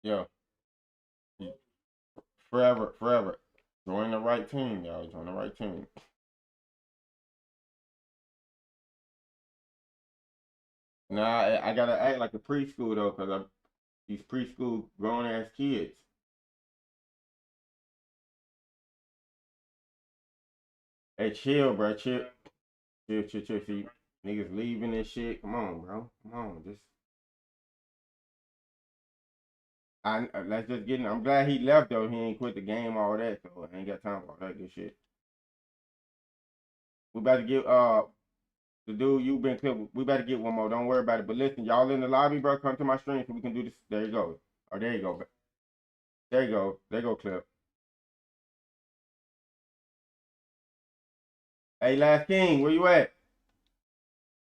Yo, forever, forever. Join the right team, y'all. Join the right team. Nah, I gotta act like a preschool though, cause I'm these preschool grown ass kids. Hey, chill, bro. Chill, chill, chill, chill. See, niggas leaving this shit. Come on, bro. Come on, just. Let's just get in. I'm glad he left though. He ain't quit the game, all that. So I ain't got time for all that good shit. We about to get the dude you been clipped. We better get one more. Don't worry about it. But listen, y'all in the lobby, bro. Come to my stream so we can do this. There you go. Oh, there you go. There you go. There you go, clip. Hey, Last King, where you at?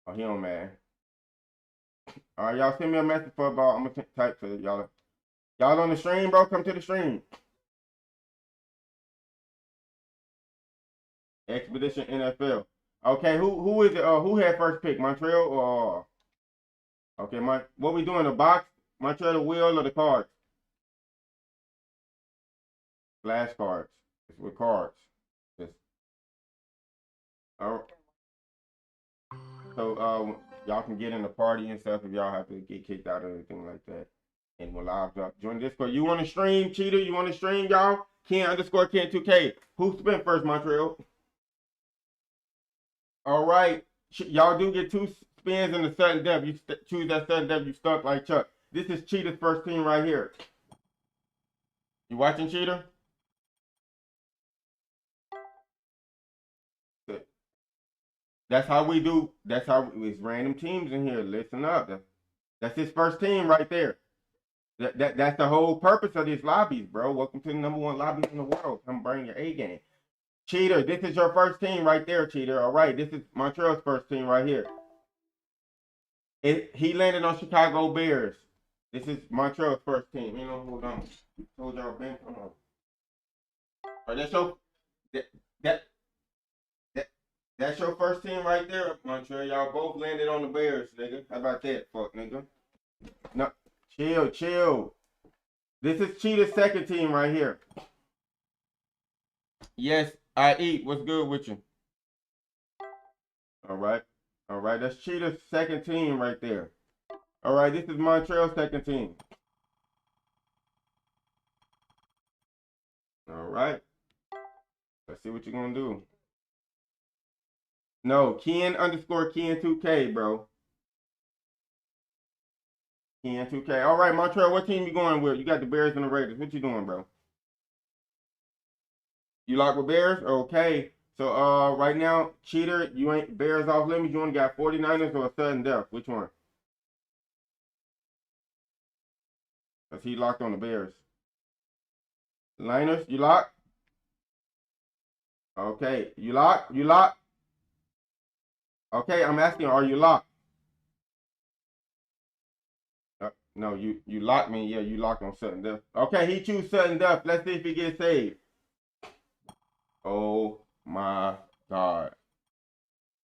Oh, he on man. All right, y'all send me a message for about. I'm gonna type for y'all. Y'all on the stream, bro? Come to the stream. Expedition NFL. Okay, who is it? Who had first pick? Montreal or okay, what we doing? The box? Montreal, the wheel, or the cards? Flashcards. It's with cards. Just, all right. So y'all can get in the party and stuff if y'all have to get kicked out or anything like that. And we'll live up. Join Discord. You want to stream, Cheetah? You want to stream, y'all? Ken_Ken2K. Who spent first, Montreal? All right. Y'all do get 2 spins in the sudden death. You choose that sudden death. You stuck like Chuck. This is Cheetah's first team right here. You watching, Cheetah? That's how we do. That's how it's random teams in here. Listen up. That's his first team right there. That's the whole purpose of these lobbies, bro. Welcome to the #1 lobby in the world. Come bring your A game. Cheater, this is your first team right there, Cheater. All right, this is Montreal's first team right here. He landed on Chicago Bears. This is Montreal's first team. You know, hold on. Hold y'all bench. Hold on. All right, that, that's your first team right there, Montreal. Y'all both landed on the Bears, nigga. How about that, fuck, nigga? No, chill, chill. This is Cheetah's second team right here. Yes, I eat. What's good with you? All right. All right, that's Cheetah's second team right there. All right, this is Montreal's second team. All right. Let's see what you're going to do. No, Ken_Ken2K, bro. Ken2K. All right, Montreal, what team you going with? You got the Bears and the Raiders. What you doing, bro? You lock with Bears? Okay. So right now, Cheater, you ain't Bears off limits. You only got 49ers or a sudden death. Which one? Because he locked on the Bears. Liners, you lock? Okay. You lock? You lock? Okay, I'm asking, are you locked? No, you locked me. Yeah, you locked on sudden death. Okay, he choose sudden death. Let's see if he gets saved. Oh my God.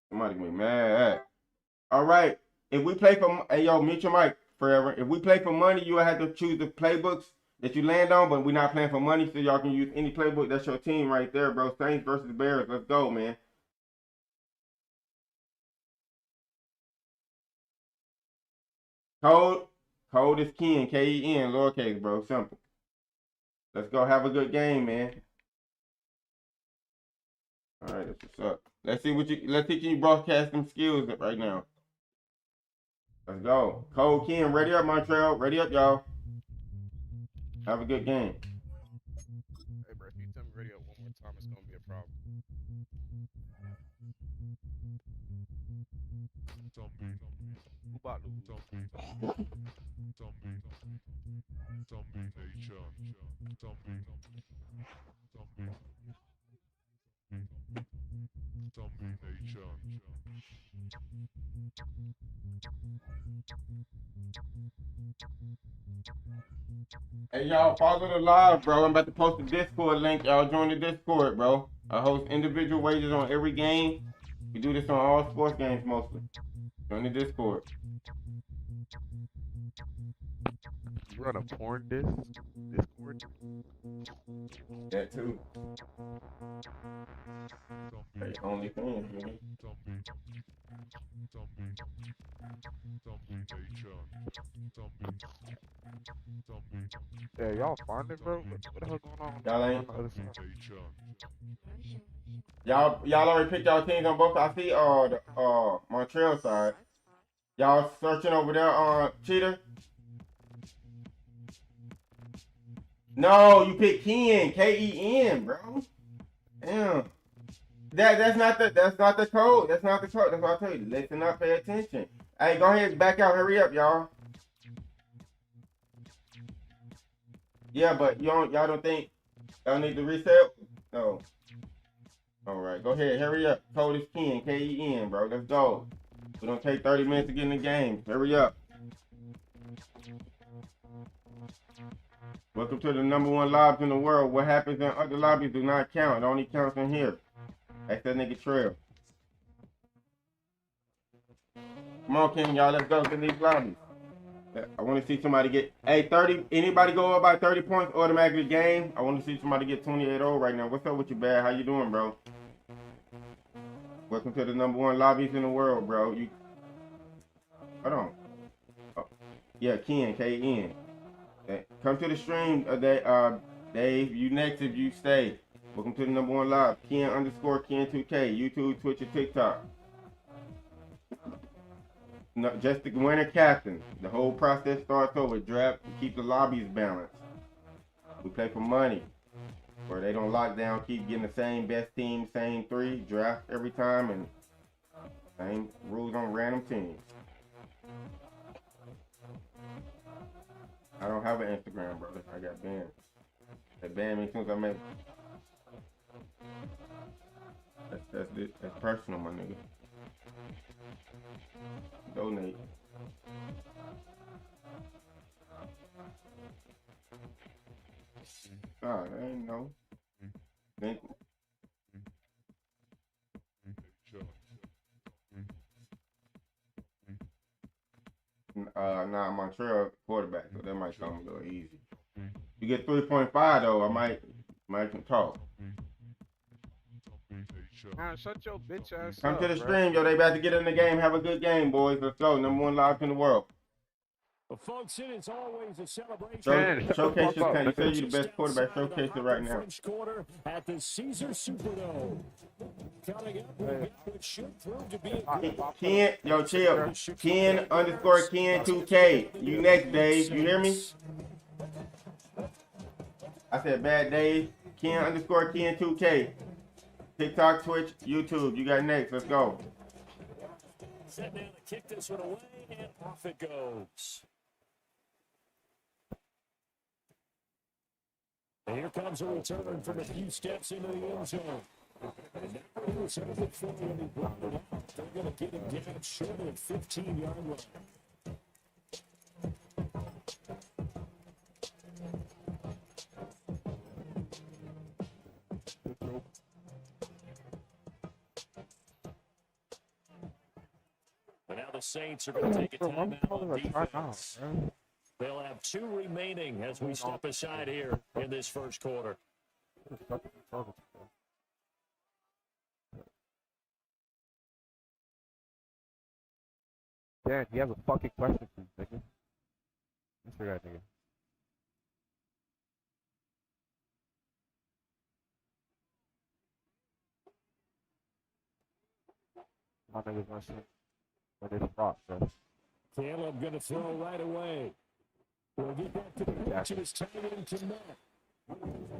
Somebody gonna be mad. All right. If we play for, hey yo, mute your mic forever. If we play for money, you have to choose the playbooks that you land on, but we're not playing for money, so y'all can use any playbook. That's your team right there, bro. Saints versus Bears. Let's go, man. Code is Ken, Ken, lowercase, bro. Simple. Let's go have a good game, man. All right, that's what's up. Let's see can you broadcast them skills right now. Let's go. Code Ken, ready up, Montreal. Ready up, y'all. Have a good game. Hey, bro, if you tell me ready up one more time, it's gonna be a problem. Who about to lose? Hey, y'all, follow the live, bro. I'm about to post the Discord link. Y'all join the Discord, bro. I host individual wagers on every game. We do this on all sports games mostly. Join the Discord. You run a porn Discord? That too. Hey, OnlyFans, nigga. Yeah, y'all find it, bro? What the hell going on Y'all on ain't. the other side? Y'all already picked y'all teams on both. I see the Montreal side. Y'all searching over there on Cheater? No, you picked Ken, Ken, bro. Damn. That's not the code. That's not the code. That's what I tell you. Listen up, pay attention. Hey, go ahead, back out. Hurry up, y'all. Yeah, but y'all don't think y'all need to reset? No. All right, go ahead. Hurry up. Code is Ken, Ken, bro. Let's go. We don't take 30 minutes to get in the game. Hurry up. Welcome to the #1 lobby in the world. What happens in other lobbies do not count. It only counts in here. That's that nigga Trail. Come on, King, y'all. Let's go to these lobbies. I want to see somebody get, hey, 30. Anybody go up by 30 points automatically game? I want to see somebody get 28-0 right now. What's up with you, Bad? How you doing, bro? Welcome to the #1 lobbies in the world, bro. You, hold on. Oh, yeah, Ken, K-N. Come to the stream, Dave. You next if you stay. Welcome to the #1 live. Ken_Ken2K. YouTube, Twitch, and TikTok. No, just the winner captain. The whole process starts over. Draft to keep the lobbies balanced. We play for money. Where they don't lock down, keep getting the same best team, same 3, draft every time, and same rules on random teams. I don't have an Instagram, brother. I got banned. They banned me as soon as I made it. That's personal, my nigga. Donate. Nah, I ain't no. Think. Nah, Montreal quarterback, so that might come a little easy. You get 3.5 though, I might talk. Man, shut your bitch ass Come up, to the bro. stream, yo. They about to get in the game. Have a good game, boys. Let's go. #1 live in the world. Well, folks, it is always a celebration. Showcase this kind. You say you're the best quarterback. Showcase it right now. French Quarter at the Caesar Superdome. Coming up, we've got what should prove to be a good Ken, yo, chill. Ken_Ken2K. You next, Dave. You hear me? I said bad Dave. Ken_Ken2K. TikTok, Twitch, YouTube. You got next. Let's go. Set down to kick this one away, and off it goes. And here comes a return from a few steps into the end zone. And now he was headed for when he brought it out. They're going to get him down short of 15-yard line. But now the Saints are going to take a timeout on defense. They'll have 2 remaining as we step aside here in this first quarter. Dan, you have a fucking question for me, nigga. Answer that, nigga. My niggas my shit. But it's rock, bro. Caleb going to throw right away. We'll get back to the pitch. It's tied into Matt.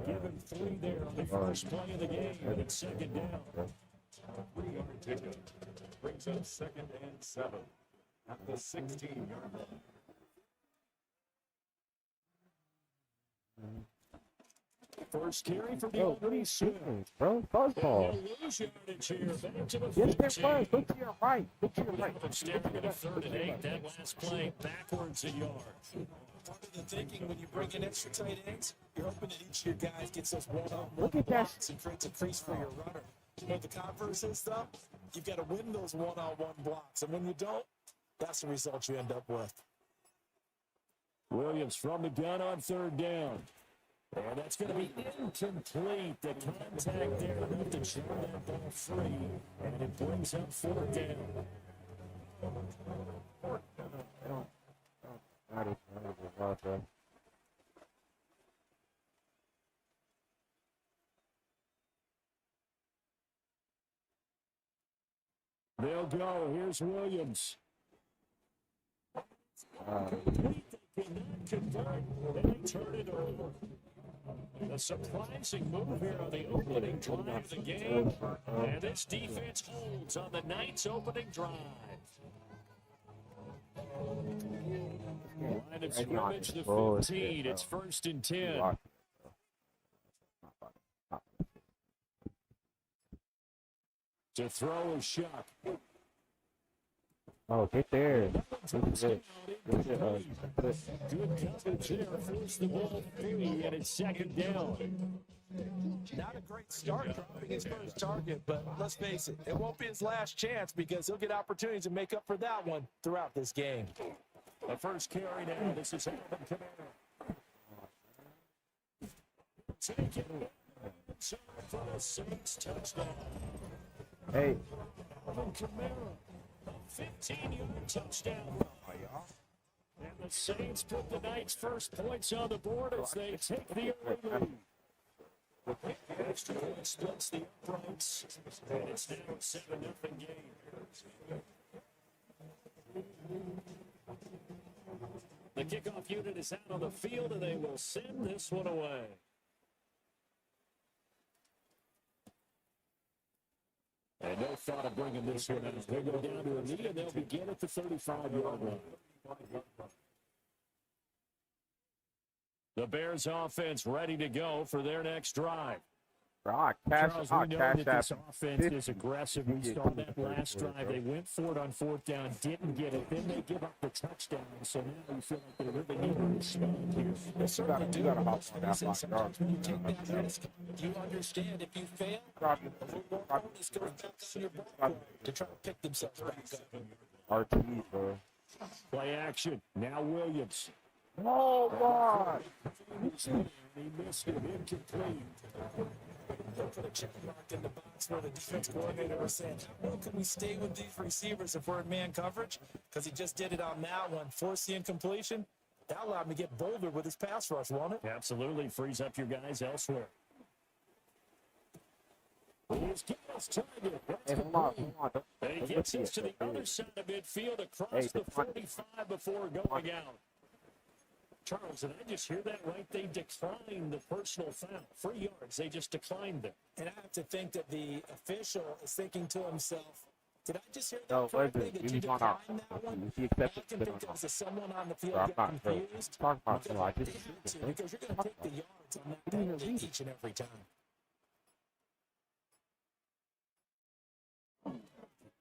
Give him 3 there on the first play of the game, and it's second down. 3-yard pickup brings up 2nd and 7 at the 16-yard line. First carry for the Albany Swift. Bro, fuzzball. Lose yardage here. Back to the Yes, 15. there was. Look to your right. Look to your right. Stepping into 3rd and 8. That last play backwards a yard. Part of the thinking when you bring in extra tight ends, you're hoping that each of your guys gets those one-on-one Look at that. blocks and creates a crease for your runner. You know what the converse is, though? You've got to win those one-on-one blocks, and when you don't, that's the result you end up with. Williams from the gun on third down. And that's going to be incomplete. The contact there enough to turn that ball free. And it brings up fourth down. They'll go. Here's Williams. Complete. They cannot convert. And they turn it over. A surprising move here on the opening drive of the game. And this defense holds on the Knights' opening drive. Line of scrimmage, the 15. It's 1st and 10. To throw is Shuck. Oh, get there. Good coverage there. Force the ball free, and it's 2nd down. Not a great start dropping his first target, but let's face it, it won't be his last chance because he'll get opportunities to make up for that one throughout this game. The first carry now. This is Alvin Kamara. Take it. For the Saints touchdown. Hey. Alvin Kamara. 15-yard touchdown. And the Saints put the Knights' first points on the board as they take the early lead. The extra point splits the uprights, and it's now a 7-0 game. The kickoff unit is out on the field, and they will send this one away. And no thought of bringing this one out. They go down to a knee, and they'll begin at the 35-yard line. The Bears offense ready to go for their next drive. Charles, we know that this offense is aggressive. We saw that last drive. They went for it on 4th down, didn't get it. Then they give up the touchdown. So now we feel like they really need to respond here. They certainly do. Sometimes when you take that risk, you understand if you fail, a little more bonus goes back on your ball to try to pick themselves back up. RT, bro. Play action. Now Williams. Oh, God. He missed it. Incomplete. They'll put a check mark in the box where the defense coordinator was saying, how well can we stay with these receivers if we're in man coverage? Because he just did it on that one. Force the incompletion. That allowed him to get bolder with his pass rush, won't it? Absolutely. Frees up your guys elsewhere. Here's Gill's target. Hey, hold on. And he gets us to the other side of midfield across the 45 before going out. Charles, did I just hear that right? They declined the personal foul. 3 yards. They just declined it. And I have to think that the official is thinking to himself, did I just hear that No, correctly? That you he's declined not out. that one? He I accepted can it think or it was not. someone on the field Bro, I'm got not, bro. confused. Talk about Because it. I they just had to, because you're going to take the yards on that penalty each and every time.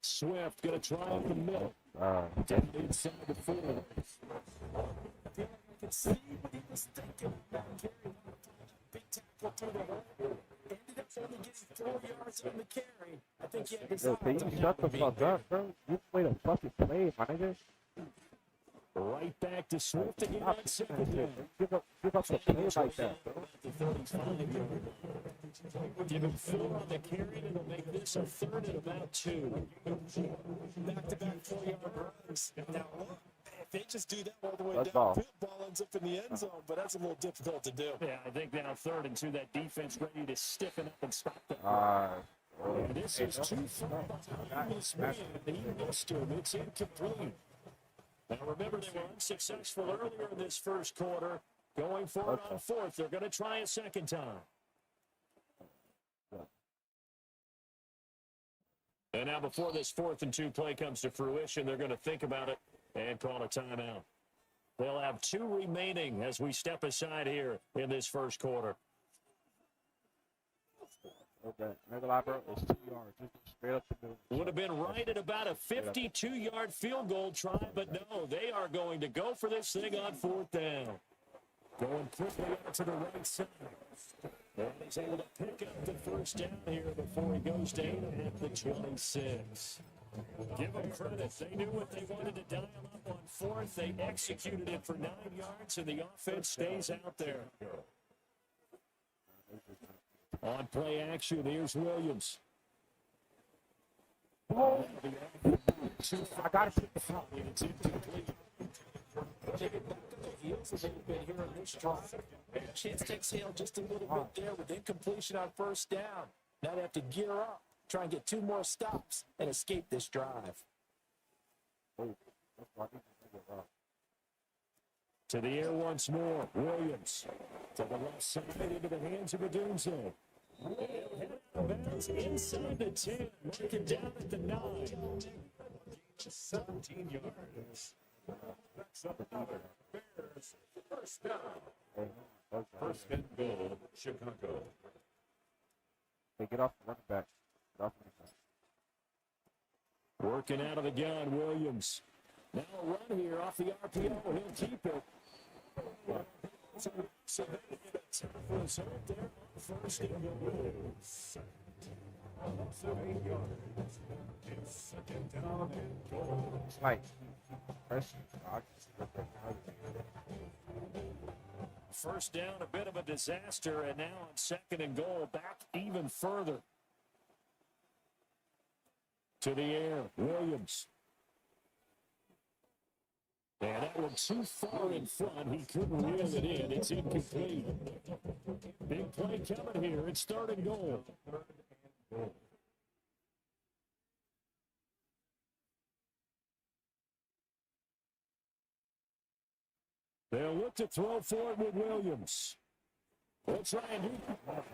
Swift going to try up the middle. Down inside the 4. I can see what he was thinking. Big tackle through the hole. Ended up only getting 4 yards on the carry. I think he had Yo, decided can you shut the fuck up, bro? You play the fucking play, my nigga. Right back to Swift again on 2nd down. Give up the play like that, bro. The 35-yard. Give him 4 on the carry, and it'll make this a 3rd and about 2. Back-to-back 4-yard runs. Now, look, if they just do that all the way Let's down, go. ball ends up in the end zone, but that's a little difficult to do. Yeah, I think now 3rd and 2, that defense ready to stiffen up and stop them. And this is too far behind this man, and he missed him. It's incomplete. Now remember, they were unsuccessful earlier in this first quarter. Going for it on 4th. They're going to try a second time. And now before this 4th and 2 play comes to fruition, they're going to think about it and call a timeout. They'll have 2 remaining as we step aside here in this first quarter. Okay, bro. It's 2 yards. Just straight up the middle. Would have been right at about a 52-yard field goal try, but no, they are going to go for this thing on 4th down. Going quickly out to the right side. And he's able to pick up the first down here before he goes down at the 26. Give them credit. They knew what they wanted to dial up on fourth. They executed it for 9 yards, and the offense stays out there. On play action, here's Williams. I got it. It's incomplete. They get back on the heels a little bit here in this drive. Chance to exhale just a little bit there with incompletion on first down. Now they have to gear up, try and get 2 more stops, and escape this drive. To the air once more. Williams to the left side into the hands of Adunze. Bounce inside the 10. Mark it down at the 9. 17 yards. That's up another. Bears, first down. First and goal, Chicago. Hey, get off the running back. Get off the running back. Working out of the gun, Williams. Now a run here off the RPO. He'll keep it. So they get a tough result there on first and goal. 7 yards. It's second down and goal. It's like pressure. First down, a bit of a disaster, and now on second and goal, back even further. To the air, Williams. And that one too far in front. He couldn't reel it in. It's incomplete. Big play coming here. It's third and goal. They'll look to throw for it with Williams. They'll try and do that.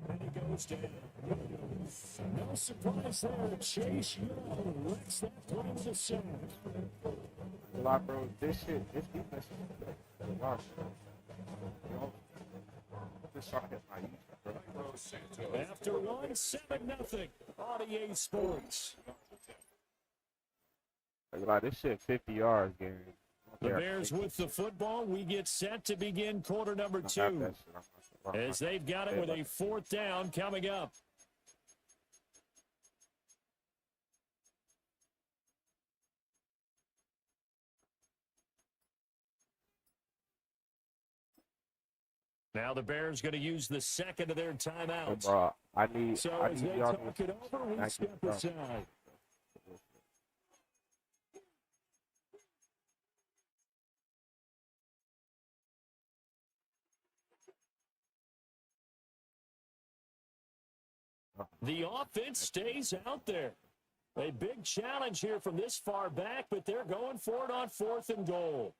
And he goes down. No surprise there. Chase Young lets that play to the center. A lot, bro. This defense is a lot. This shot is not easy, bro. After 1, 7-0 on EA Sports. Like, this shit 50 yards, Gary. The Bears with the football. We get set to begin quarter number 2. As they've got it with a 4th down coming up. Now the Bears going to use the second of their timeouts. Hey, bro, I need As they y'all talk it over, we step aside. The offense stays out there. A big challenge here from this far back, but they're going for it on 4th and goal.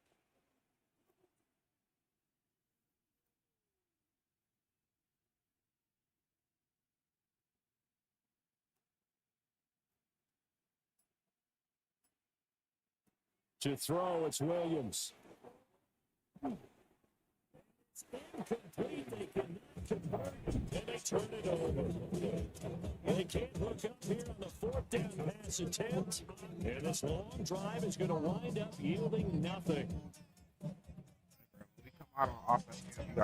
To throw, it's Williams. It's incomplete. They cannot convert, and they turn it over. They can't hook up here on the 4th down pass attempt, and this long drive is going to wind up yielding nothing. When we come out on offense, you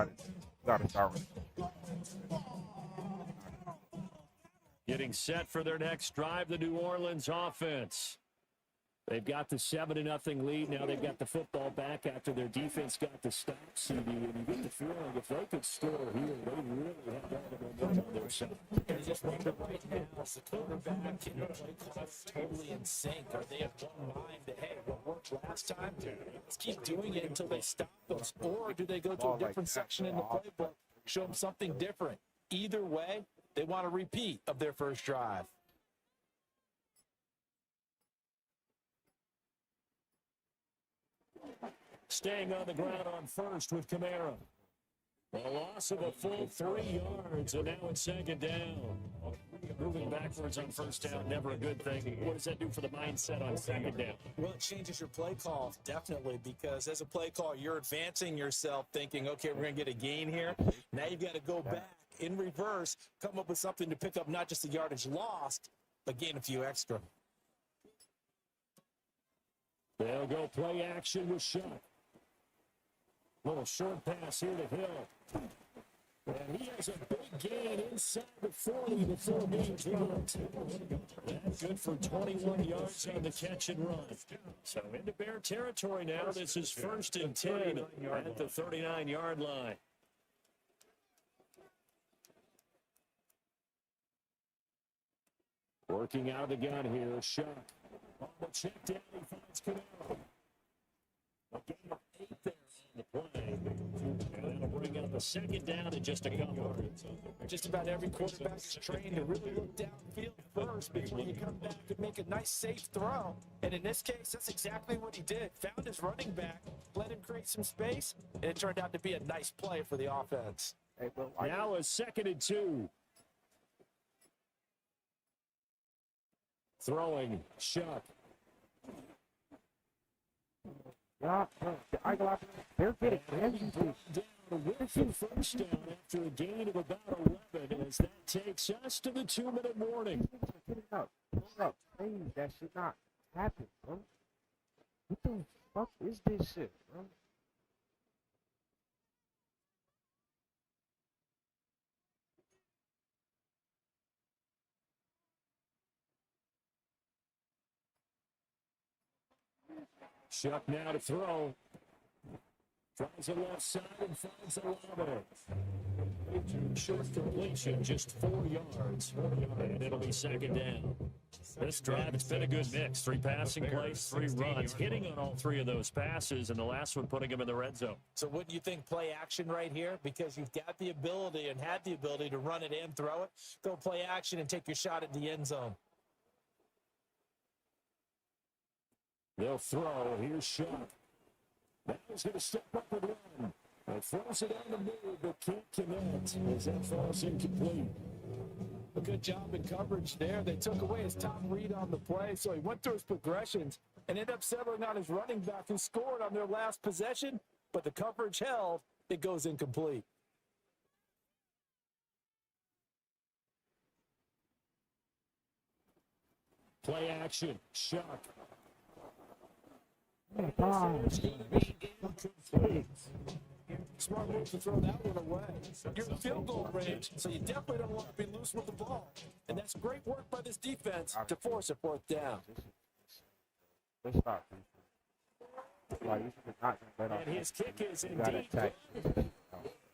gotta start with it. Getting set for their next drive, the New Orleans offense. They've got the 7-0 lead. Now they've got the football back after their defense got the stop, CD. And you get the feeling if they could score here, they really have got the momentum on their side. And I just wonder right now, is the quarterback and the play call totally in sync? Are they of one mind that, hey, what worked last time, let's keep doing it until they stop us? Or do they go to a different section in the playbook, show them something different? Either way, they want a repeat of their first drive. Staying on the ground on first with Kamara. A loss of a full 3 yards, and now it's second down. Moving backwards on first down, never a good thing. What does that do for the mindset on second down? Well, it changes your play call, definitely, because as a play call, you're advancing yourself thinking, okay, we're going to get a gain here. Now you've got to go back in reverse, come up with something to pick up not just the yardage lost, but gain a few extra. They'll go play action with Shuck. Little short pass here to Hill. And he has a big gain inside the 40 before being dropped. That's good for 21 yards on the catch and run. So into Bear territory now. This is 1st and 10 at the 39-yard line. Working out of the gun here, Shuck. On the check down, he finds Canal. A gain of 8 there on the play. And that'll bring up a 2nd down and just a couple. Just about every quarterback is trained to really look downfield first before you come back and make a nice, safe throw. And in this case, that's exactly what he did. Found his running back, let him create some space, and it turned out to be a nice play for the offense. Hey, bro, Now a 2nd and 2. Throwing, Shuck. yeah, bro, they're getting everything. Down with the 1st down after a gain of about 11 as that takes us to the 2-minute warning. Get it up. Please, that should not happen, bro. What the fuck is this shit, bro? Shuck now to throw. Tries the left side and finds the ladder. Short completion, just 4 yards. And it'll be 2nd down. This drive, it's been a good mix. 3 passing plays, 3 runs, hitting on all 3 of those passes, and the last one putting him in the red zone. So wouldn't you think play action right here? Because you've got the ability and had the ability to run it and throw it. Go play action and take your shot at the end zone. They'll throw. Here's Shuck. Now he's going to step up and run. And throws it on the move, but can't connect as that falls incomplete. A good job in coverage there. They took away his top read on the play, so he went through his progressions and ended up settling on his running back who scored on their last possession, but the coverage held. It goes incomplete. Play action. Shuck. Smart move to throw that one away. You're in field goal range, so you definitely don't want to be loose with the ball. And that's great work by this defense to force a 4th down. Let's stop. Like, you should not let And his kick is You gotta indeed attack. good.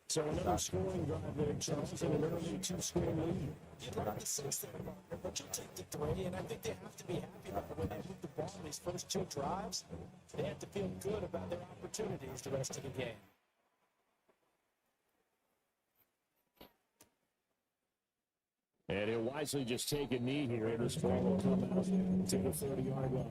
So another scoring drive there, Charles, and an early 2-score lead. You'd like the 6th there, but you'll take the 3, and I think they have to be happy with the way they moved the ball in these first 2 drives. They have to feel good about their opportunities the rest of the game. And he'll wisely just take a knee here, and this ball will come out to the 30-yard line.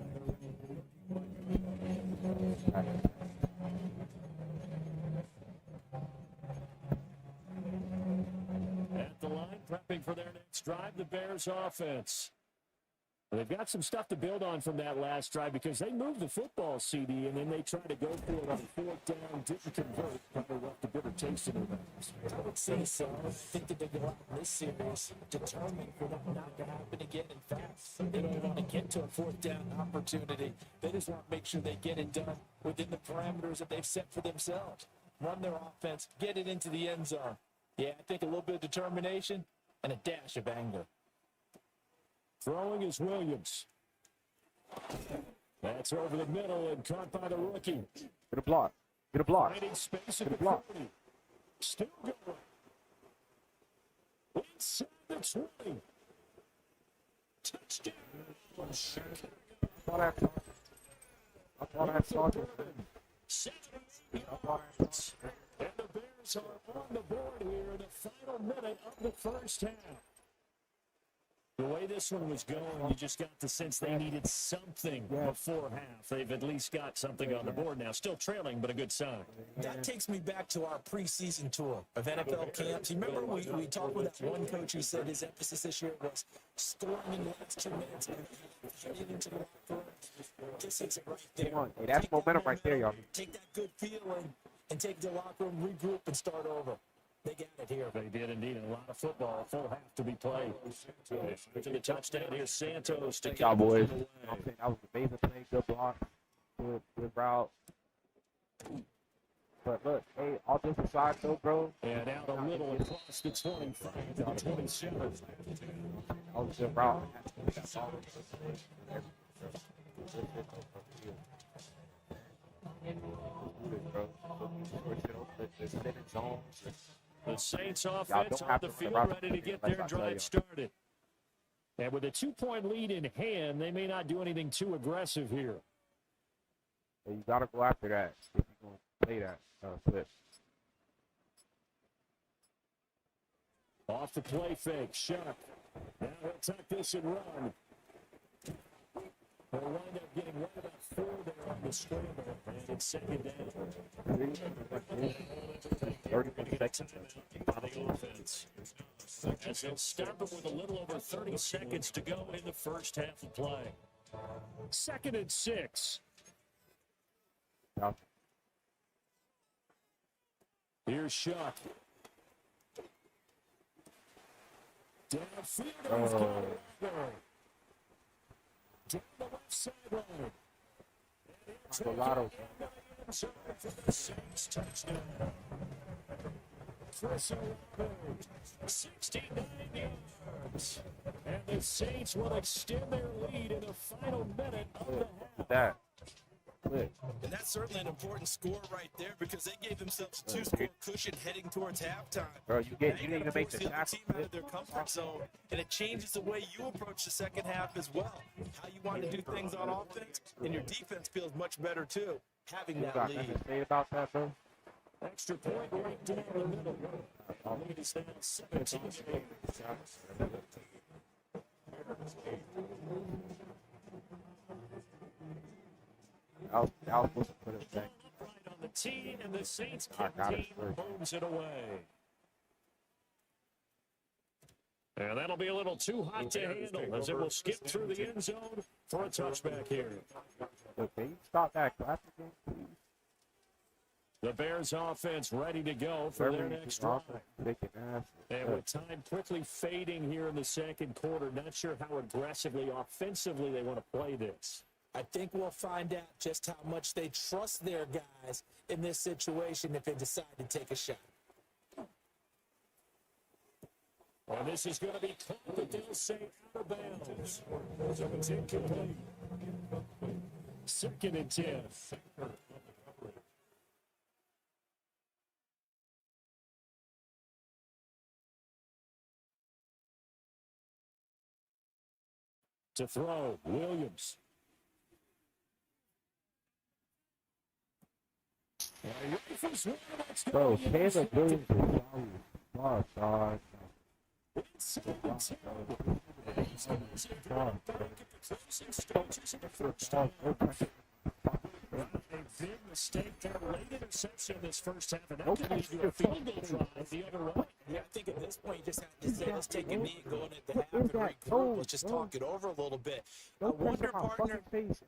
At the line, prepping for their next drive, the Bears offense. They've got some stuff to build on from that last drive because they moved the football, CD, and then they tried to go for it on 4th down, didn't convert, probably left a bitter taste in their mouths. I would say so. I think that they go out in this series determined for that not to happen again. In fact, they don't want to get to a 4th down opportunity. They just want to make sure they get it done within the parameters that they've set for themselves. Run their offense, get it into the end zone. Yeah, I think a little bit of determination and a dash of anger. Throwing is Williams. That's over the middle and caught by the rookie. Get a block. Get a block. Finding space Get at a the block. 40. Still going. Inside the 20. Touchdown. I thought I had target. And the Bears are on the board here in the final minute of the first half. The way this one was going, you just got the sense they needed something before half. They've at least got something on the board now. Still trailing, but a good sign. That takes me back to our preseason tour of NFL camps. You remember we talked with that one coach who said his emphasis this year was scoring in the last 2 minutes and getting into the locker room. This is it right there. Come on. Hey, that's momentum right there, y'all. Take that good feeling and take the locker room, regroup, and start over. They got it here. They did indeed. A lot of football, full half to be played. To the touchdown here, Santos to Cowboys. I'm saying that was an amazing play, good block, good route. But look, hey, all this aside though, bro. And out a little across the 25 to the 27. I was just route. The Saints offense on the field ready to get their drive started. And with a 2-point lead in hand, they may not do anything too aggressive here. You gotta go after that if you're gonna play that flip. Off the play fake, Shuck. Now he'll tuck this and run. He'll wind up getting right about 4 there on the scramble, and it's second down. 30 seconds. The offense. As they'll start them with a little over 30 seconds to go in the first half of play. 2nd and 6. Here's Shuck. Downfield, he's got it. Down the left sideline. Gelato. For the Saints touchdown. Chris Olave, 69 yards. And the Saints will extend their lead in the final minute of the half. That. And that's certainly an important score right there because they gave themselves a 2-score cushion heading towards halftime. Bro, you didn't even make the team tackle. out of their comfort zone, and it changes the way you approach the second half as well. How you want to do things on offense, and your defense feels much better too, having that Got lead. nothing to say about that, bro? Extra point right down the middle. Lead is now 17-8. I was supposed to put it back. Right on the tee, and the Saints team moves it away. And that'll be a little too hot to handle as it will skip through the end zone for a touchback here. Look, can you stop that classic game, please? The Bears offense ready to go for their next drive. And with time quickly fading here in the second quarter, not sure how aggressively, offensively they want to play this. I think we'll find out just how much they trust their guys in this situation if they decide to take a shot. Well, this is going to be caught, but they'll say out of bounds. So it's incomplete. 2nd and 10. To throw, Williams. Bro, Caleb Williams is sorry. Dog. A big mistake there, late interception this first half, and that could lead to a field goal drive the other way. Yeah, I think at this point you just have to say, let's take a knee and go in at the half and regroup. Let's just talk it over a little bit. I wonder, partner,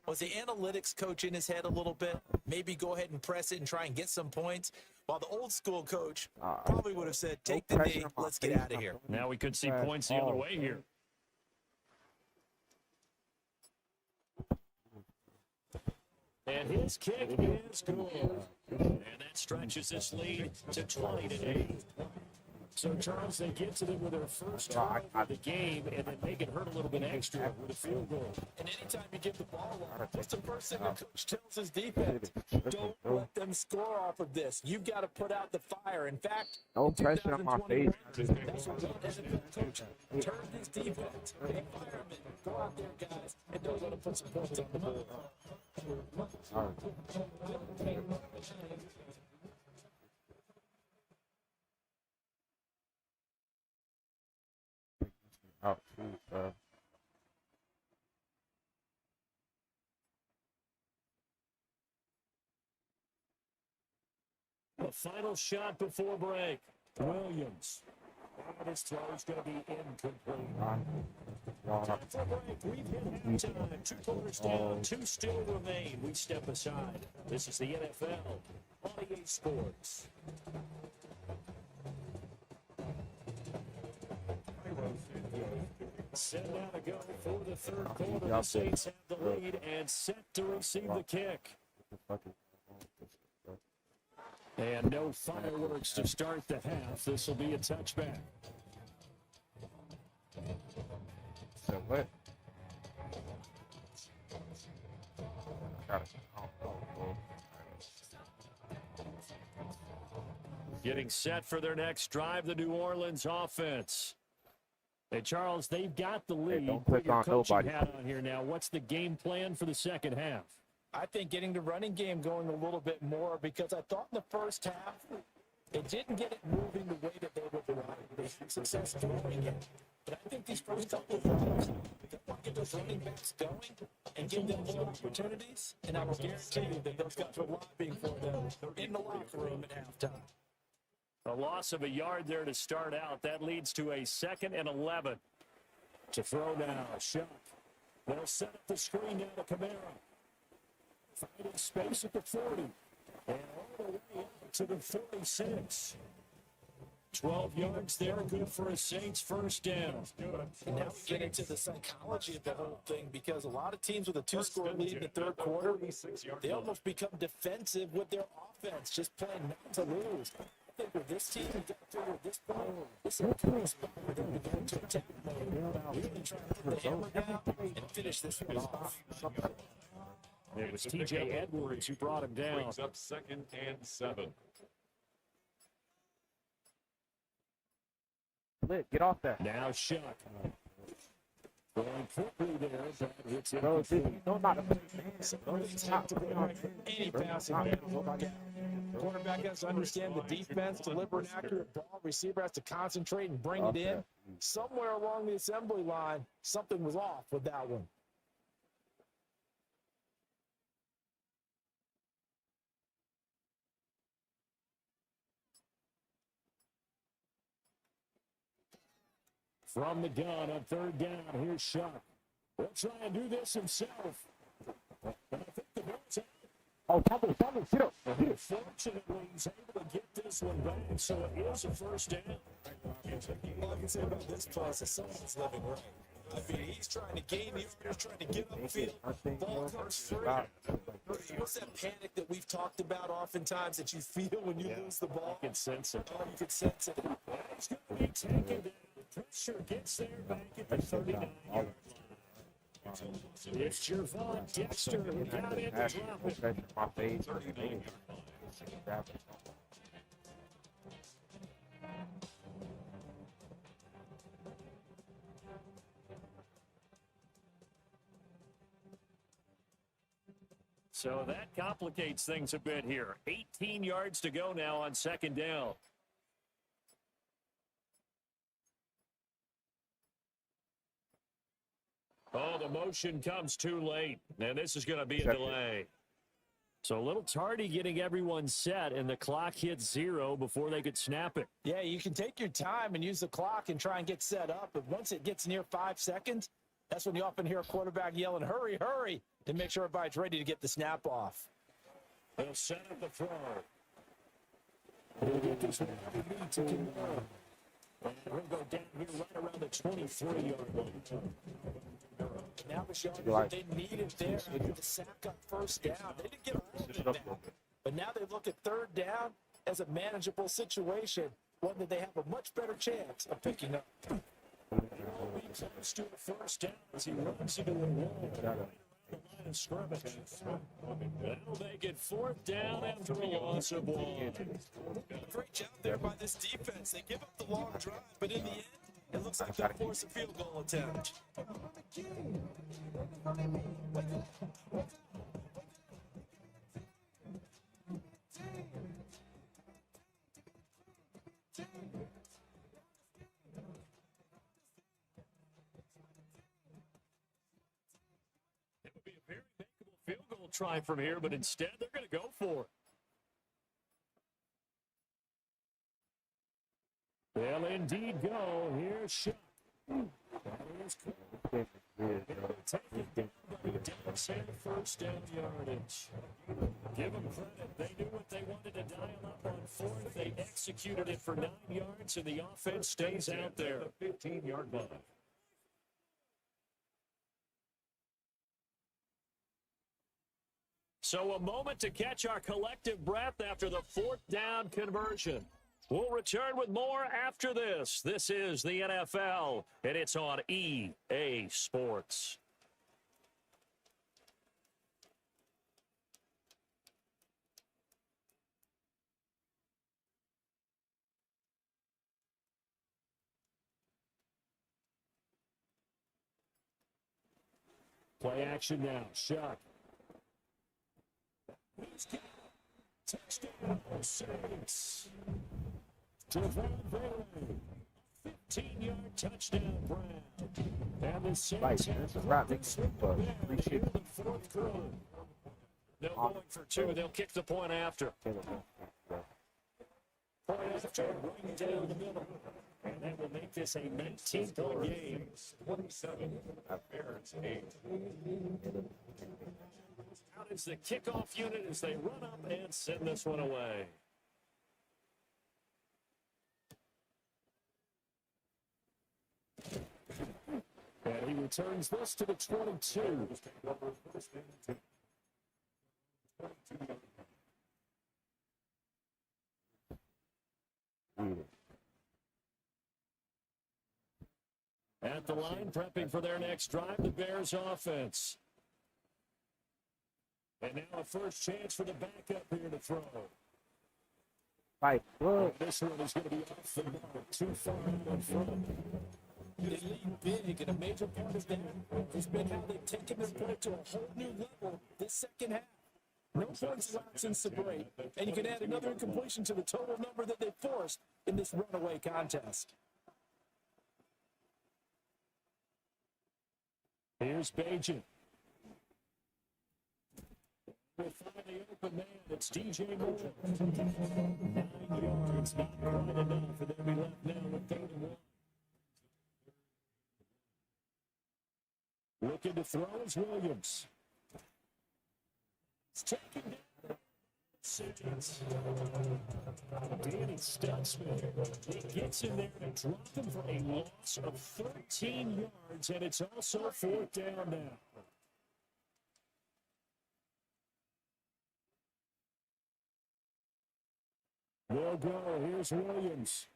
was the analytics coach in his head a little bit? Maybe go ahead and press it and try and get some points. While the old school coach probably would have said, take the knee, let's get out of here. Now we could see points the other way here. And his kick is good. And that stretches this lead to 20-8. So, Charles, they get to them with their first drive of the game, and then make it hurt a little bit extra with a field goal. And anytime you give the ball up, what's the first thing the coach tells his defense? Don't let them score off of this. You've got to put out the fire. In fact, no pressure on my face. That's what NFL coach turn his defense. Be firemen. Go out there, guys, and don't let them put some points on the board. Oh, geez, The final shot before break. Williams. And his throw is going to be incomplete. Time for break. We've hit halftime. 2 quarters down. 2 still remain. We step aside. This is the NFL on EA Sports. Set now to go for the third quarter. The Saints have the lead and set to receive the kick. And no fireworks to start the half. This will be a touchback. So what? Getting set for their next drive, the New Orleans offense. Hey, Charles, they've got the lead. Hey, don't click on nobody. Hat on here now. What's the game plan for the second half? I think getting the running game going a little bit more, because I thought in the first half it didn't get it moving the way that they would like. They had success throwing it. But I think these first couple of drives, they want to get those running backs going and give them more opportunities. And I will guarantee you that those guys were lobbying for them in the locker room at halftime. A loss of a yard there to start out. That leads to a 2nd and 11. To throw now, Shuck. They'll set up the screen now to Kamara. Finding space at the 40. And all the way up to the 46. 12 yards there, good for a Saints first down. And now we get into the psychology of the whole thing, because a lot of teams with a 2-score lead in the third quarter, they almost become defensive with their offense, just playing not to lose. I think with this team, at this point, this is a great spot for them to go into attack mode. Really trying to put the hammer down and finish this one off. It was T.J. Edwards who brought him down. Brings up 2nd and 7. Get off that. Now Shuck. Going quickly there. Hits it. Bro, dude, you know not to Any passing battle. Quarterback has to understand the defense, deliver an accurate ball. Receiver has to concentrate and bring it in. Somewhere along the assembly line, something was off with that one. From the gun on 3rd down, here's Shuck. He'll try and do this himself. But I think the ball's out. Oh, tumble, sit up. Fortunately, he's able to get this one back, so it is a first down. All I can say about this pass is someone's living right. I mean, he's trying to gain the he's trying to get upfield. Ball comes free. What's that panic that we've talked about oftentimes that you feel when you lose the ball? You can sense it. Oh, you can sense it. It's going to be taken down. Pressure gets there back at the 39 yard line. It's Javon Dexter who got in to drop it. My face. So that complicates things a bit here. 18 yards to go now on 2nd down. Oh, the motion comes too late, and this is going to be a delay. So a little tardy getting everyone set, and the clock hits 0 before they could snap it. Yeah, you can take your time and use the clock and try and get set up, but once it gets near 5 seconds, that's when you often hear a quarterback yelling, hurry, hurry, to make sure everybody's ready to get the snap off. They'll set up the throw. They'll get this one underneath to Kamara. And he'll go down here right around the 23-yard line. Now the yardage they needed there after the sack on 1st down. They didn't get all of it back. But now they look at 3rd down as a manageable situation, one that they have a much better chance of picking up. He comes to a 1st down as he runs into the wall. The line of scrimmage. That'll make it 4th down after a loss of 1. Great job there by this defense. They give up the long drive, but in the end, it looks like they'll force a field goal attempt. It would be a very makeable field goal try from here, but instead they're going to go for it. They'll indeed go. Here's Shuck. That is cool. Take it down, but he didn't say the 1st down yardage. Give them credit. They knew what they wanted to dial up on 4th. They executed it for 9 yards, and the offense stays out there. The 15-yard line. So a moment to catch our collective breath after the fourth down conversion. We'll return with more after this. This is the NFL, and it's on EA Sports. Play action now. Shot. Touchdown, Saints. Devon Bailey. 15-yard touchdown, Brown. And the Saints have appreciate the fourth quarter. No going for two. They'll kick the point after. Point after, running down the middle. And that will make this a 19-point game. 27. Bears 8. Out is the kickoff unit as they run up and send this one away. And he returns this to the 22. At the line, prepping for their next drive, the Bears offense. And now a first chance for the backup here to throw. Fight. This one is going to be off the mark, too far out in front. They lead big, and a major part of that has been how they've taken their play to a whole new level this second half. No points allowed since the break, and you can add another incompletion to the total number that they forced in this runaway contest. Here's Bajan. We'll find the open man. It's DJ Moore. 9 yards, not quite enough, and they'll be left now with 31. Looking to throw is Williams. It's taken down. Danny Stutzman. He gets in there and drops him for a loss of 13 yards, and it's also fourth down now. They'll go. Here's Williams.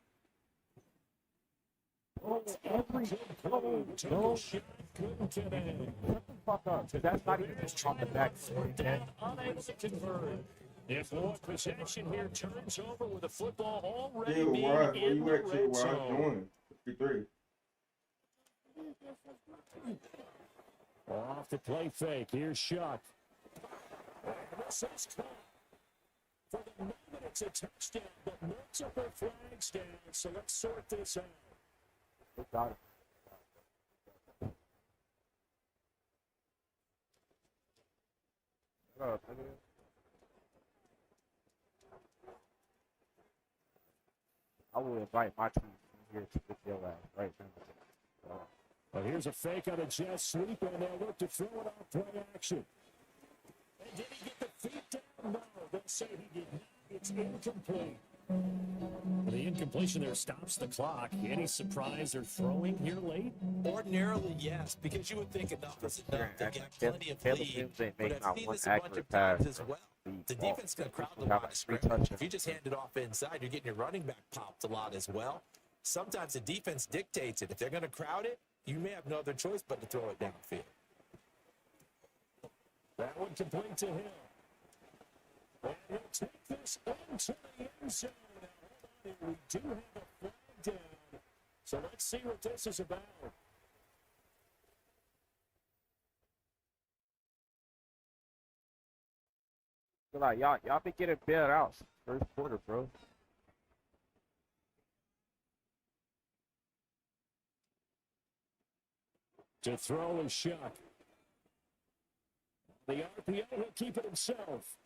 Oh, every goal. No shot. Couldn't get in. Shut the fuck up. That's not even on the back. Unable to convert. If one possession here turns over with the football already Yeah, being where in you the at, red where I zone. joined? 53. Off the play fake. Here's Shuck. This is caught. For the moment, it's a touchdown, but multiple flags down. So let's sort this out. We got it. Shut up, nigga. I will invite my team here to get your ass right now. Well, here's a fake on a jet sweep, and they'll look to throw it off play action. And did he get the feet down? No, they'll say he did not. It's incomplete. The incompletion there stops the clock. Any surprise they're throwing here late? Ordinarily, yes, because you would think enough is enough. They got plenty of Caleb lead, Williams ain't but made I've not seen one this a bunch accurate of times pass. as well. The Ball. defense can crowd the Have line like of 3 scrimmage. touchdowns. If you just hand it off inside, you're getting your running back popped a lot as well. Sometimes the defense dictates it. If they're going to crowd it, you may have no other choice but to throw it downfield. That one complete to him. And he'll take this into the end zone. Now, hold on here. We do have a flag down. So let's see what this is about. Feel like y'all been getting bailed out since first quarter, bro. To throw is Shuck. The RPO, he'll keep it himself.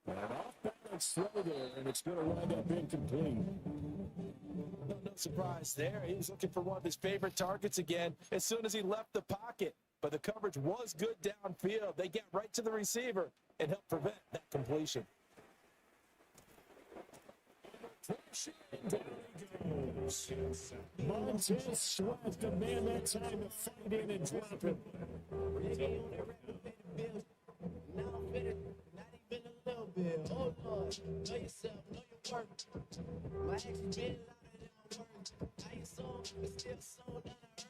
And off-balance throw there, and it's going to wind up incomplete. No surprise there. He was looking for one of his favorite targets again as soon as he left the pocket. But the coverage was good downfield. They get right to the receiver and help prevent that completion. Montez Sweat, the man that time to fight in and drop him. Oh Lord, know yourself, know your worth. My actions been louder than my words. Now your song is still sold down the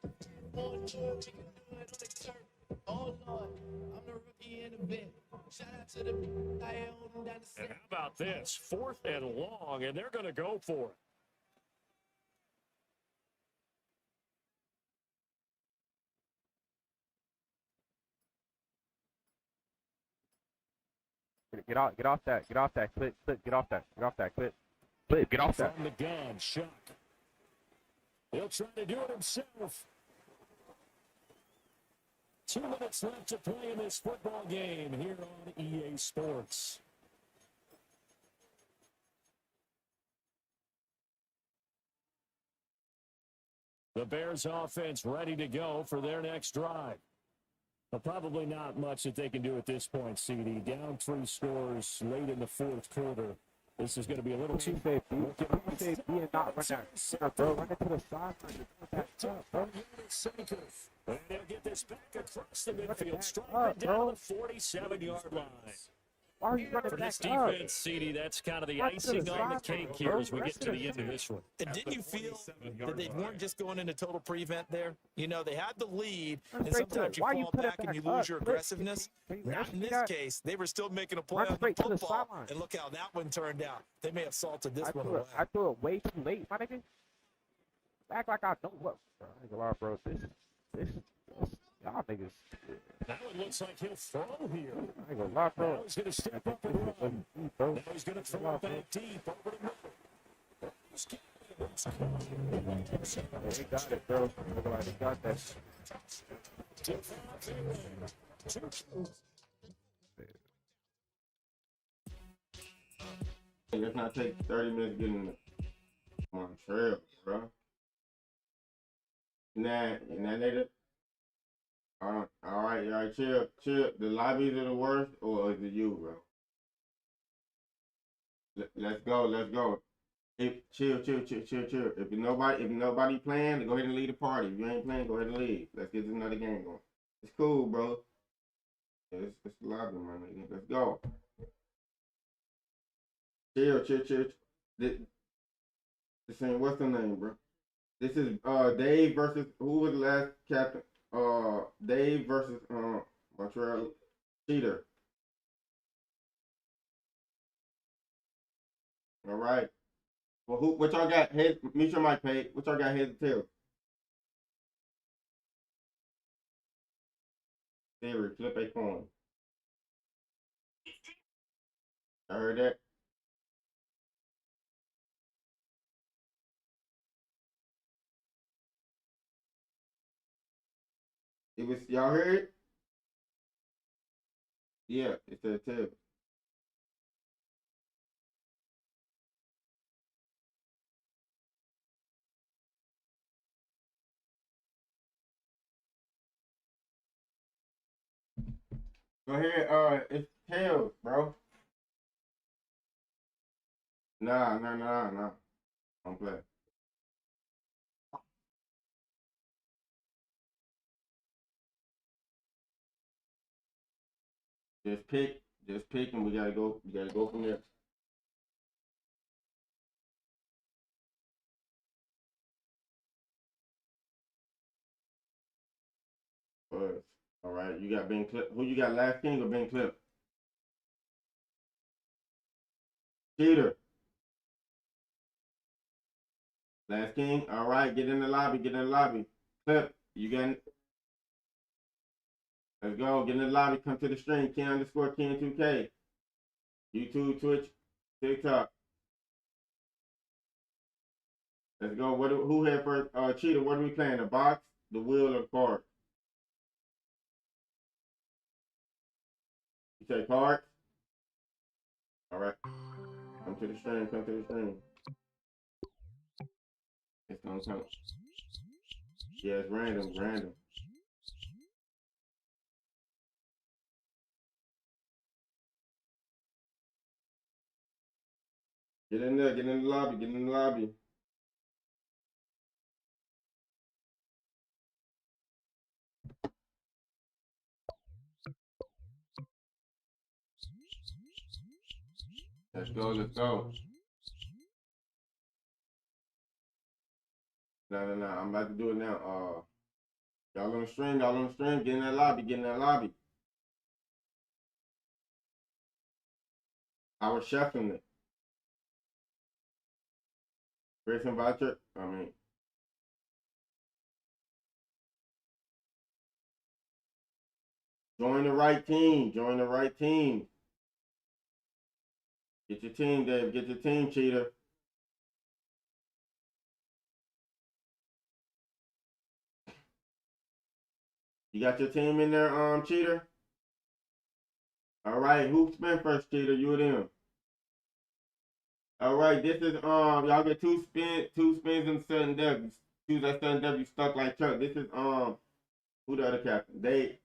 earth. Want to do it, we can do it on the turf. Oh Lord, I'm the rookie in the vet. Shout out to the I hold down the set. And how about this? 4th and long, and they're going to go for it. Get off that, get off that, clip, get off that, clip, get off that. From the gun, Shuck. He'll try to do it himself. 2 minutes left to play in this football game here on EA Sports. The Bears offense ready to go for their next drive. But probably not much that they can do at this point, CD. Down 3 scores late in the 4th quarter. This is going to be a little too big. Being not run that, bro. Run it to the side, bro. And they'll get this back across the midfield. Strong down the 47-yard line. Why are you running For back this defense, CD, that's kind of the icing on the cake here as we get to the end of this one. And didn't you feel that they weren't just going into total prevent there? You know, they had the lead, and sometimes you fall back and you lose your aggressiveness. Not in this case. They were still making a play on the football, and look how that one turned out. They may have salted this one away. I threw it way too late, my nigga. Act like I know what. I ain't gonna lie, bro. This, y'all niggas. Now it looks like he'll throw here. I ain't gonna lie, bro. Now he's going to step up and run. Now he's going to throw it back deep over the middle. He got it, bro. He got that. Let's not take 30 minutes getting on trail, bro. Nah, nigga. All right, chill. The lobbies are the worst, or is it you, bro? Let's go. Chill. If nobody playing, go ahead and leave the party. If you ain't playing, go ahead and leave. Let's get another game going. It's cool, bro. It's the lobby, my nigga. Let's go. Chill. This ain't, what's the name, bro? This is Dave versus, who was the last captain? Dave versus Montreal Cheater. All right. Well, what y'all got? Head, mute your mic, Pate. What y'all got, heads or tails? Siri, flip a coin. I heard that. It was, y'all heard it? Yeah, it said tails. Go ahead, it's tails, bro. Nah. Don't play. Just pick, and we gotta go from there. First. All right, you got Ben Clip. Who you got, Last King or Ben Clip? Cheater. Last King. All right, get in the lobby. Clip, you got. Let's go. Get in the lobby. Come to the stream. Ken_Ken2K. YouTube, Twitch, TikTok. Let's go. Who had first? Cheater. What are we playing? The box, the wheel, or the card? You say cards? All right. Come to the stream. It's gonna come. Yeah, it's random. Get in there, get in the lobby. Let's go, let's go. No. I'm about to do it now. Y'all on the stream, Get in that lobby, I was chefing it. Grayson Voucher, join the right team. Get your team, Dave. Get your team, Cheetah. You got your team in there, Cheetah? All right, who spin first, Cheetah? You or them? All right, this is y'all get two spins in sudden death. Choose that sudden death. You stuck like Chuck. This is who the other captain? Dave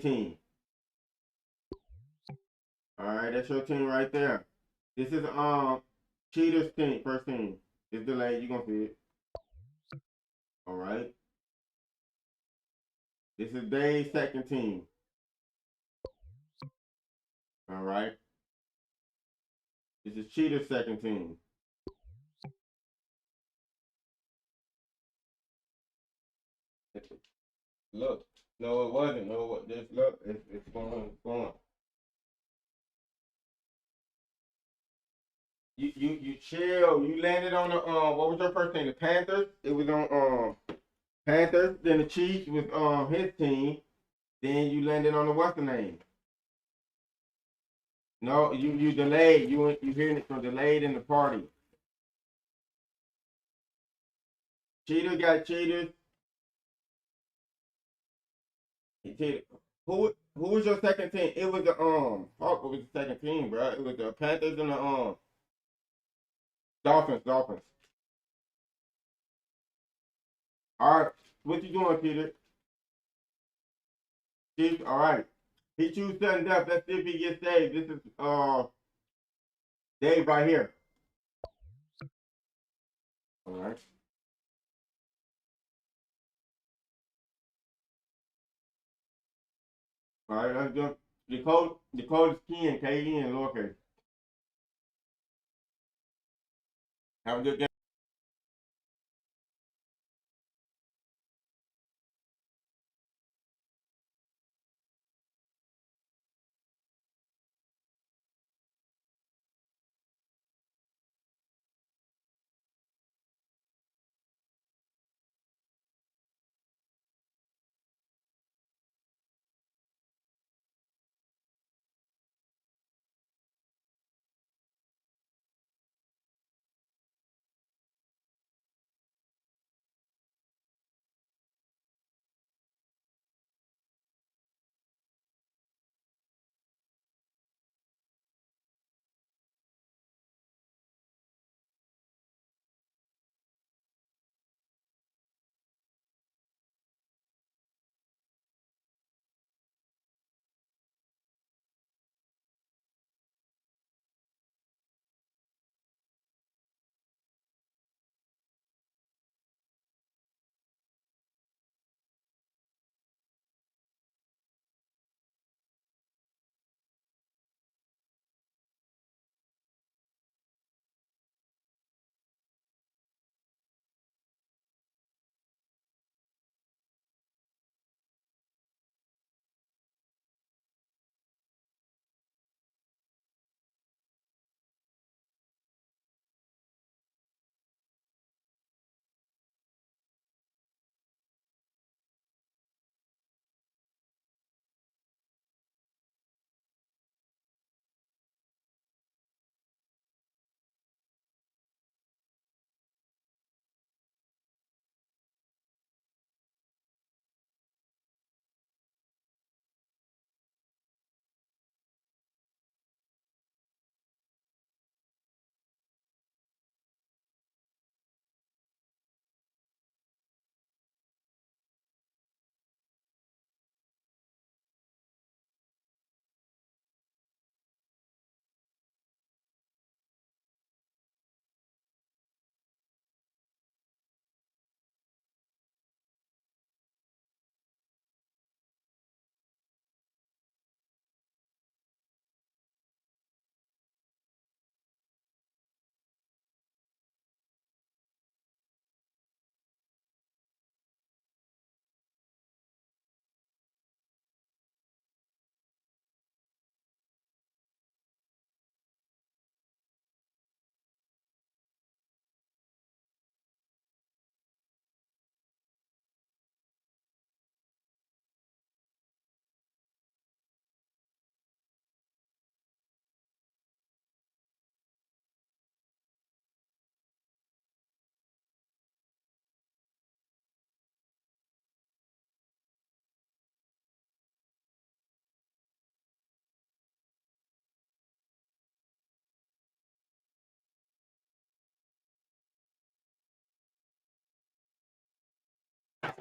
team. All right, that's your team right there. This is Cheetah's team, first team. It's delayed. You gonna see it. All right. This is Dave's second team. All right. This is Cheetah's second team. Look. No, it wasn't. No, just look. It's going. You chill. You landed on the what was your first team? The Panthers. It was on Panthers. Then the Chiefs was his team. Then you landed on the what's the name? No, you delayed. You hearing it from delayed in the party. Cheetah got cheaters. He cheated. Who was your second team? It was the fuck. What was the second team, bro? It was the Panthers and the Dolphins. All right, what you doing, Peter? Chiefs. All right. He choose sudden death. Let's see if he gets saved. This is Dave right here. All right. All right, let's go. The code is Ken, K-E-N, lowercase. Have a good day.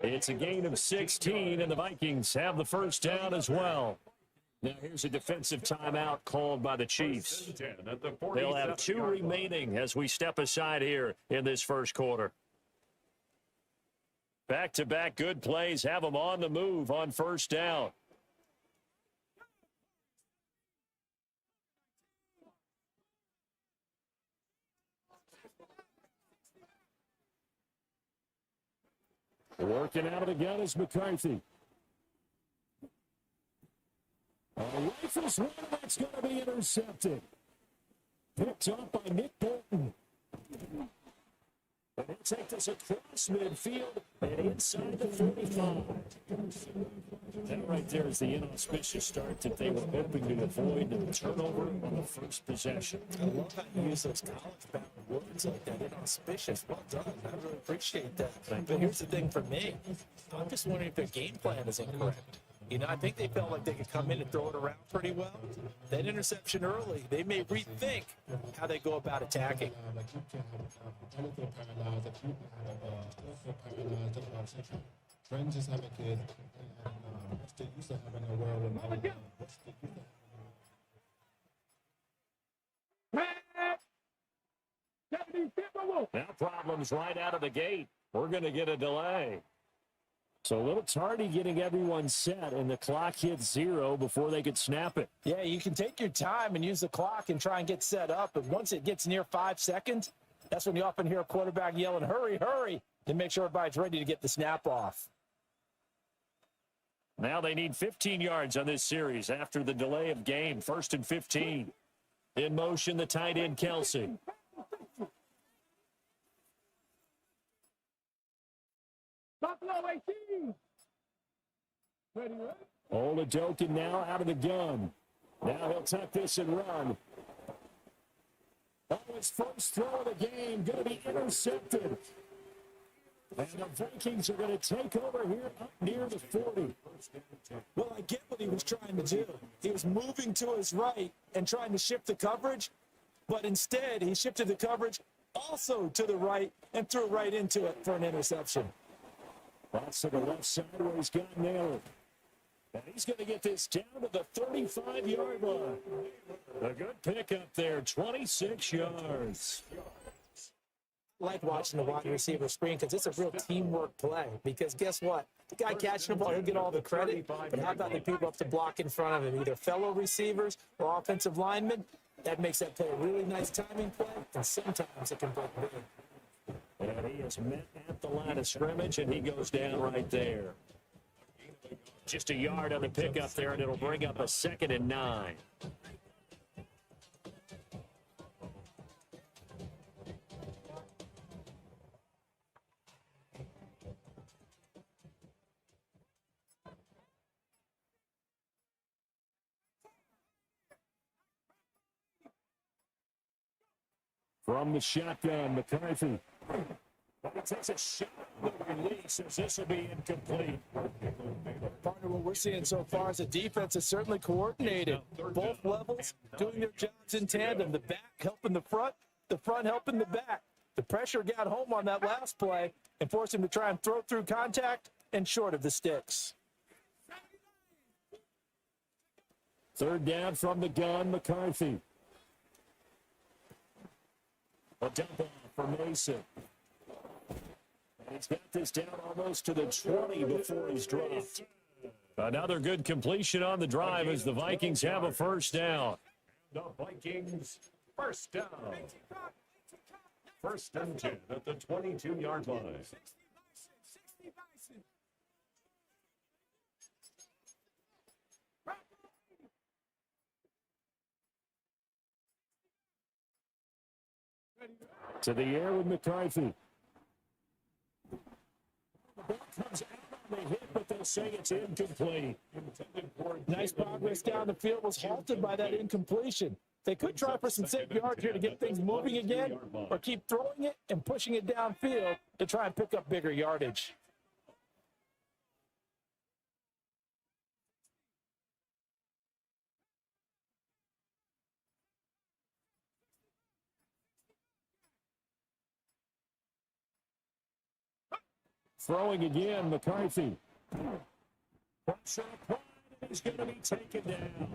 It's a gain of 16, and the Vikings have the first down as well. Now here's a defensive timeout called by the Chiefs. They'll have 2 remaining as we step aside here in this first quarter. Back-to-back good plays have them on the move on first down. Working out of the gun is McCarthy. Rifles one that's going to be intercepted. Picked up by Nick Bolton. And he'll take this across midfield and inside the 45. That right there is the inauspicious start that they were hoping to avoid, the turnover on the first possession. I love how you use those college-bound words like that. Inauspicious. Well done. I really appreciate that. But here's the thing for me. I'm just wondering if their game plan is incorrect. You know, I think they felt like they could come in and throw it around pretty well. That interception early, they may rethink how they go about attacking. Friends just have a kid, and what's the use of having a world Now problems right out of the gate. We're going to get a delay. So a little tardy getting everyone set, and the clock hits 0 before they could snap it. Yeah, you can take your time and use the clock and try and get set up, but once it gets near 5 seconds, that's when you often hear a quarterback yelling, hurry, hurry, to make sure everybody's ready to get the snap off. Now they need 15 yards on this series after the delay of game. 1st and 15. In motion, the tight end, Kelsey. Oladokin now out of the gun. Now he'll tuck this and run. His first throw of the game going to be intercepted. And the Vikings are going to take over here up near the 40. Well, I get what he was trying to do. He was moving to his right and trying to shift the coverage, but instead he shifted the coverage also to the right and threw right into it for an interception. Pass to the left side where he's got nailed. And he's going to get this down to the 35-yard line. A good pickup there, 26 yards. I like watching the wide receiver screen because it's a real teamwork play. Because guess what? The guy catching the ball, he'll get all the credit. But how about the people up to block in front of him, either fellow receivers or offensive linemen? That makes that play a really nice timing play, and sometimes it can break big. And he is met at the line of scrimmage, and he goes down right there. Just a yard on the pickup there, and it'll bring up a 2nd and 9. From the shotgun, McCarthy. But he takes a shot with release as this will be incomplete. Partner, what we're seeing so far is the defense is certainly coordinated. Both levels doing their jobs in tandem. The back helping the front helping the back. The pressure got home on that last play and forced him to try and throw through contact and short of the sticks. 3rd down from the gun, McCarthy. A dump off for Mason. And he's got this down almost to the 20 before he's dropped. Another good completion on the drive as the Vikings have a first down. The Vikings first down. 1st and 10 at the 22-yard line. To the air with McCarthy. The ball comes out on the hit, but they'll say it's incomplete. Nice progress down the field was halted by that incompletion. They could try for some safe yards here to get things moving again, or keep throwing it and pushing it downfield to try and pick up bigger yardage. Throwing again, McCarthy. Pressure applied, and he's going to be taken down.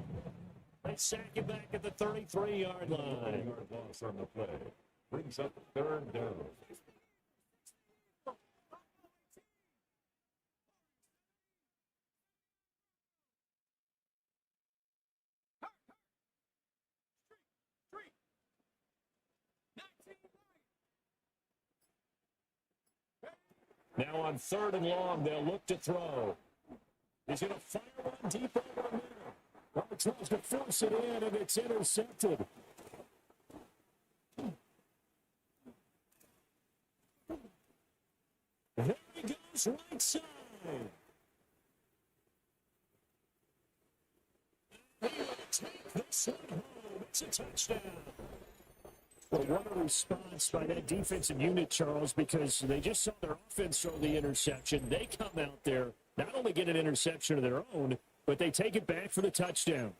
They sack him back at the 33-yard line. 3-yard loss on the play. Brings up third down. Now on 3rd and long, they'll look to throw. He's going to fire one deep over the middle. Robert tries to force it in, and it's intercepted. There he goes, right side. He will take this one home. It's a touchdown. Well, what a response by that defensive unit, Charles, because they just saw their offense throw the interception. They come out there, not only get an interception of their own, but they take it back for the touchdown.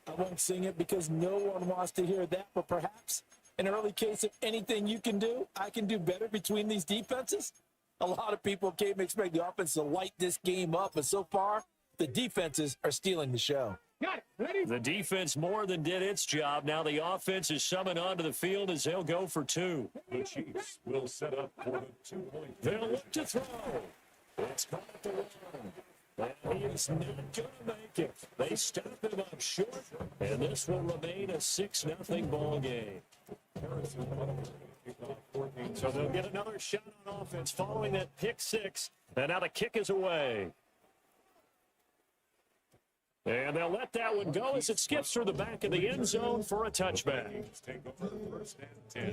I won't sing it because no one wants to hear that, but perhaps an early case of anything you can do, I can do better between these defenses. A lot of people came to expect the offense to light this game up, but so far, the defenses are stealing the show. The defense more than did its job. Now the offense is summoned onto the field as they'll go for two. The Chiefs will set up for the 2-point. They'll look to throw. It's caught at the one. And he is not going to make it. They stop him up short, and this will remain a 6-0 ball game. So they'll get another shot on offense following that pick six, and now the kick is away. And they'll let that one go as it skips through the back of the end zone for a touchback. Take over 1st and 10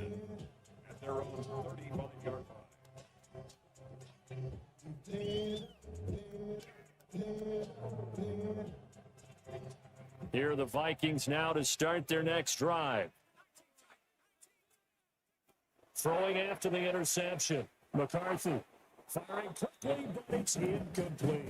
at their own 35-yard line. Here are the Vikings now to start their next drive. Throwing after the interception. McCarthy firing quickly, but it's incomplete.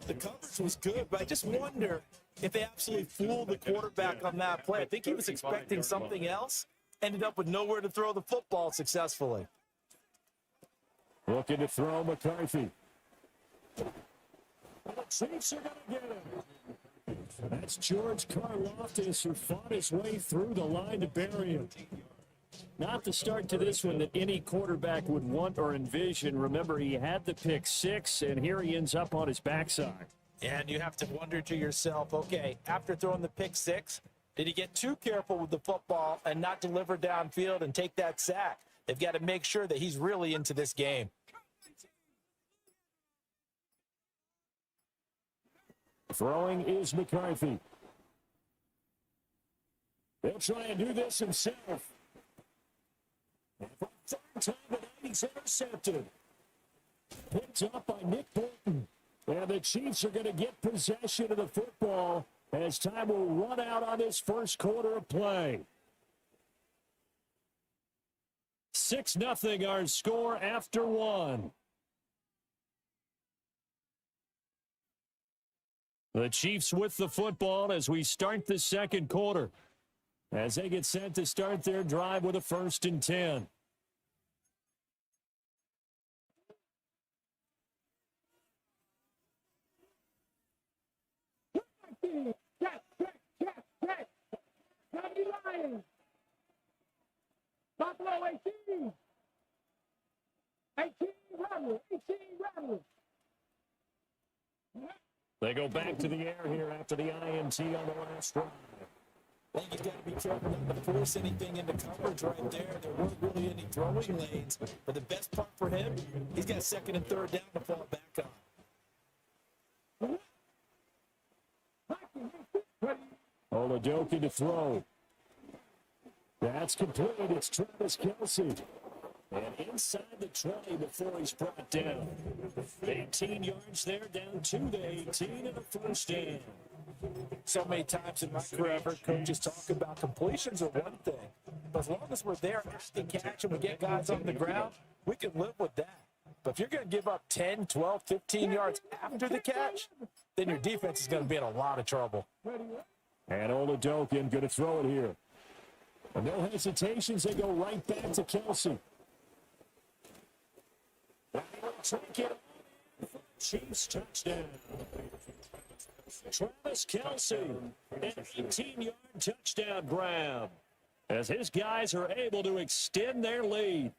The coverage was good, but I just wonder if they absolutely fooled the quarterback on that play. I think he was expecting something else, ended up with nowhere to throw the football successfully. Looking to throw McCarthy. The Chiefs are going to get him. That's George Karlaftis, who fought his way through the line to bury him. Not the start to this one that any quarterback would want or envision. Remember, he had the pick six, and here he ends up on his backside. And you have to wonder to yourself, okay, after throwing the pick six, did he get too careful with the football and not deliver downfield and take that sack? They've got to make sure that he's really into this game. Throwing is McCarthy. He'll try and do this himself. And for the third time tonight, he's intercepted. Picked up by Nick Bolton. And the Chiefs are going to get possession of the football as time will run out on this first quarter of play. 6-0 our score after one. The Chiefs with the football as we start the second quarter, as they get set to start their drive with a 1st and 10. Buffalo 18. 18 Rebels. They go back to the air here after the INT on the last drive. I think he's got to be careful not to force anything into coverage right there. There weren't really any throwing lanes. But the best part for him, he's got 2nd and 3rd down to fall back on. Oladoke to throw. That's complete. It's Travis Kelce. And inside the 20 before he's brought down. 18 yards there, down to the 18 and a 1st down. So many times in my career, I've heard coaches talk about completions are one thing. But as long as we're there after the catch and we get guys on the ground, we can live with that. But if you're going to give up 10, 12, 15 yards after the catch, then your defense is going to be in a lot of trouble. And Oladoke going to throw it here. And no hesitations, they go right back to Kelce. take it on for Chiefs touchdown. Travis Kelce, an 18-yard touchdown grab, as his guys are able to extend their lead.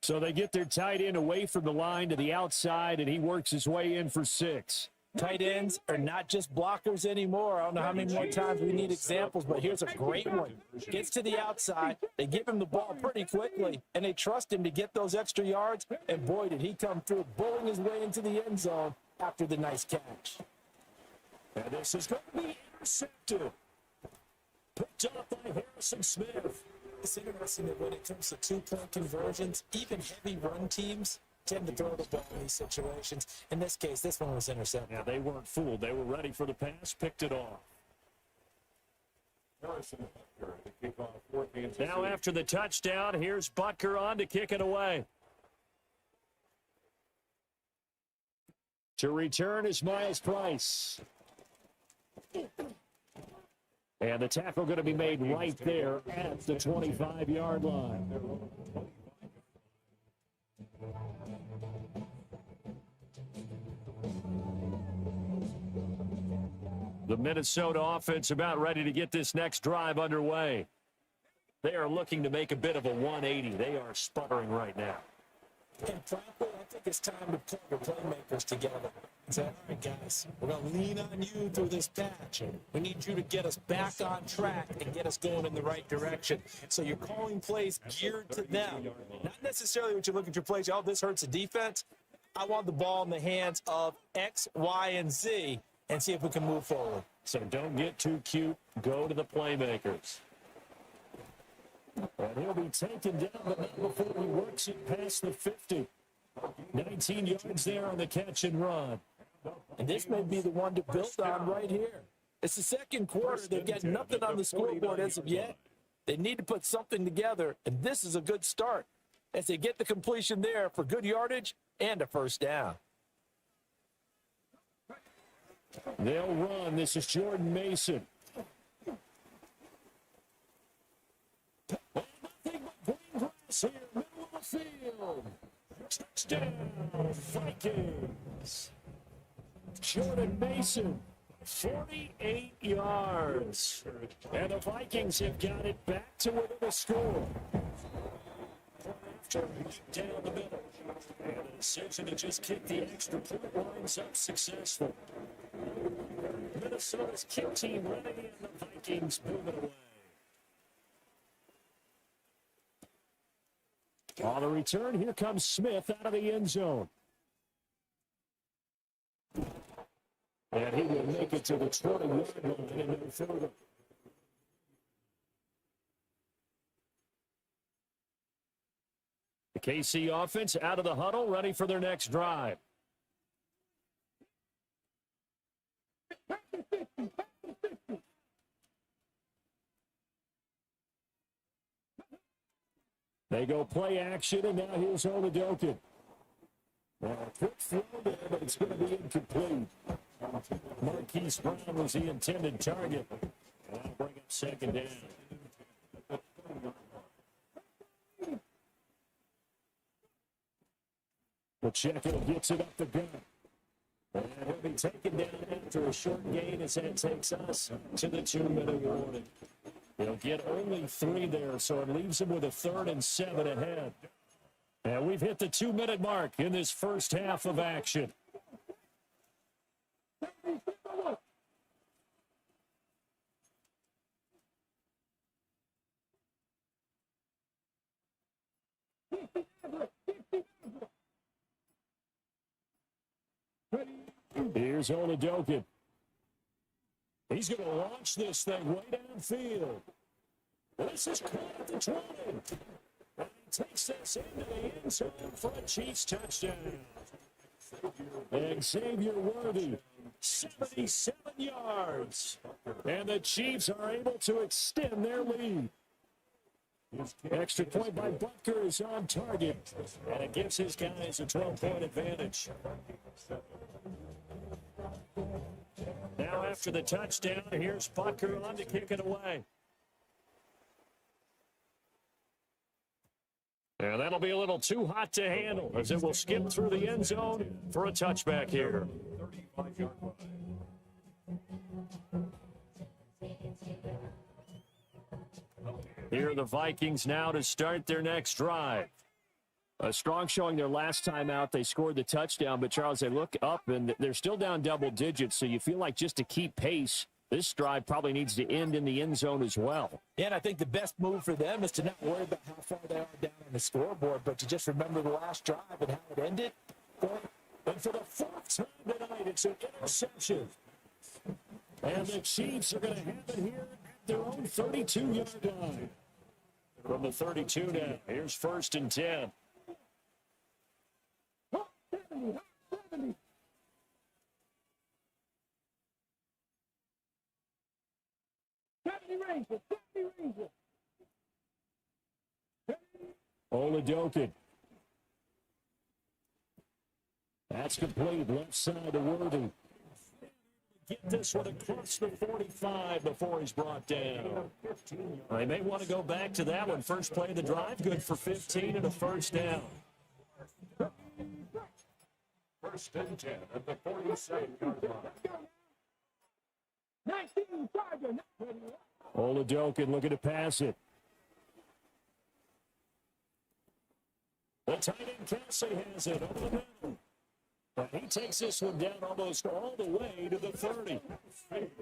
So they get their tight end away from the line to the outside, and he works his way in for 6. Tight ends are not just blockers anymore. I don't know how many more times we need examples, but here's a great one. Gets to the outside, they give him the ball pretty quickly, and they trust him to get those extra yards, and boy, did he come through, bowling his way into the end zone after the nice catch. And this is going to be intercepted. Picked up by Harrison Smith. It's interesting that when it comes to two-point conversions, even heavy run teams tend to throw the ball in these situations. In this case, this one was intercepted. Yeah, they weren't fooled. They were ready for the pass, picked it off. Now after the touchdown, here's Butker on to kick it away. To return is Miles Price. And the tackle going to be made right there at the 25-yard line. The Minnesota offense about ready to get this next drive underway. They are looking to make a bit of a 180. They are sputtering right now. And frankly, I think it's time to pull your playmakers together and say, all right, guys, we're going to lean on you through this patch. We need you to get us back on track and get us going in the right direction. So you're calling plays geared to them. Not necessarily what you look at your plays, oh, this hurts the defense. I want the ball in the hands of X, Y, and Z and see if we can move forward. So don't get too cute. Go to the playmakers. And he'll be taken down, but not before he works it past the 50. 19 yards there on the catch and run. And this may be the one to build on right here. It's the second quarter. They've got nothing on the scoreboard as of yet. They need to put something together, and this is a good start as they get the completion there for good yardage and a first down. They'll run. This is Jordan Mason. Nothing but green grass here, middle of the field. Touchdown, Vikings. Jordan Mason, 48 yards. And the Vikings have got it back to within a score. After down the middle. And a decision to just kick the extra point lines up successful. Minnesota's kick team running in, the Vikings moving away. On the return, here comes Smith out of the end zone. And he will make it to the 20-yard line and no further. The KC offense out of the huddle, ready for their next drive. They go play action, and now here's Oladokun. Quick throw there, but it's going to be incomplete. Marquise Brown was the intended target. And that'll bring up second down. Pacheco gets it up the gut. And he'll be taken down after a short gain as that takes us to the 2-minute warning. He'll get only 3 there, so it leaves him with a 3rd and 7 ahead. And we've hit the 2-minute mark in this first half of action. Here's Oladokun. He's going to launch this thing way downfield. This is caught at the 20. And he takes this into the end zone for a Chiefs touchdown. And Xavier Worthy, 77 yards. And the Chiefs are able to extend their lead. Extra point by Butker is on target. And it gives his guys a 12-point advantage. Now after the touchdown, here's Butker on to kick it away. And that'll be a little too hot to handle as it will skip through the end zone for a touchback here. 35-yard line. Here are the Vikings now to start their next drive. A strong showing their last time out. They scored the touchdown, but Charles, they look up and they're still down double digits, so you feel like just to keep pace, this drive probably needs to end in the end zone as well. Yeah, and I think the best move for them is to not worry about how far they are down on the scoreboard, but to just remember the last drive and how it ended. And for the fourth time tonight, it's an interception. And the Chiefs are going to have it here at their own 32-yard line. From the 32 now, here's 1st and 10. Oladokin. That's complete. Left side to Worthy. Get this one across the 45 before he's brought down. They may want to go back to that one. First play of the drive, good for 15 and a first down. 1st and 10 at the 47-yard line. Oladokin looking to pass it. The tight end Kelsey has it over the middle. But he takes this one down almost all the way to the 30.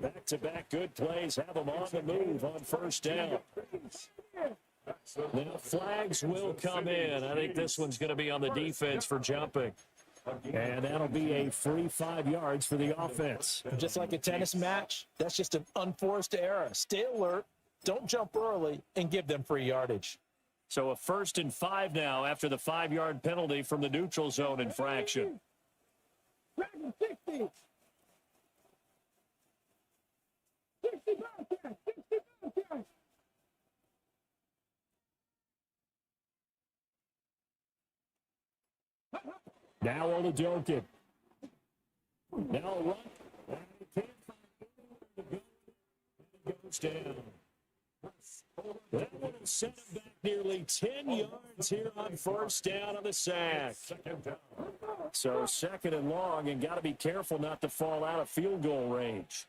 Back-to-back good plays have him on the move on first down. Now flags will come in. I think this one's going to be on the defense for jumping. And that'll be a free 5 yards for the offense. Just like a tennis match, that's just an unforced error. Stay alert, don't jump early, and give them free yardage. So a 1st and 5 now after the 5-yard penalty from the neutral zone infraction. Now Oladokin. Now run. It goes down. That one will send him back nearly 10 yards here on first down on the sack. So 2nd and long, and got to be careful not to fall out of field goal range.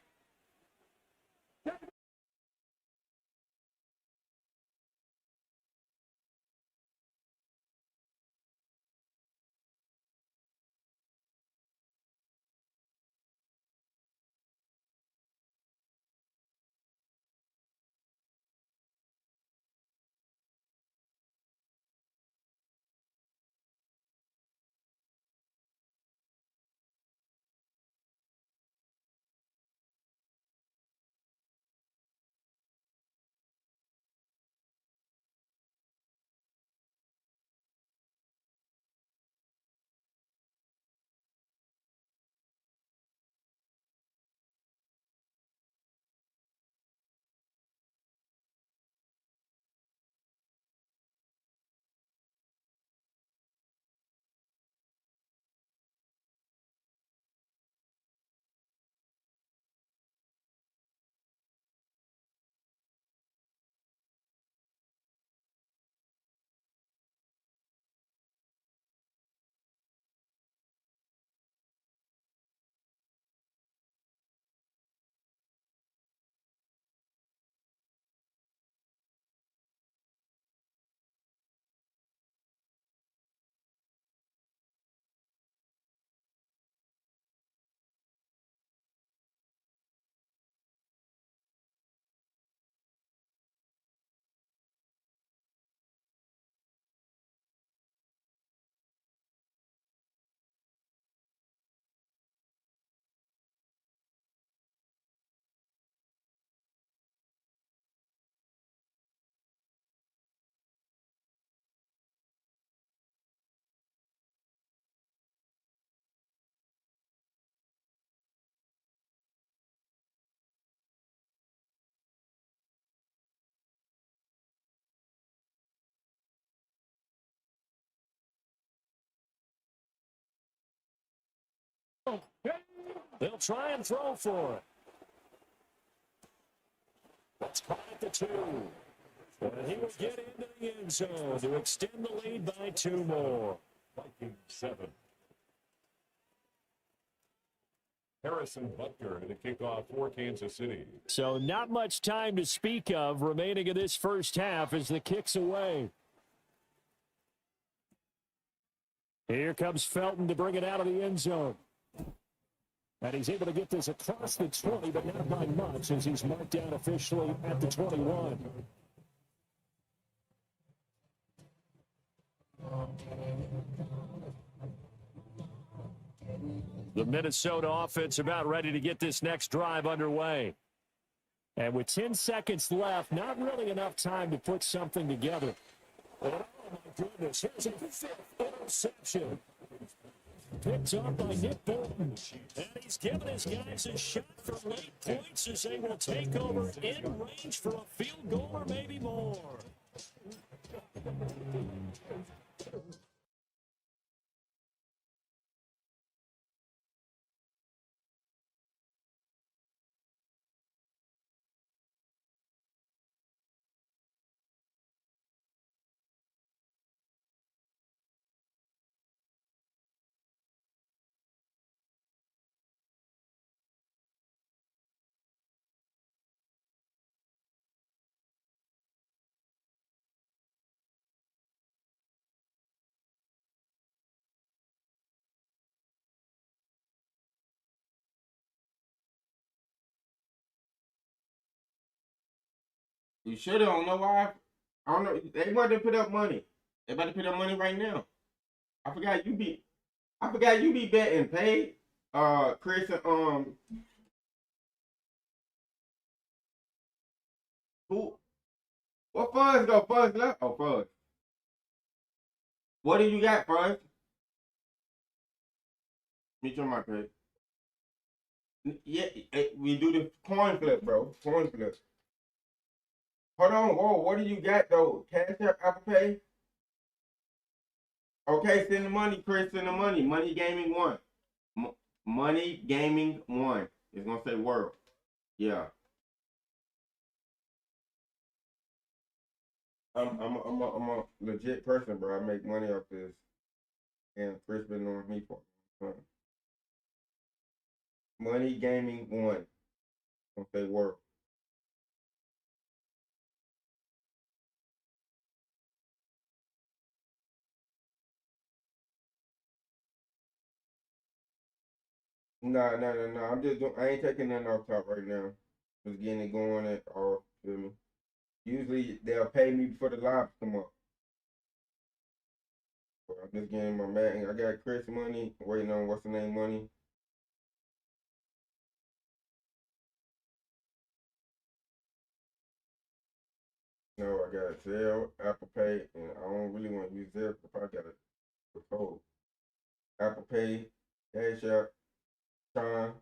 They'll try and throw for it. That's caught at the 2. And he will get into the end zone to extend the lead by 2 more. Vikings 7. Harrison Butker to the kickoff for Kansas City. So not much time to speak of remaining in this first half as the kick's away. Here comes Felton to bring it out of the end zone. And he's able to get this across the 20, but not by much as he's marked down officially at the 21. The Minnesota offense about ready to get this next drive underway. And with 10 seconds left, not really enough time to put something together. Oh, my goodness. Here's a fifth interception. Picked up by Nick Bolton. And he's giving his guys a shot for late points as they will take over in range for a field goal or maybe more. You should have. I don't know why. I don't know. They about to put up money. They about to put up money right now. I forgot you be betting paid. Chris and who? What Fuzz go? Fuzz left. Oh, Fuzz. What do you got, Fuzz? Me turn my page. Yeah, we do the coin flip, bro. Coin flip. Hold on, whoa, what do you got though? Cash App, Apple Pay? Okay, send the money, Chris, send the money. Money Gaming 1. Money Gaming 1. It's gonna say world. Yeah. I'm a legit person, bro. I make money off this. And Chris been on me for Money Gaming 1. Gonna say world. No. I ain't taking nothing off top right now. Just getting it going and all, feel me? Usually they'll pay me before the lives come up. So I'm just getting my man. I got Chris money, waiting on what's the name money. No, I got Zelle, Apple Pay, and I don't really want to use Zelle if I got it withhold. Apple Pay, Cash App, Time.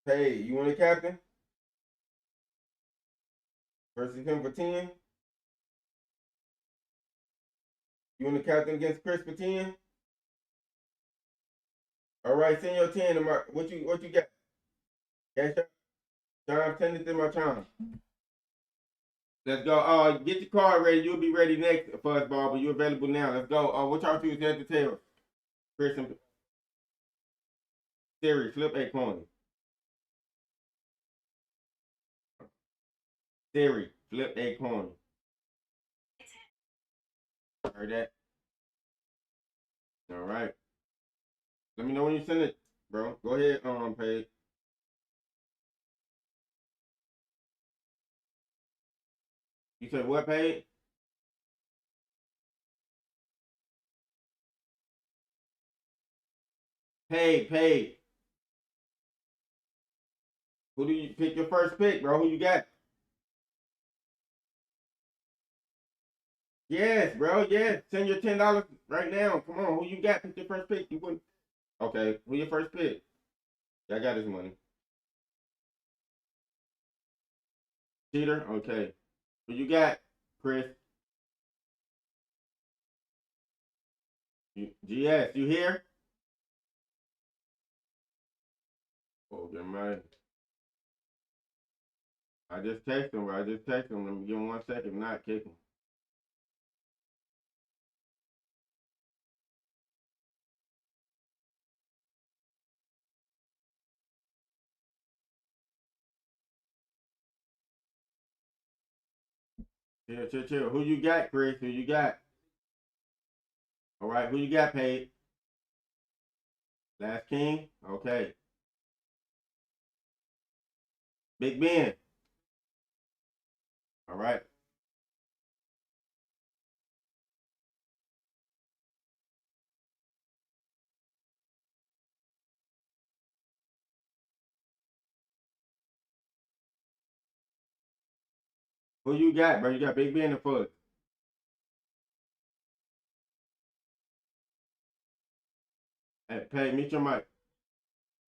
Hey, you want a captain? Versus him for 10? You want a captain against Chris for 10? All right, send your 10 to my, what you got? Cash App? Time, send it to my Time. Let's go. Get your card ready. You'll be ready next, Fuzzball, but you're available now. Let's go. What y'all choose at the table? Chris and Siri, flip a coin. Siri, flip a coin. Heard that? All right. Let me know when you send it, bro. Go ahead, Paige. You said what, Paige? Paige. Who do you pick your first pick, bro? Who you got? Yes, bro. Yes. Send your $10 right now. Come on. Who you got? Pick your first pick. You wouldn't. Okay. Who your first pick? I got his money. Cheater? Okay. Who you got, Chris? GS, you here? Oh, get mad. I just text him. Let me give him 1 second. Not kick him. Chill. Who you got, Chris? Who you got? All right, who you got, Paige? Last King? Okay. Big Ben. All right. Who you got, bro? You got Big Ben or Fudge? Hey, Paige, meet your mic.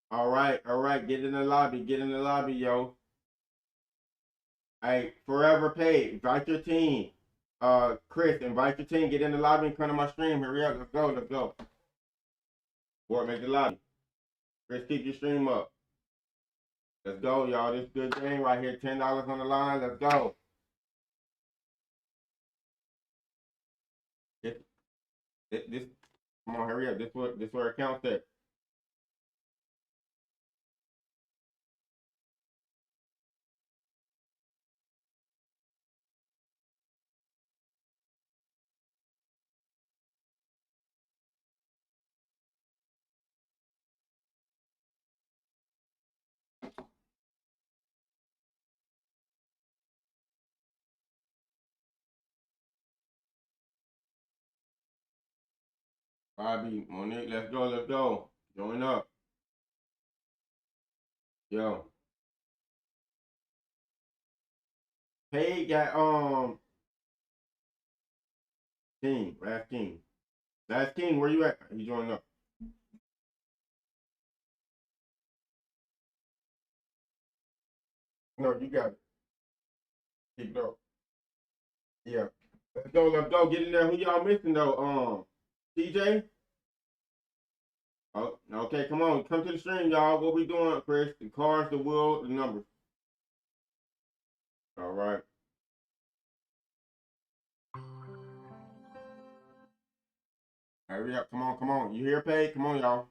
All right. Get in the lobby, yo. Hey, Forever Paige, invite your team. Chris, invite your team. Get in the lobby and come to my stream. Hurry up. Let's go. Boy, make the lobby. Chris, keep your stream up. Let's go, y'all. This good game right here. $10 on the line. Let's go. This come on, hurry up. This where it counts at. Bobby, Monique, let's go. Join up. Yo. Hey, got King, last King. Last King, where you at? He joined up. No, you got it. Keep it up. Yeah. Let's go. Get in there. Who y'all missing though? TJ? Oh, okay, come on. Come to the stream, y'all. What we doing, Chris? The cars, the wheel, the numbers. All right. Hurry up. Come on. You hear, Paige? Come on, y'all.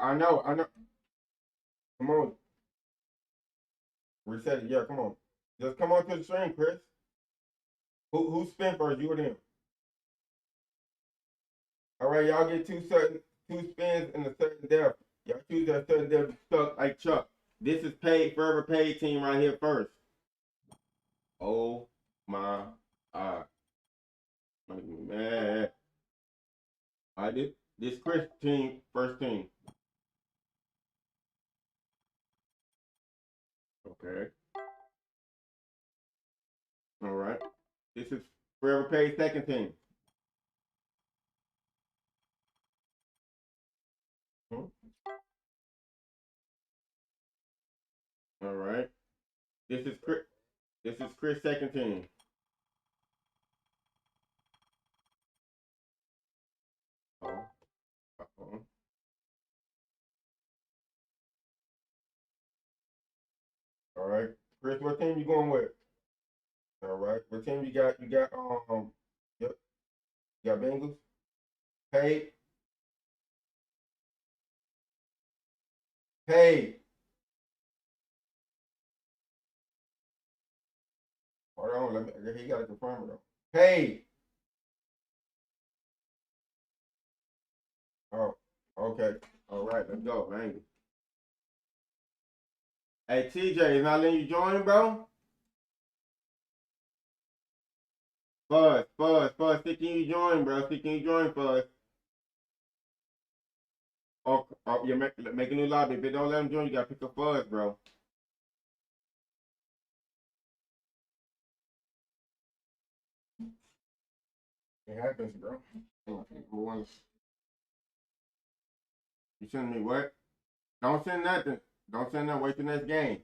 I know. Come on. Reset it. Yeah, come on. Just come on to the stream, Chris. Who spin first? You or them? All right, y'all get two spins and a certain depth. Y'all choose that certain depth stuck like Chuck. This is Forever Paid team right here first. Oh my man. I did this Chris team, first team. Okay. All right. This is Forever Paid second team. Hmm? All right. This is Chris second team. Oh. Uh-oh. All right. Chris, what team you going with? All right. What team you got? Yep. You got Bengals? Paid. Hold on, he got to confirm it though. Paid. Oh, okay. All right, let's go, man. Hey, TJ, is not letting you join, bro? Fuzz. Can you join, bro? Can you join, Fuzz? Oh, you make a new lobby. If they don't let him join, you gotta pick up Fuzz, bro. It happens, bro. You send me what? Don't send nothing. Don't send nothing. Wait till next game.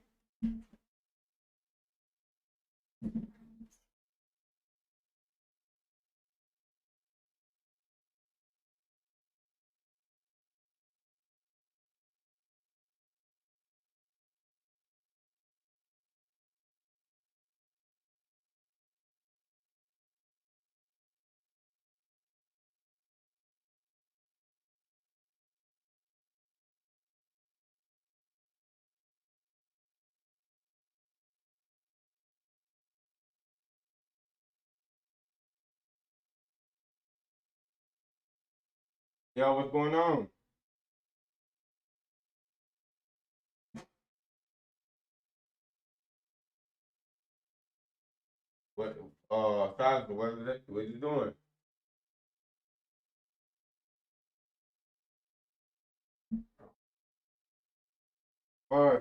Yo, what's going on? What, Silas, what is he doing?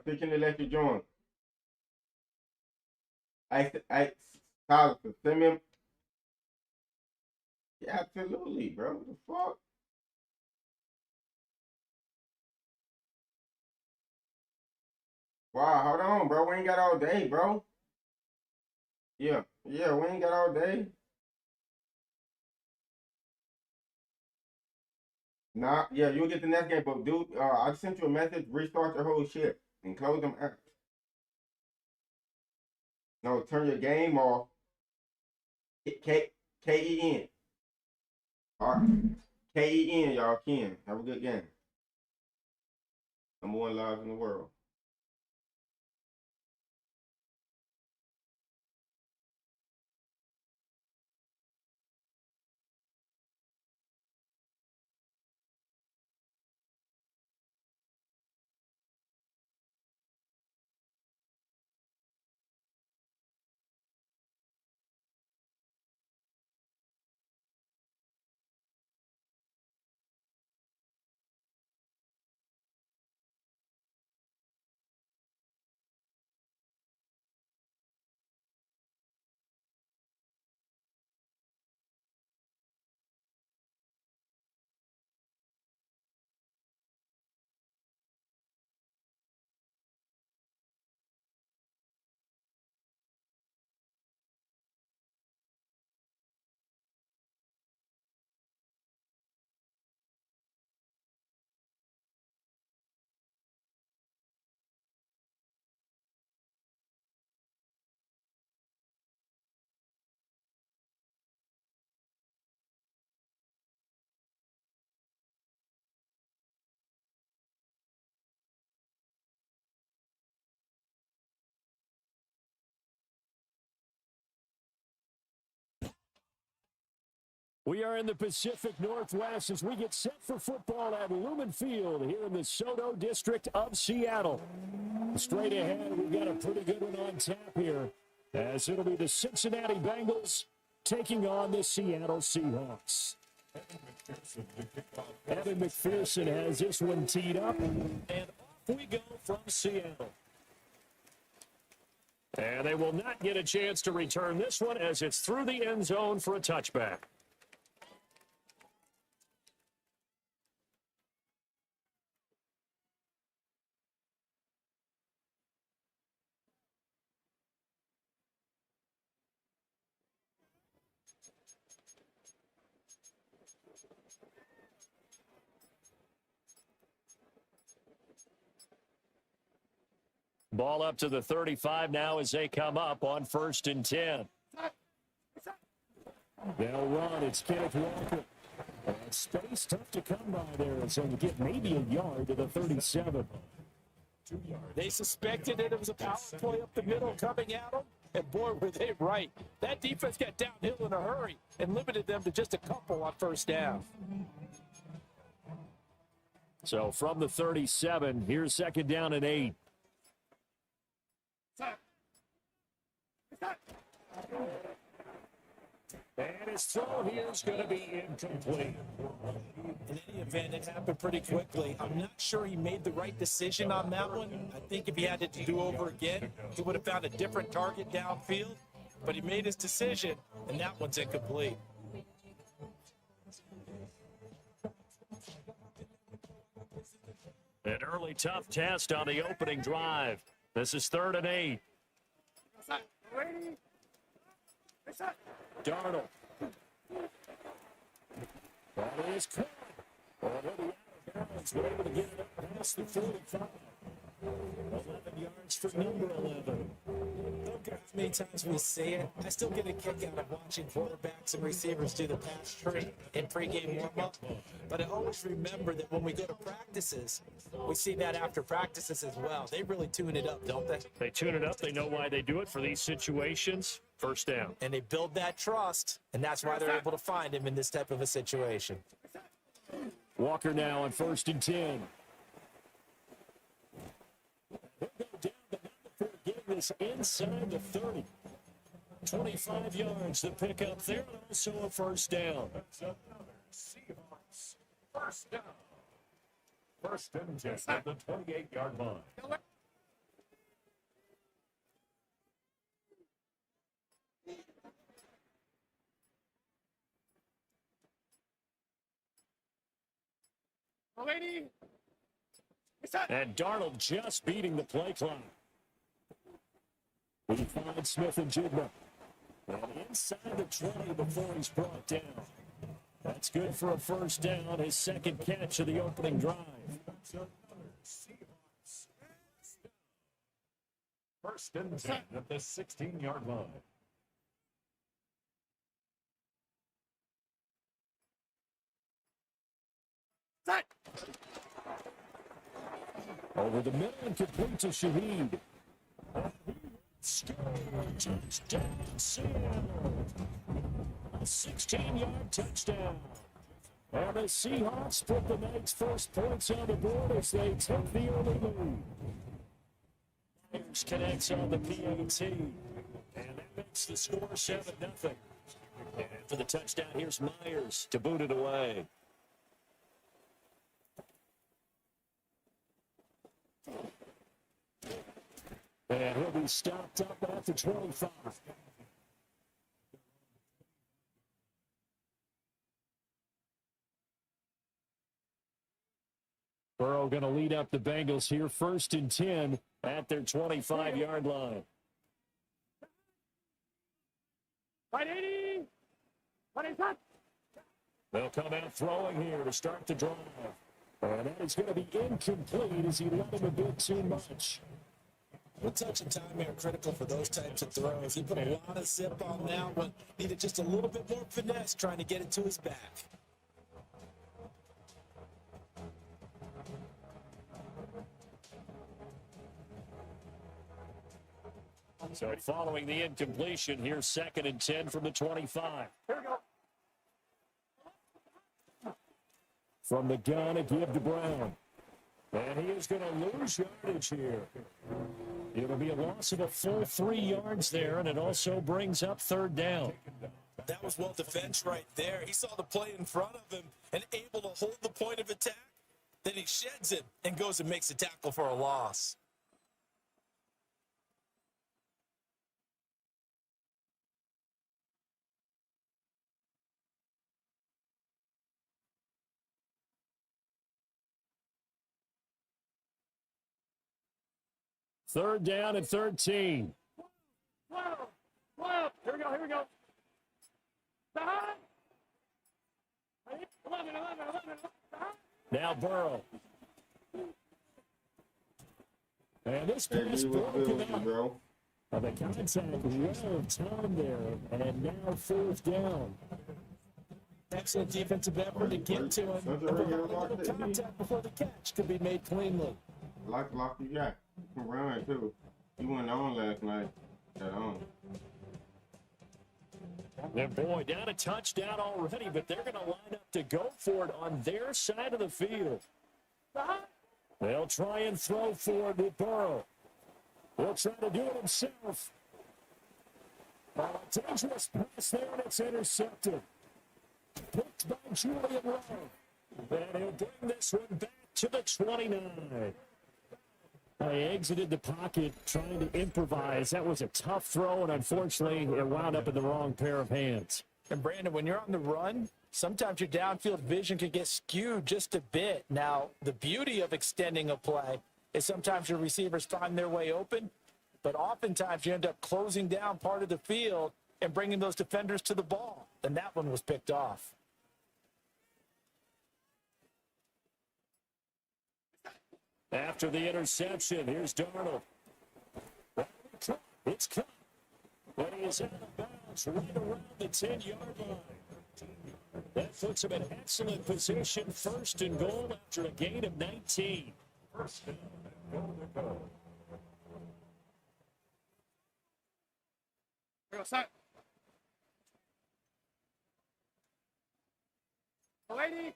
Thinking to let you join. Silas, send me. Yeah, absolutely, bro. What the fuck? Wow, hold on, bro. We ain't got all day, bro. Yeah, yeah, we ain't got all day. Nah, yeah, you'll get the next game, but dude, I sent you a message. Restart your whole shit and close them apps. No, turn your game off. K-E-N. All right. K-E-N, y'all. Ken. Have a good game. Number one live in the world. We are in the Pacific Northwest as we get set for football at Lumen Field here in the Soto District of Seattle. Straight ahead, we've got a pretty good one on tap here, as it'll be the Cincinnati Bengals taking on the Seattle Seahawks. Evan McPherson has this one teed up, and off we go from Seattle. And they will not get a chance to return this one as it's through the end zone for a touchback. Ball up to the 35 now as they come up on 1st and 10. They'll run. It's Kenneth Walker. Space tough to come by there, so you get maybe a yard to the 37. They suspected that it was a power play up the middle coming at them, and boy, were they right. That defense got downhill in a hurry and limited them to just a couple on 1st down. So from the 37, here's 2nd down and 8. And his throw here is going to be incomplete. In any event, it happened pretty quickly. I'm not sure he made the right decision on that one. I think if he had it to do over again, he would have found a different target downfield. But he made his decision, and that one's incomplete. An early tough test on the opening drive. This is 3rd and 8. Darnold. That is caught. Already out of bounds. We're able to get it up past the 45. 11 yards for number 11. Don't care how many times we say it, I still get a kick out of watching quarterbacks and receivers do the pass tree in pregame warm-up. But I always remember that when we go to practices, we see that after practices as well. They really tune it up, don't they? They tune it up. They know why they do it for these situations. 1st down. And they build that trust, and that's why they're able to find him in this type of a situation. Walker now on 1st and 10. He'll go down the number for getting this inside the 30. 25 yards to pick up there, and also a first down. That's another Seahawks first down. 1st and 10 at the 28-yard line. And Darnold just beating the play clock. He finds Smith and Jigma. And inside the 20 before he's brought down. That's good for a first down, his second catch of the opening drive. That's another Seahawks first down. 1st and 10 at the 16-yard line. Over the middle and complete to Shaheed. Score, touchdown, Seattle. A 16-yard touchdown. And the Seahawks put the night's first points on the board as they take the early lead. Myers connects on the PAT. And that makes the score 7-0. And for the touchdown, here's Myers to boot it away. And he'll be stopped up at the 25. Burrow going to lead up the Bengals here, 1st and 10 at their 25-yard line. They'll come out throwing here to start the drive. And that is going to be incomplete as he let him a bit too much. What touch and time are critical for those types of throws. He put a lot of zip on that one. Needed just a little bit more finesse trying to get it to his back. So following the incompletion, here's 2nd and 10 from the 25. Here we go. From the gun, a give to Brown. And he is going to lose yardage here. It'll be a loss of a full 3 yards there, and it also brings up 3rd down. That was well defense right there. He saw the play in front of him and able to hold the point of attack. Then he sheds it and goes and makes a tackle for a loss. Third down and 13. Here we go. Now Burrow. And this Hey, pass you was broken good, up. bro. The contact well of time there, and now 4th down. Excellent defensive effort to get to him. Don't you A already little unlock it? contact before the catch could be made cleanly. Lock you got. You can run too. You went on last night. Got on. And boy, down a touchdown already, but they're going to line up to go for it on their side of the field. They'll try and throw for it with Burrow. He'll try to do it himself. A dangerous pass there, and it's intercepted. Picked by Julian Love. And he'll bring this one back to the 29. He exited the pocket trying to improvise. That was a tough throw, and unfortunately, it wound up in the wrong pair of hands. And Brandon, when you're on the run, sometimes your downfield vision can get skewed just a bit. Now, the beauty of extending a play is sometimes your receivers find their way open, but oftentimes you end up closing down part of the field and bringing those defenders to the ball. And that one was picked off. After the interception, here's Darnold. It's cut. But he is out of bounds right around the 10-yard line. That puts him in excellent position, 1st and goal after a gain of 19. First down and goal to go. Go, set. Lady.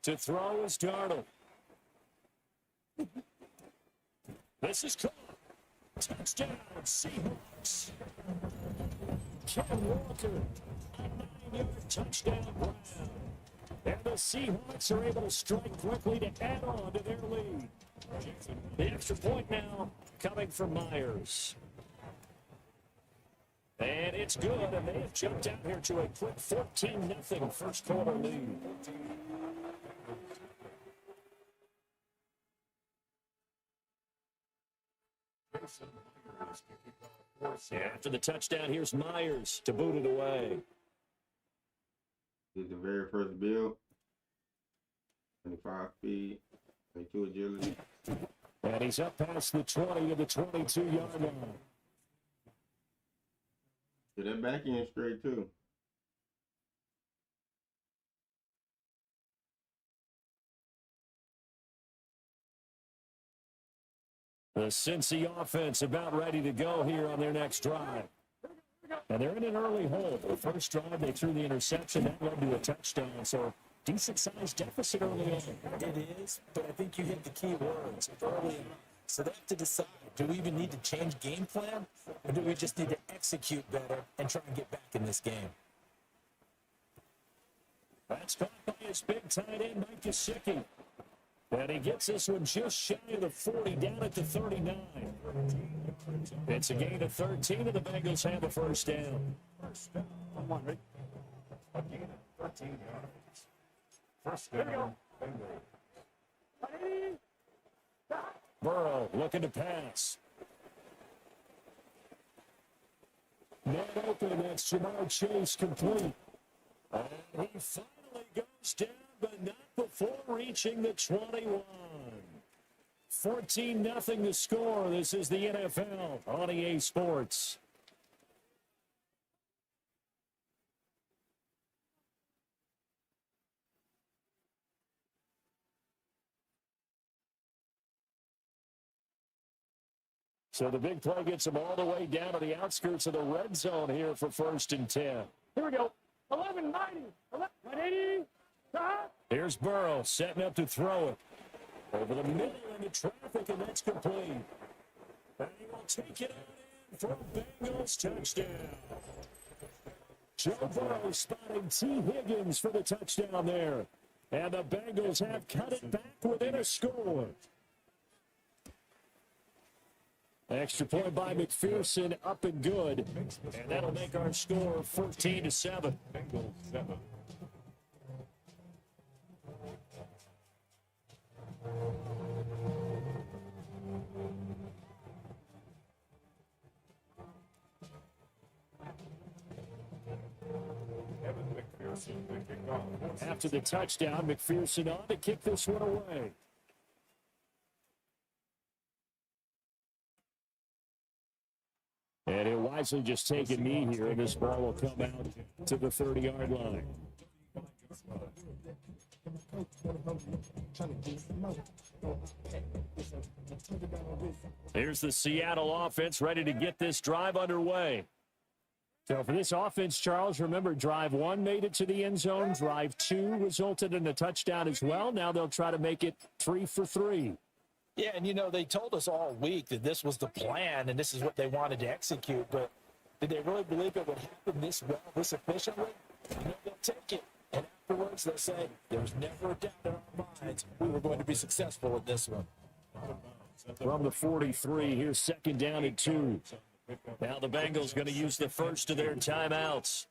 To throw is Darnold. This is caught. Touchdown, Seahawks. Ken Walker, a 9-yard touchdown ground. And the Seahawks are able to strike quickly to add on to their lead. The extra point now coming from Myers. And it's good, and they have jumped out here to a quick 14-0 first quarter lead. After the touchdown, here's Myers to boot it away. Did the very first build. 25 feet, 22 agility. And he's up past the 20 to the 22-yard line. Get that back end straight, too. The Cincy offense about ready to go here on their next drive. And they're in an early hole. The first drive, they threw the interception. That led to a touchdown. So, decent-sized deficit early on. It is, but I think you hit the key words early on. So they have to decide, do we even need to change game plan, or do we just need to execute better and try and get back in this game? That's caught by his big tight end, Mike Gesicki. And he gets this one just shy of the 40, down at the 39. It's a gain of 13, and the Bengals have a first down. Come on, Rick. A gain of 13 yards. First down. Burrow looking to pass. Net open, that's Jamar Chase complete. And he finally goes down, but not before reaching the 21. 14-0 the score. This is the NFL on EA Sports. So the big play gets him all the way down to the outskirts of the red zone here for 1st and 10. Here we go. 1190. 1180. Here's Burrow setting up to throw it. Over the middle into traffic, and that's complete. And he will take it on in for a Bengals touchdown. Joe Burrow spotting T. Higgins for the touchdown there. And the Bengals have cut it back within a score. Extra point by McPherson, up and good. And that'll make our score 14-7. Bengals 7. After the touchdown, McPherson on to kick this one away. And he'll wisely just take a knee here, and this ball will come out to the 30-yard line. Here's the Seattle offense ready to get this drive underway. So for this offense, Charles, remember, drive 1 made it to the end zone. Drive 2 resulted in a touchdown as well. Now they'll try to make it 3 for 3. Yeah, and, they told us all week that this was the plan and this is what they wanted to execute, but did they really believe it would happen this well, this efficiently? They'll take it. And afterwards, they'll say, there's never a doubt in our minds we were going to be successful with this one. From the 43, here's 2nd down and 2. Now the Bengals going to use the first of their timeouts.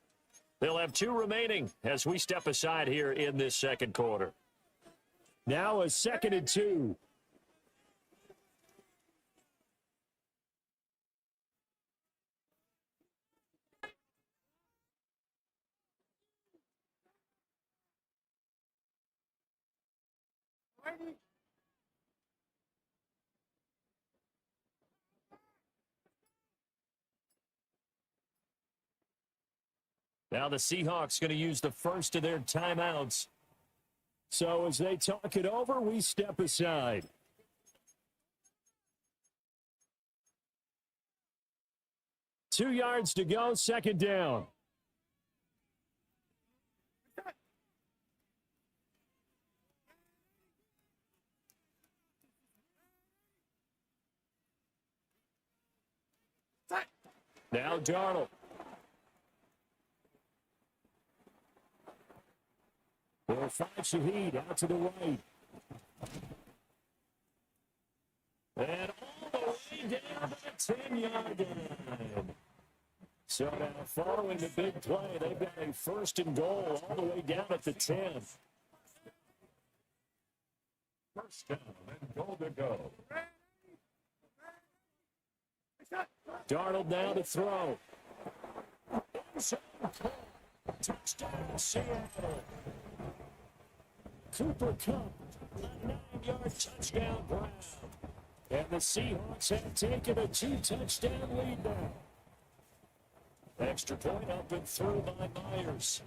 They'll have 2 remaining as we step aside here in this second quarter. Now a 2nd and 2. Now the Seahawks going to use the first of their timeouts. So as they talk it over, we step aside. 2 yards to go, second down. Now Darnold. They'll find Shaheed out to the right. And all the way down to the 10-yard line. So now following the big play, they've got a first and goal all the way down at the 10. First down and goal to go. Darnold now to throw. Touchdown, Seattle. Cooper Kupp, a 9-yard touchdown grab. And the Seahawks have taken a 2-touchdown lead now. Extra point up and through by Myers.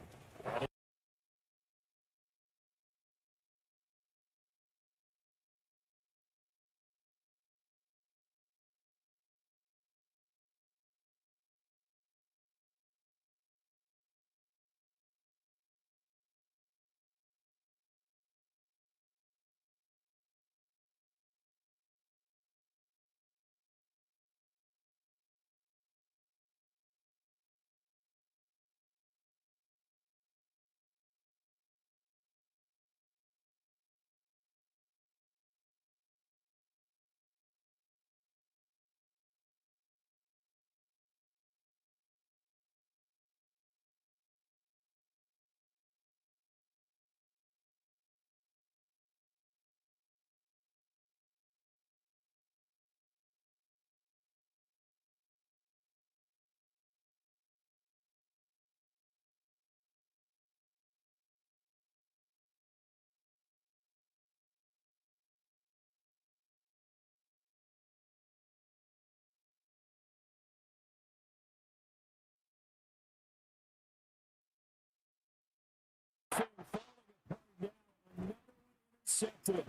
Intercepted.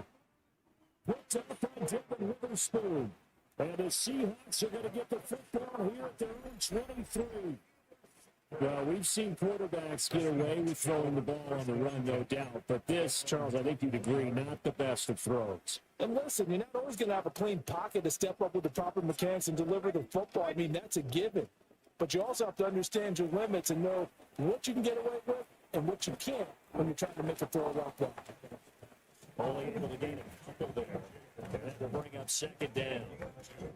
Picked up by Devin Witherspoon. And the Seahawks are going to get the football here at their own 23. Well, we've seen quarterbacks get away with throwing the ball on the run, no doubt. But this, Charles, I think you'd agree, not the best of throws. And listen, you're not always going to have a clean pocket to step up with the proper mechanics and deliver the football. I mean, that's a given. But you also have to understand your limits and know what you can get away with and what you can't when you're trying to make a throw like that. Only able to gain a couple there. And that will bring up second down.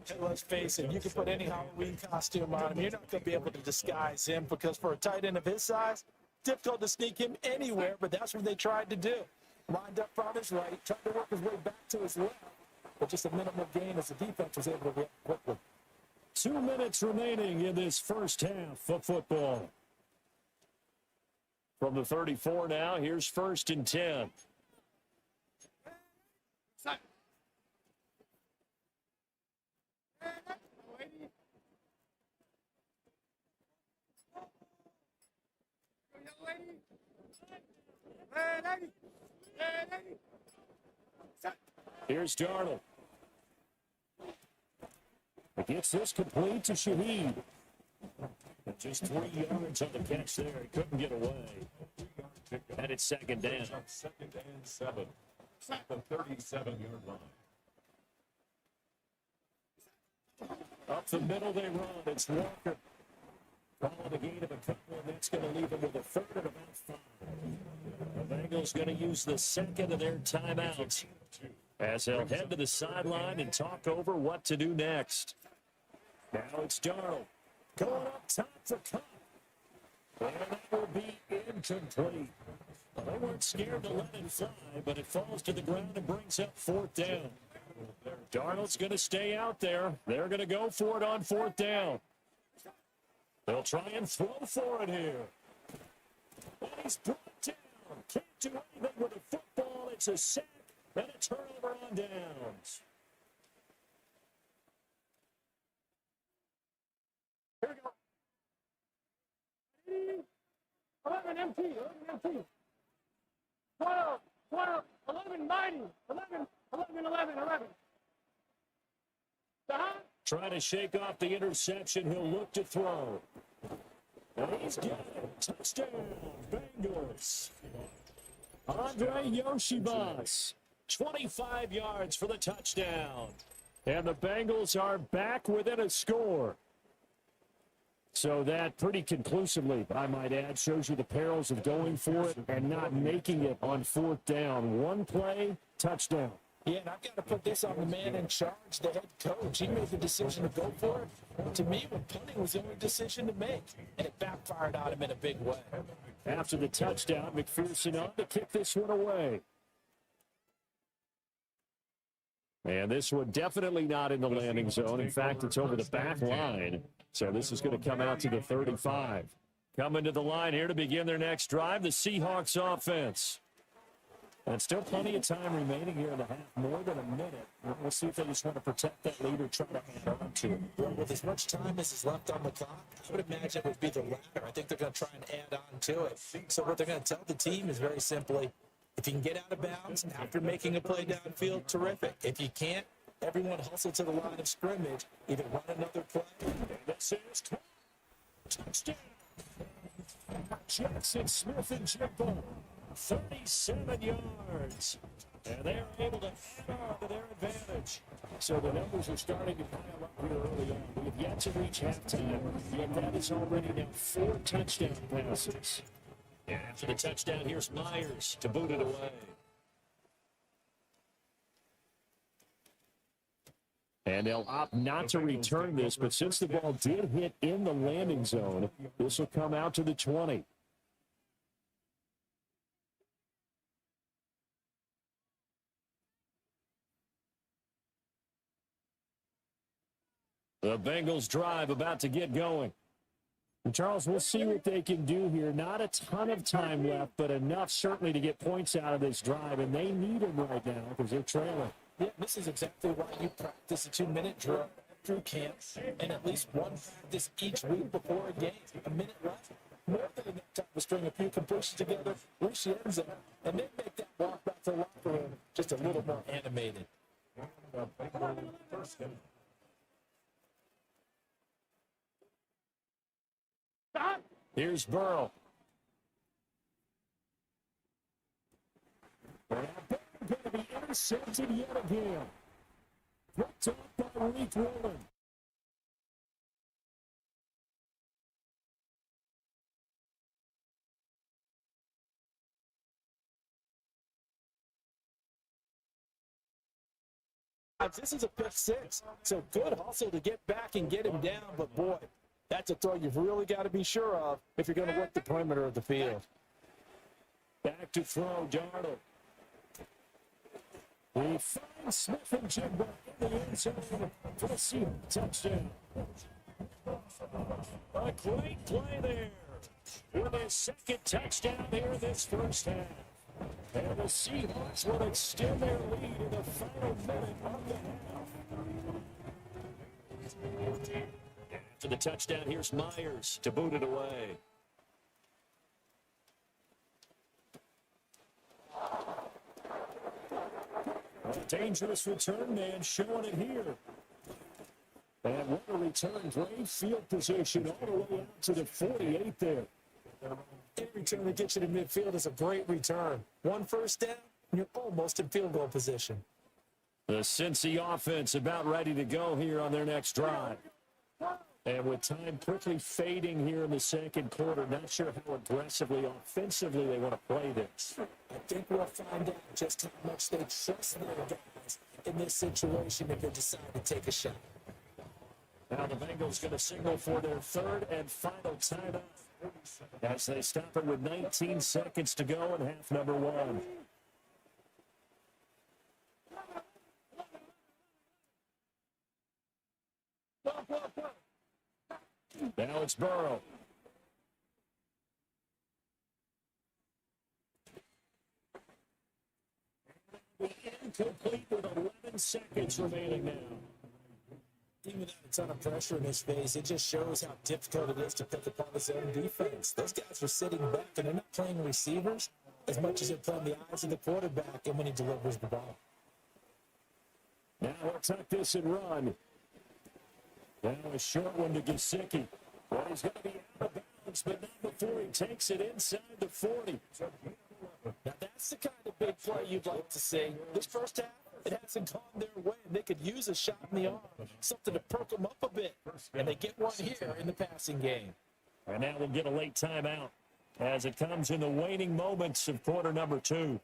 And let's face it, you can put any Halloween costume on him. You're not going to be able to disguise him because for a tight end of his size, difficult to sneak him anywhere, but that's what they tried to do. Lined up on his right, tried to work his way back to his left, but just a minimal gain as the defense was able to react quickly. 2 minutes remaining in this first half of football. From the 34 now, here's first and 10. Here's Darnold. He gets this complete to Shaheed. And just 3 yards on the catch there. He couldn't get away. And it's second down. Second and 7. At the 37-yard line. Up the middle they run. It's Walker. Calling a gain of a couple, and that's going to leave him with a third and about 5. The Bengals going to use the second of their timeouts as they'll head to the sideline and talk over what to do next. Now it's Darnold going up top for Cup. And that will be incomplete. Well, they weren't scared to let it fly, but it falls to the ground and brings up fourth down. Darnold's going to stay out there. They're going to go for it on fourth down. They'll try and throw for it here. And he's brought down. Can't do anything with the football. It's a sack and a turnover on downs. Here we go. 11 MT, 11 MT. 12, 12, 11 mighty, 11, 11, 11, 11. Trying to shake off the interception. He'll look to throw. And he's got it. Touchdown, Bengals. Andre Yoshibas, 25 yards for the touchdown. And the Bengals are back within a score. So that pretty conclusively, I might add, shows you the perils of going for it and not making it on fourth down. One play, touchdown. Yeah, and I've got to put this on the man in charge, the head coach. He made the decision to go for it. To me, when punting was the only decision to make, and it backfired on him in a big way. After the touchdown, McPherson on to kick this one away. And this one definitely not in the landing zone. In fact, it's over the back line. So this is going to come out to the 35. Coming to the line here to begin their next drive, the Seahawks offense. And still plenty of time remaining here in the half, more than a minute. We'll see if they just want to protect that lead or try to add on to it. Well, with as much time as is left on the clock, I would imagine it would be the latter. I think they're going to try and add on to it. So what they're going to tell the team is very simply, if you can get out of bounds after making a play downfield, terrific. If you can't, everyone hustle to the line of scrimmage, either run another play. This is touchdown. Jackson Smith and Jimbo, 37 yards. And they're able to add on to their advantage. So the numbers are starting to pile up here early on. We've yet to reach halftime, yet that is already now 4 touchdown passes. And after the touchdown, here's Myers to boot it away. And they'll opt not to return this, but since the ball did hit in the landing zone, this will come out to the 20. The Bengals drive about to get going. And Charles, we'll see what they can do here. Not a ton of time left, but enough certainly to get points out of this drive, and they need them right now because they're trailing. Yeah, this is exactly why you practice a 2-minute drill through camp and at least one practice each week before a game. A minute left, more than enough time to string a few completions together, reach the end zone, and then make that walk back to the locker room just a little more animated. Here's Burrow. Going to be intercepted yet again. Picked up by Reek Willen. This is a pick six, so good hustle to get back and get him down, but boy, that's a throw you've really got to be sure of if you're going to work the perimeter of the field. Back to throw, Darnold. He finds Smith and Jigba in the end zone for the Seahawks touchdown. A great play there with his second touchdown here this first half. And the Seahawks will extend their lead in the final minute of the half. After the touchdown, here's Myers to boot it away. A dangerous return man showing it here. And what a return. Great field position all the way out to the 48 there. Any return that gets you to midfield is a great return. One first down, and you're almost in field goal position. The Cincy offense about ready to go here on their next drive. And with time quickly fading here in the second quarter, not sure how aggressively, offensively they want to play this. I think we'll find out just how much they trust their guys in this situation if they decide to take a shot. Now the Bengals going to signal for their third and final timeout as they stop it with 19 seconds to go in half number one. Now it's Burrow. Incomplete with 11 seconds remaining now. Even without a ton of pressure in his face, it just shows how difficult it is to pick apart his own defense. Those guys are sitting back, and they're not playing receivers as much as they're playing the eyes of the quarterback and when he delivers the ball. Now we'll tuck this and run. Now a short one to Gesicki. Well, he's going to be out of bounds, but not before he takes it inside the 40. Now, that's the kind of big play you'd like to see. This first half, it hasn't gone their way, and they could use a shot in the arm, something to perk them up a bit. And they get one here in the passing game. And now we'll get a late timeout as it comes in the waning moments of quarter number 2.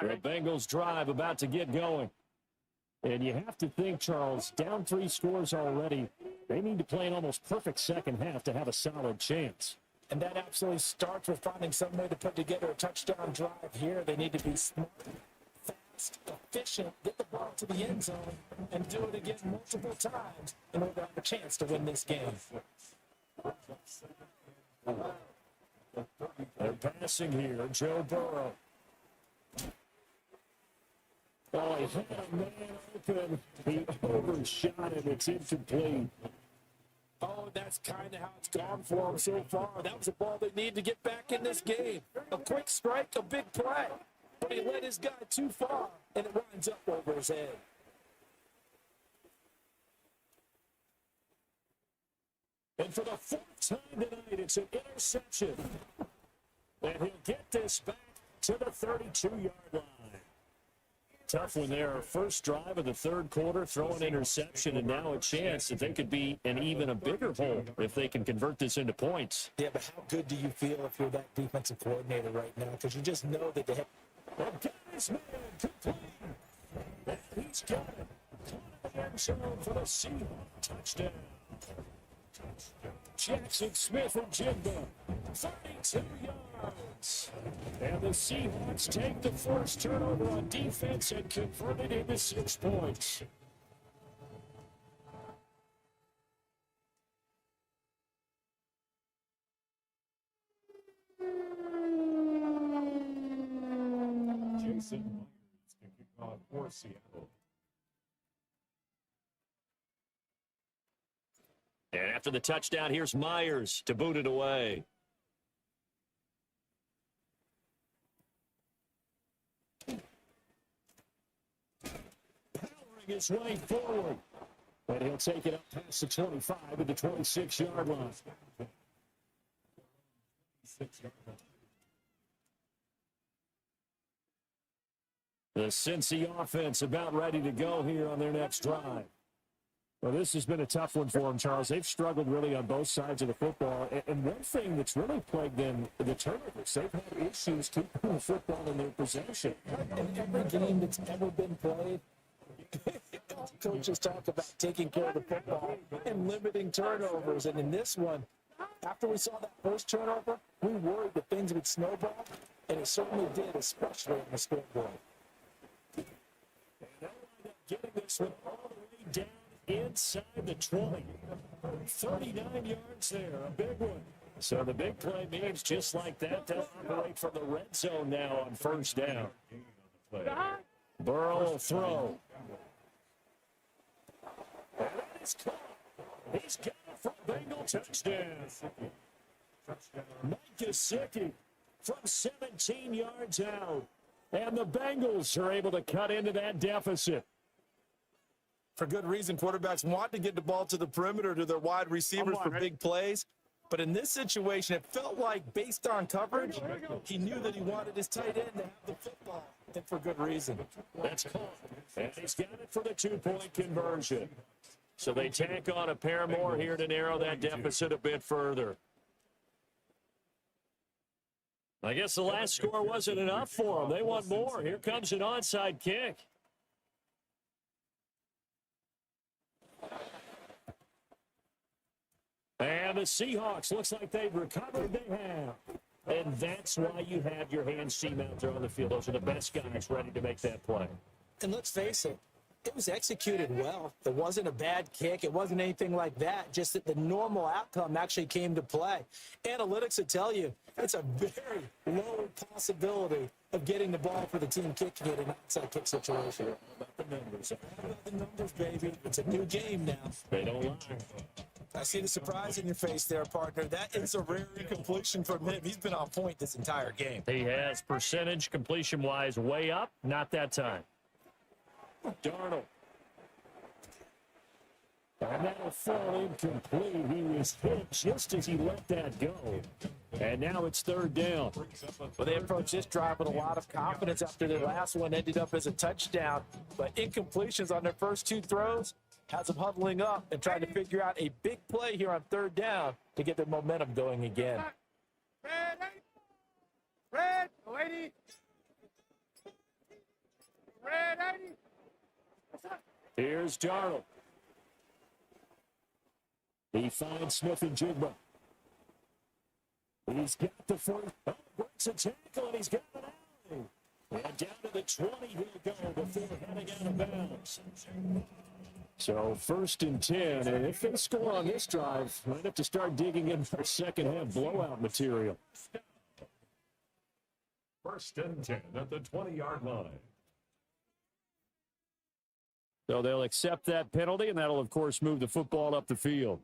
The Bengals drive about to get going. And you have to think, Charles, down 3 scores already. They need to play an almost perfect second half to have a solid chance. And that absolutely starts with finding some way to put together a touchdown drive here. They need to be smart, fast, efficient, get the ball to the end zone, and do it again multiple times in order to have a chance to win this game. They're passing here. Joe Burrow. Oh, he had a man open. He overshot it. It's incomplete. Oh, that's kind of how it's gone for them so far. That was a ball they need to get back in this game. A quick strike, a big play. But he led his guy too far, and it winds up over his head. And for the 4th time tonight, it's an interception. And he'll get this back to the 32-yard line. Tough one there. First drive of the 3rd quarter, throw an interception, and now a chance that they could be in even a bigger hole if they can convert this into points. Yeah, but how good do you feel if you're that defensive coordinator right now? Because you just know that they have... Well, guys, man, complete. And he's got it. Caught in the end zone for the Seahawks touchdown. Jackson Smith and Jigba, 32 yards. And the Seahawks take the first turnover on defense and convert it into 6 points. Jason Myers kicking on for Seattle. And after the touchdown, here's Myers to boot it away. Powering his way forward. And he'll take it up past the 25 to the 26-yard line. The Cincy offense about ready to go here on their next drive. Well, this has been a tough one for them, Charles. They've struggled really on both sides of the football. And one thing that's really plagued them, the turnovers. They've had issues keeping the football in their possession. In every game that's ever been played, coaches talk about taking care of the football and limiting turnovers. And in this one, after we saw that first turnover, we worried that things would snowball, and it certainly did, especially on the scoreboard. And they'll wind up getting this one all the way down inside the 20. 39 yards there, a big one. So the big play means just like that, they'll operate from the red zone now on first down. Burrow will throw. And that is caught. He's got it for a Bengal touchdown. Mike Gesicki from 17 yards out. And the Bengals are able to cut into that deficit. For good reason, quarterbacks want to get the ball to the perimeter to their wide receivers for big plays. But in this situation, it felt like, based on coverage, he knew that he wanted his tight end to have the football. and for good reason. That's caught. And he's got it for the 2-point conversion. So they tack on a pair more here to narrow that deficit a bit further. I guess the last score wasn't enough for them. They want more. Here comes an onside kick. And the Seahawks, looks like they've recovered. They have. And that's why you have your hands team out there on the field. Those are the best guys ready to make that play. And let's face it, it was executed well. It wasn't a bad kick. It wasn't anything like that. Just that the normal outcome actually came to play. Analytics would tell you it's a very low possibility of getting the ball for the team kicking it in an outside kick situation. About the numbers. All about the numbers, baby. It's a new game now. They don't lie. I see the surprise in your face there, partner. That is a rare incompletion from him. He's been on point this entire game. He has percentage completion-wise way up. Not that time. Darnold. And that'll fall incomplete. He was hit just as he let that go. And now it's third down. Well, they approached this drive with a lot of confidence after their last one ended up as a touchdown. But incompletions on their first two throws has them huddling up and trying to figure out a big play here on third down to get their momentum going again. Red 80. Red 80. Here's Darnold. He finds Smith and Jigba. He's got the first. Oh, breaks a tackle, and he's got it out. And down to the 20 he'll go before heading out of bounds. So 1st and 10, and if they score on this drive, might have to start digging in for second half blowout material. 1st and 10 at the 20-yard line. So they'll accept that penalty, and that'll, of course, move the football up the field.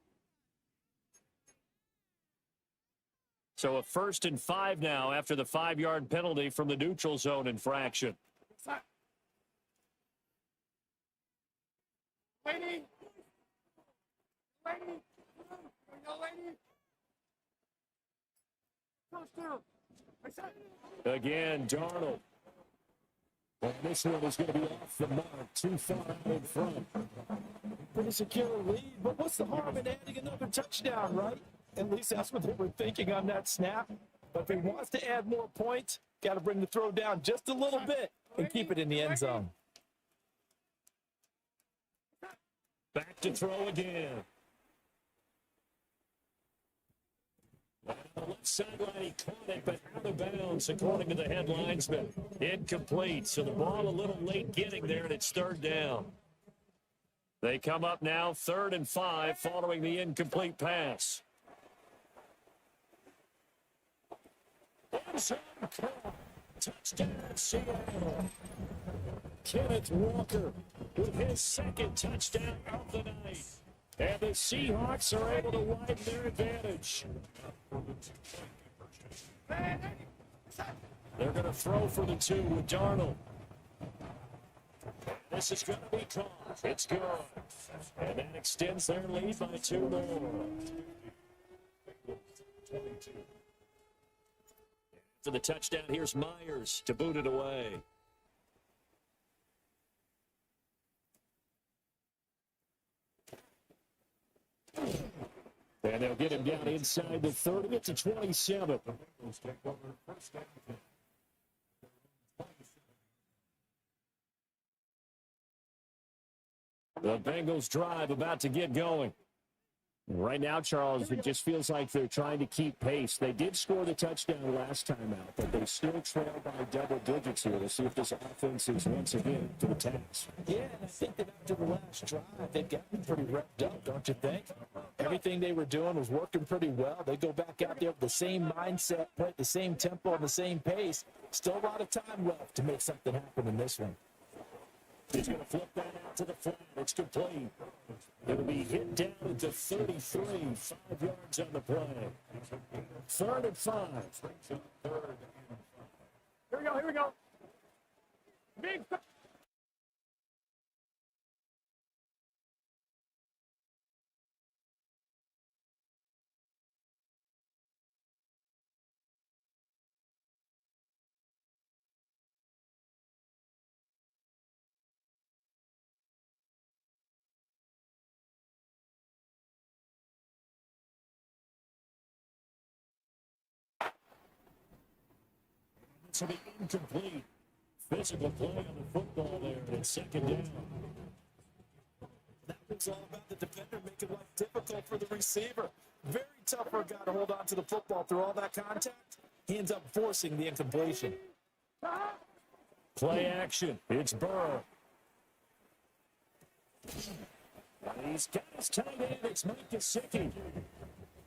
So a 1st and 5 now after the 5-yard penalty from the neutral zone infraction. Lady. Lady. No lady. First down. Again, Darnold. And this one is going to be off the mark, too far out in front. Pretty secure lead, but what's the harm in adding another touchdown, right? At least that's what they were thinking on that snap. But if he wants to add more points, got to bring the throw down just a little bit and keep it in the end zone. Back to throw again. On the left sideline, he caught it, but out of bounds, according to the head linesman. Incomplete, so the ball a little late getting there, and it's third down. They come up now 3rd and 5 following the incomplete pass. Touchdown, Seattle. Kenneth Walker with his 2nd touchdown of the night. And the Seahawks are able to widen their advantage. They're going to throw for the 2 with Darnold. This is going to be caught. It's good. And that extends their lead by 2 more. For the touchdown, here's Myers to boot it away. And they'll get him down inside the 30 to 27. The Bengals drive about to get going. Right now, Charles, it just feels like they're trying to keep pace. They did score the touchdown last time out, but they still trail by double digits here. We'll see if this offense is once again to the task. Yeah, and I think that after the last drive, they've gotten pretty revved up, don't you think? Everything they were doing was working pretty well. They go back out there with the same mindset, play at the same tempo and the same pace. Still a lot of time left to make something happen in this one. He's going to flip that out to the flat. It's complete. It'll be hit down at the 33, 5 yards on the play. 3rd and 5. Here we go. Here we go. Big. to be incomplete. Physical play on the football there, and it's second down. That was all about the defender making life difficult for the receiver. Very tough for a guy to hold on to the football through all that contact. He ends up forcing the incompletion. Play action. It's Burrow. And he's got his tight end. It's Mike Gesicki.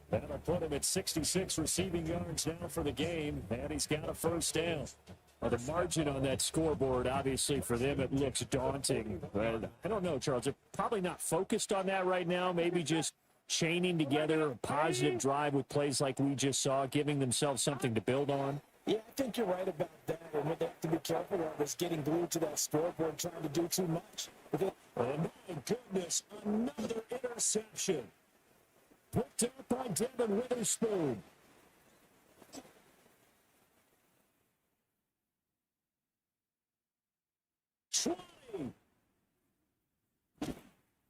That'll put him at 66 receiving yards now for the game, and he's got a first down. Well, the margin on that scoreboard, obviously, for them, it looks daunting. But I don't know, Charles. They're probably not focused on that right now. Maybe just chaining together a positive drive with plays like we just saw, giving themselves something to build on. Yeah, I think you're right about that. And what they have to be careful of is getting glued to that scoreboard, trying to do too much. And my goodness, another interception. Picked up by Devin Witherspoon.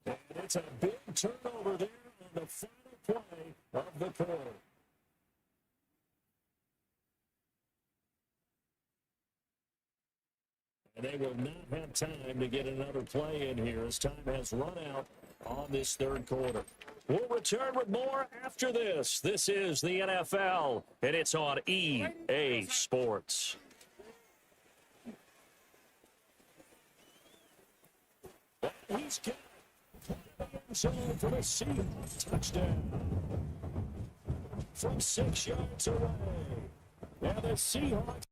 And it's a big turnover there on the final play of the quarter. And they will not have time to get another play in here as time has run out on this third quarter. We'll return with more after this. This is the NFL, and it's on EA Sports. He's got zone for the Seahawks touchdown from 6 yards away. Now the Seahawks.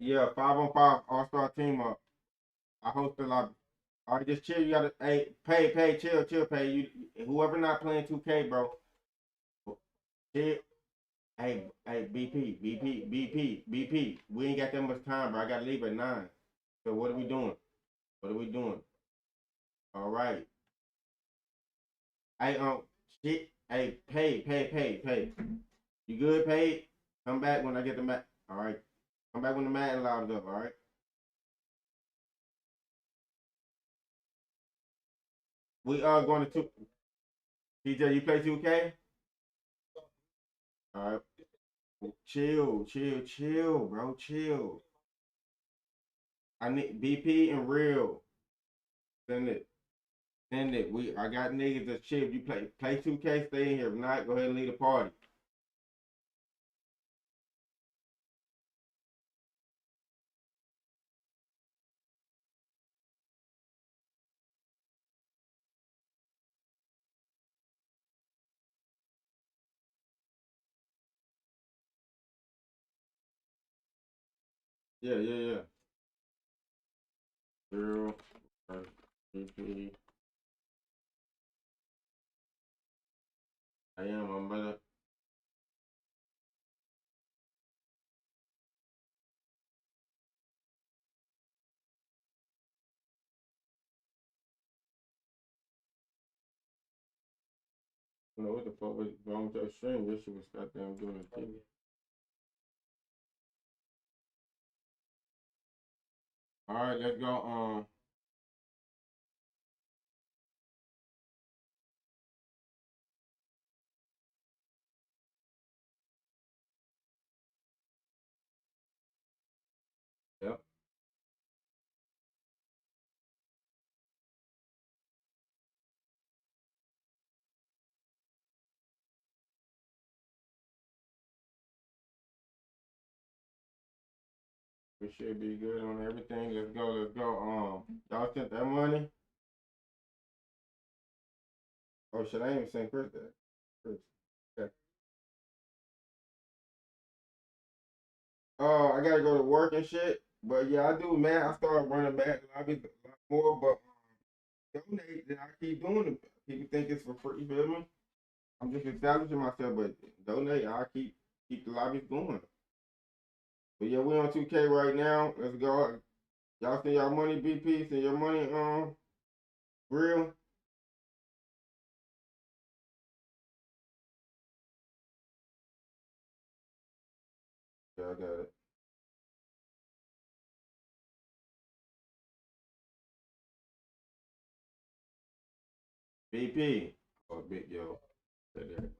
Yeah, 5-on-5 All-Star Team Up. I host a lot. All right, just chill. You gotta, hey, chill, pay. You, whoever not playing 2K, bro. Chill. Hey, BP. We ain't got that much time, bro. I gotta leave at 9. So what are we doing? All right. Hey, shit. Hey, pay. You good, pay? Come back when I get the mat. All right. Come back when the mat allows up. All right. We are going to TJ. You play 2K? All right. Chill, bro. Chill. I need BP and real. Send it. I got niggas that chill. You play 2K, stay in here. If not, go ahead and leave the party. Yeah. Real. BP. I'm better. You know what the fuck was wrong with that stream? This shit was goddamn doing the TV. All right, let's go. Yep. We should be good on everything. Let's go. Y'all sent that money? Oh shit, I ain't even seen Chris that. Chris. Okay. I gotta go to work and shit. But yeah, I do man. I started running back lobbies a lot more, but donate, then I keep doing it. People think it's for free, you feel me? I'm just establishing myself, but donate, I keep the lobbies going. But yeah, we on 2K right now. Let's go. Y'all send y'all money, BP, send your money, real. Yeah, I got it. BP. Oh, big yo. Right there.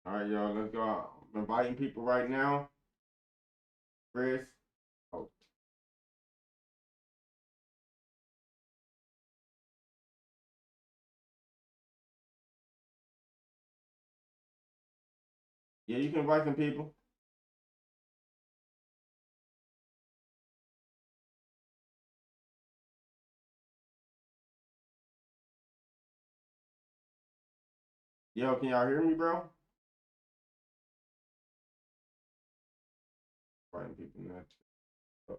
All right, y'all, let's go. I'm inviting people right now. Chris. Oh, yeah, you can invite some people. Yo, can y'all hear me, bro? Inviting people now. Oh,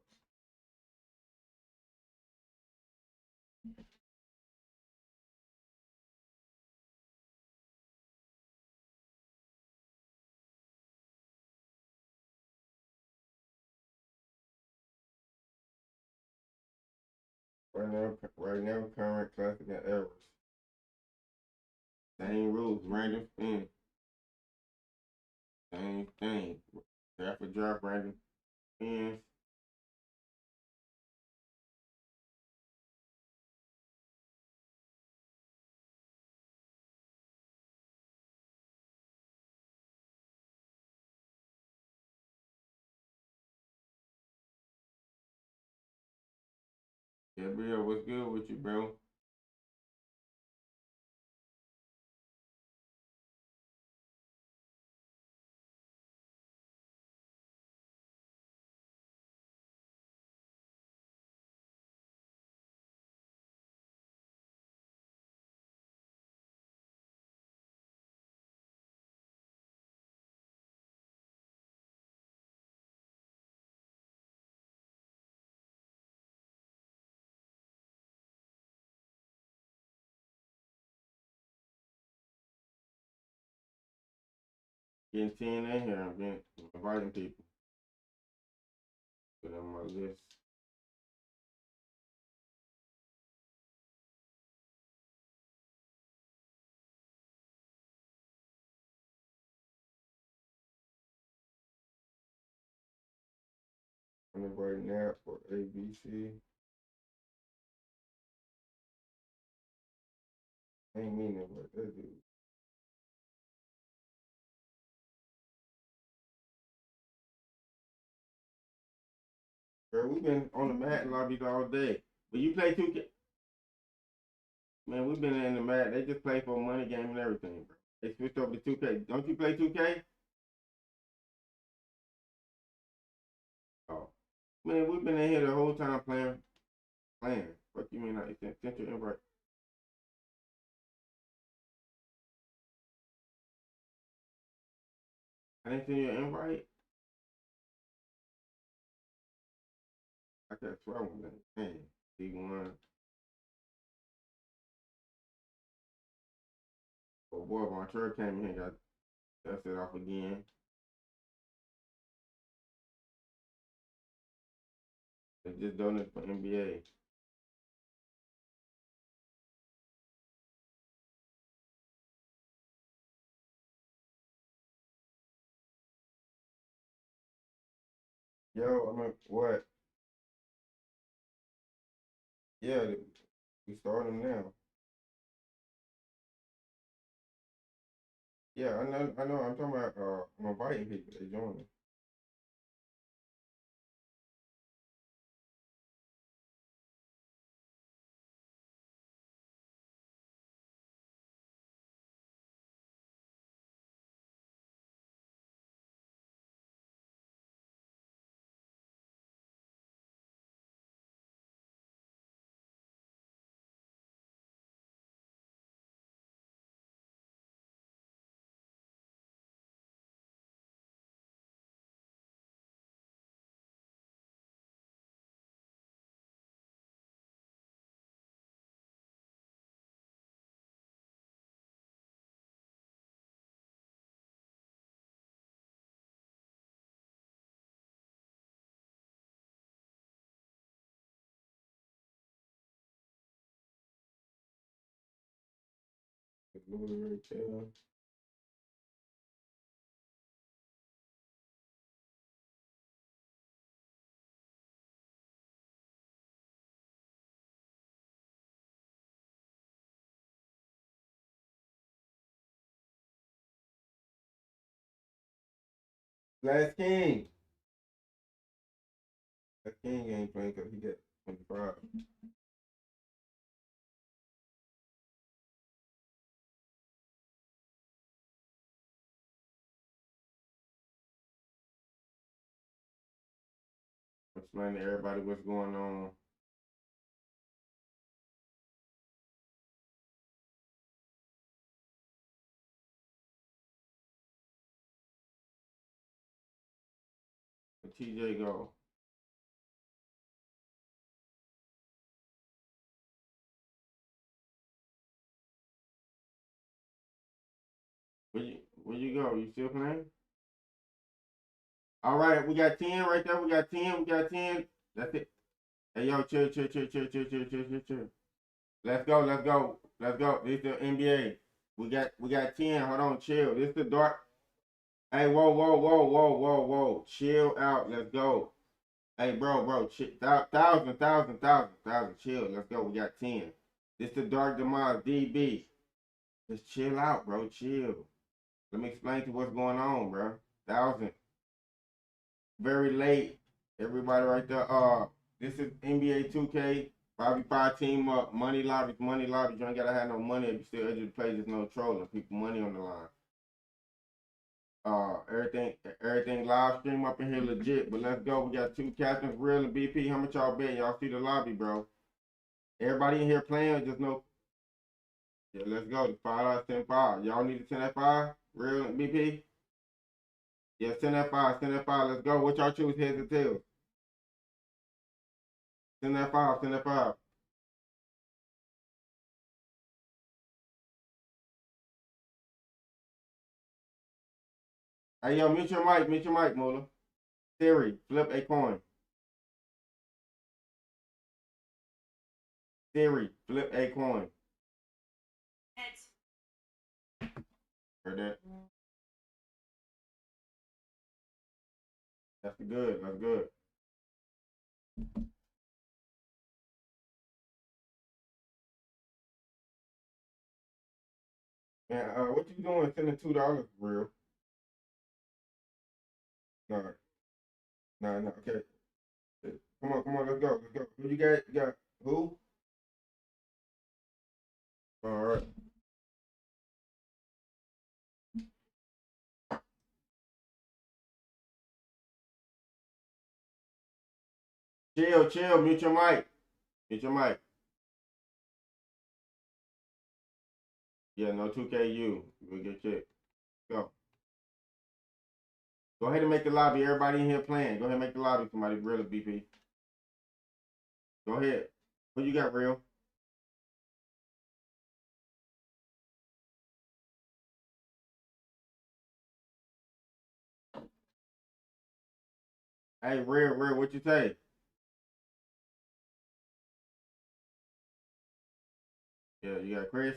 right now, current classic and errors. Same rules, random spin. Same thing. Draft for draft, random spins. Yeah, Bill, what's good with you, bro? Getting 10 in here. I'm inviting people. Put on my list. I'm inviting now for ABC. Ain't mean that, but that dude. Bro, we've been on the Madden lobbies all day. But you play 2K. Man, we've been in the Madden. They just play for a money game and everything, bro. They switched over to 2K. Don't you play 2K? Oh. Man, we've been in here the whole time playing. What you mean? Like, sent your invite. I didn't send you an invite? I could swear I was in. Man, D1. Oh boy, Montreal came in and got dusted off again. They just donated for NBA. Yo, I mean, what? Yeah, we starting now. Yeah, I know. I'm talking about. I'm inviting people. They joining. Right there. Last King. Last King ain't playing because he got 25. Explain to everybody what's going on. Where TJ go? Where you go? You still playing? All right, we got 10 right there. We got 10. We got 10. That's it. Hey, yo, chill. Let's go. This is the NBA. We got 10. Hold on, chill. This is the dark. Hey, whoa. Chill out. Let's go. Hey, bro. Chill. Thousand. Chill. Let's go. We got 10. This is the dark demise DB. Just chill out, bro. Chill. Let me explain to you what's going on, bro. 1,000. Very late. Everybody right there. This is NBA 2K. 5v5 team up. Money lobbies. You ain't gotta have no money if you still able to play. There's no trolling. People money on the line. Everything live stream up in here legit. But let's go. We got 2 captains, Real and BP. How much y'all bet? Y'all see the lobby, bro. Everybody in here playing, just know. Yeah, let's go. The $5, 10 5. Y'all need a 10 at 5? Real and BP? Yeah, 10 at 5. Let's go. What y'all choose, heads or tails? 10 at 5. Hey, yo, mute your mic, Moolah. Siri, flip a coin. Siri, flip a coin. Heads. Heard that? That's good. And what you doing sending $2 real? No, okay. Come on, let's go. Who you got? You got who? All right. Chill. Mute your mic. Yeah, no 2KU. We'll get kicked. Go. Go ahead and make the lobby. Everybody in here playing. Go ahead and make the lobby. Somebody real BP. Go ahead. Who you got, real? Hey, real, what you say? Yeah, you got Chris?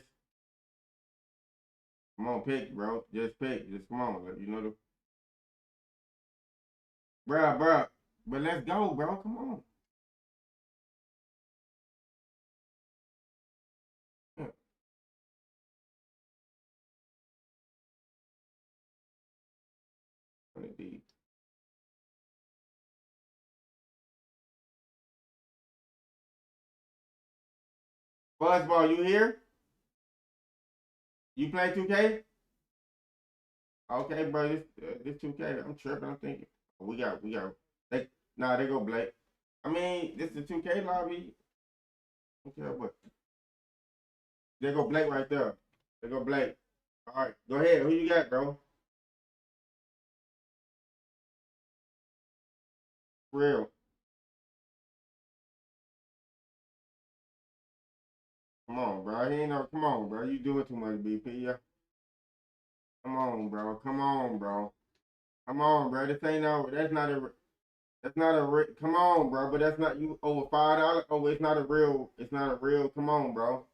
Come on, pick, bro. Just pick. Just come on. You know the... Bruh. But let's go, bro. Come on. Yeah. Deep. Buzzball, you here? You play 2K? Okay, bro. This 2K. I'm tripping. I'm thinking. We got. They go Blake. I mean, this is 2K lobby. Okay, what? There go Blake right there. There go Blake. All right, go ahead. Who you got, bro? Real. Come on, bro. He ain't no. Come on, bro. You doing too much, BP. Yeah. Come on, bro. Come on, bro. This ain't no. That's not a. Come on, bro. But that's not you over $5. Oh, it's not a real. Come on, bro.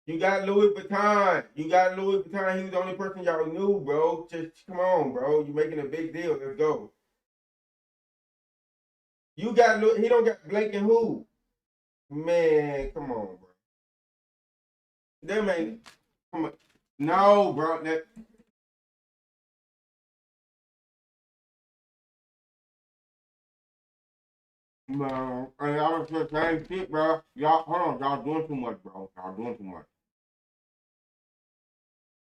You got Louis Vuitton. You got Louis Vuitton. He was the only person y'all knew, bro. Just come on, bro. You making a big deal. Let's go. You got Louis. He don't got Blake and who? Man, come on, bro. Them ain't. Come on. No, bro. That. No, and y'all the same shit, bro. Y'all, hold on. Y'all doing too much, bro. Y'all doing too much.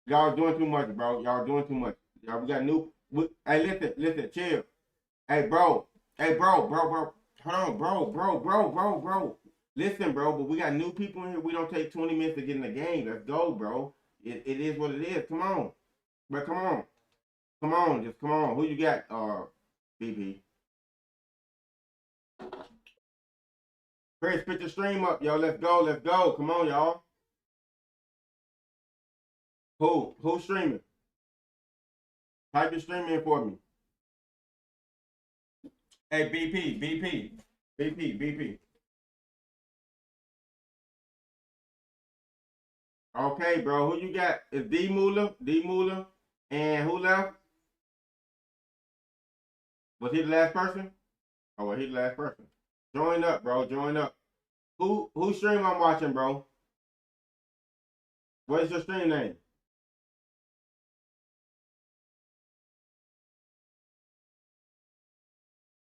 Y'all doing too much, bro. Y'all doing too much. Y'all, we got new. Hey, listen, chill. Hey, bro. Hey, bro. Hold on, bro. Listen, bro, but we got new people in here. We don't take 20 minutes to get in the game. Let's go, bro. It is what it is. Come on. Bro, come on. Come on. Just come on. Who you got, BP? Chris, put your stream up, yo. Let's go. Come on, y'all. Who's streaming? Type your stream in for me. Hey, BP. Okay, bro. Who you got? Is D Moolah, and who left? Was he the last person? Oh, well, he the last person. Join up, bro. Join up. Who stream I'm watching, bro? What is your stream name?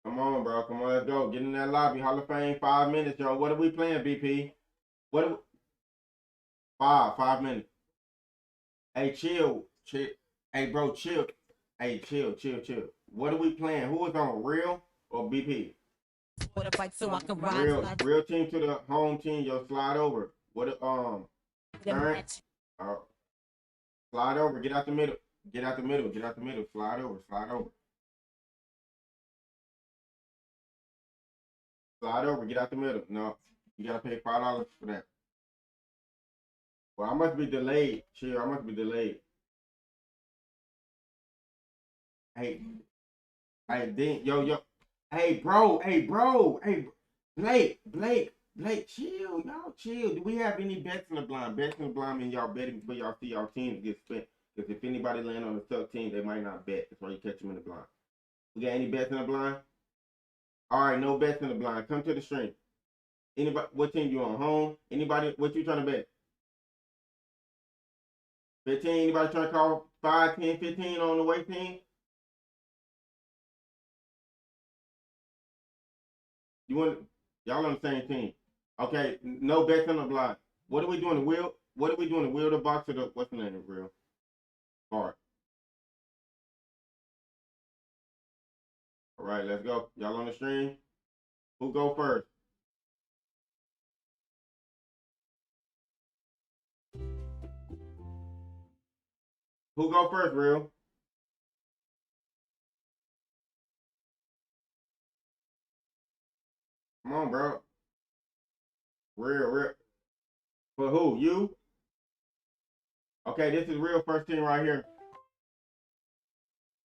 Come on, bro. Come on, let's go. Get in that lobby. Hall of Fame, 5 minutes, yo. What are we playing, BP? What are we... 5 minutes. Hey, chill. Hey, bro, chill. Hey, chill. What are we playing? Who is on, Real or BP? Real team to the home team, yo. Slide over. What turn? Slide over. Get out the middle. Slide over. Slide over. Get out the middle. No, you gotta pay $5 for that. Well, I must be delayed. Chill. I must be delayed. Hey, yo. Hey, bro. Blake, chill, y'all, chill. Do we have any bets in the blind? Bets in the blind mean y'all betting before y'all see y'all teams get spent. Because if anybody land on a tough team, they might not bet. That's why you catch them in the blind. We got any bets in the blind? All right, no bets in the blind. Come to the stream. Anybody? What team you on? Home? Anybody? What you trying to bet? 15? Anybody trying to call 5, 10, 15 on the way team? You want? Y'all on the same team. Okay, no bets on the blind. What are we doing? The wheel? What are we doing? The wheel, the box, or the what's the name of real? All right, let's go. Y'all on the stream? Who go first? Who go first, real? Come on, bro. Real. For who? You? Okay, this is real first team right here.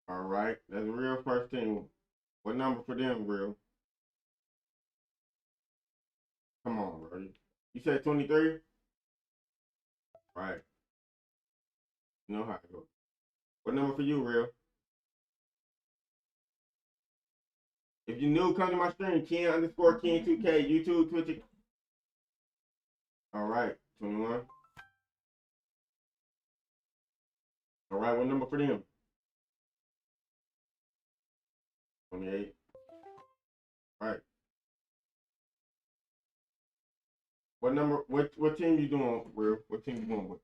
All right, that's a real first team. What number for them, real? Come on, bro. You said 23? Right. You know how to go. What number for you, real? If you new, come to my stream, Ken_Ken2K, YouTube, Twitch. All right, 21. All right, what number for them? 28. All right. What number? What team you doing, real? What team you going with?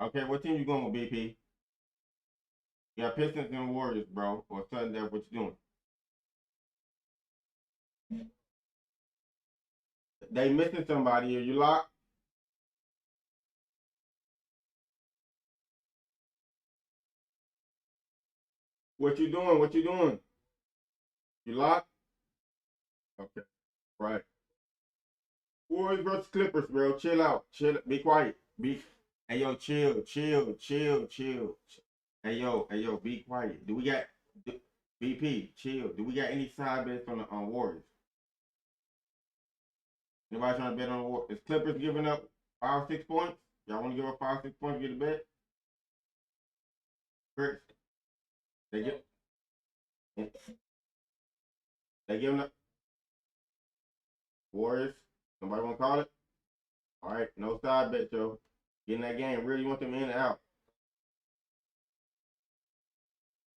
Okay, what team you going with, BP? You got Pistons and Warriors, bro. Or something that what you doing? They missing somebody. Are you locked? What you doing? You locked? Okay. Right. Warriors versus Clippers, bro. Chill out. Chill. Be quiet. Hey, yo, chill. Hey, yo, be quiet. Do we got BP? Chill. Do we got any side bets on the Warriors? Anybody trying to bet on the Warriors? Is Clippers giving up 5 or 6 points? Y'all want to give up 5, 6 points to get a bet? Chris, they give them the Warriors. Somebody want to call it? All right, no side bet, Joe. Get in that game. Real, you want them in and out.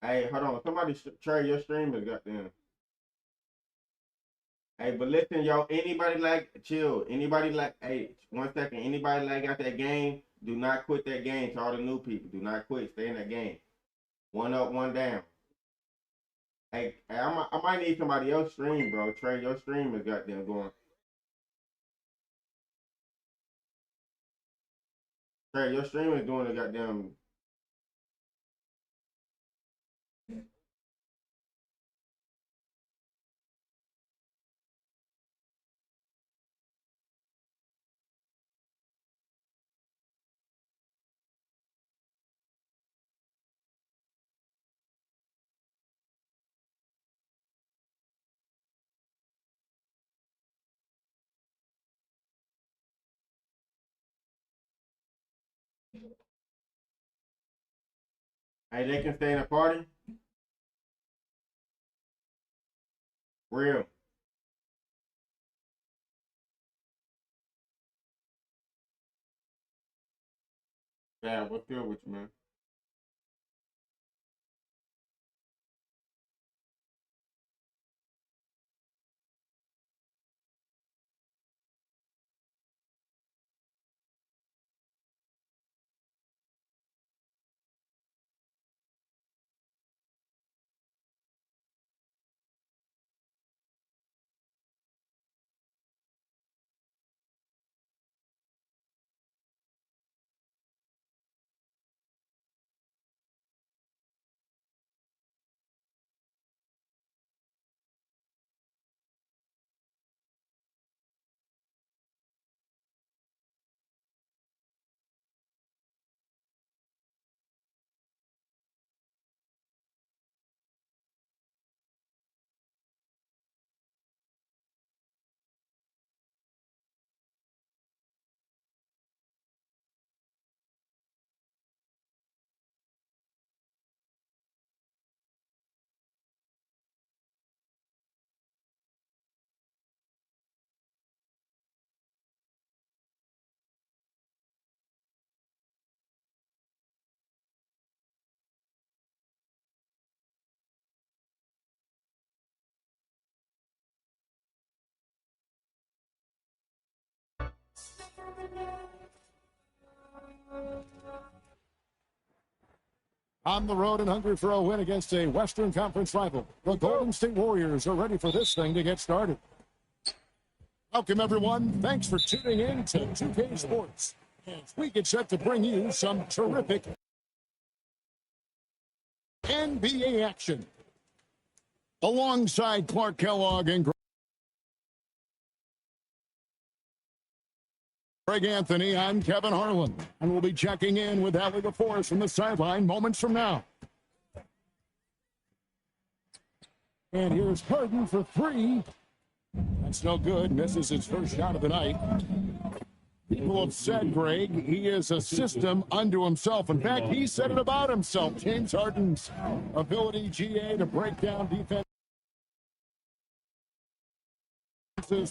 Hey, hold on. Somebody trade your streamers, goddamn. Hey, but listen, yo. Anybody chill? Anybody hey, 1 second. Anybody got that game? Do not quit that game. To all the new people, do not quit. Stay in that game. 1 up, 1 down. Hey, I might need somebody else stream, bro. Trade your streamers, goddamn, going. Trade your streamers doing the goddamn. Hey, they can stay in the party. Real. Yeah, what's good with you, man? On the road and hungry for a win against a Western Conference rival, the Golden State Warriors are ready for this thing to get started. Welcome, everyone. Thanks for tuning in to 2K Sports. We get set to bring you some terrific NBA action. Alongside Clark Kellogg and Greg Anthony, I'm Kevin Harlan, and we'll be checking in with Allie LaForce from the sideline moments from now. And here's Harden for 3. That's no good. Misses his first shot of the night. People have said, Greg, he is a system unto himself. In fact, he said it about himself. James Harden's ability, GA, to break down defense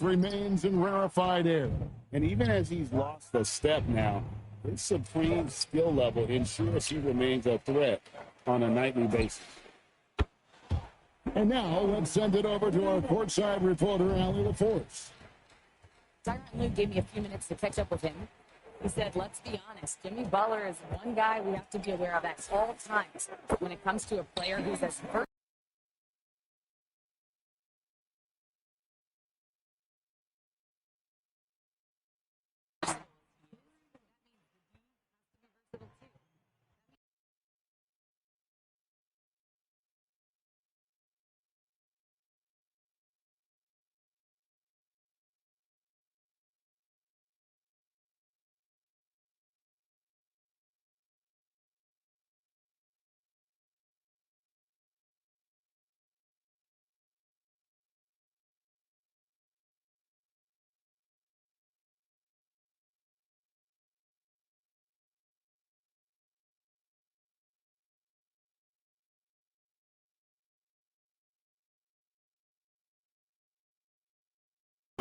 remains in rarefied air. And even as he's lost a step now, his supreme skill level ensures he remains a threat on a nightly basis. And now let's send it over to our courtside reporter, Allie LaForce. Tyronn Lue gave me a few minutes to catch up with him. He said, let's be honest, Jimmy Butler is one guy we have to be aware of at all times when it comes to a player who's as versatile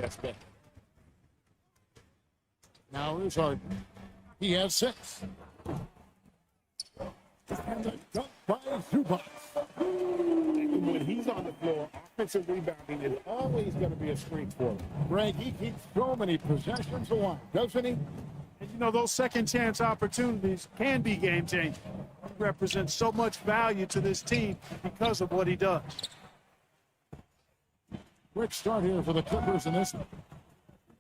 best bet. Now here's Harden. He has 6. And the dunk by Zubac. When he's on the floor, offensive rebounding is always going to be a strength for him. Greg, he keeps so many possessions alive, doesn't he? And you know, those second chance opportunities can be game changing. He represents so much value to this team because of what he does. Quick start here for the Clippers in this one.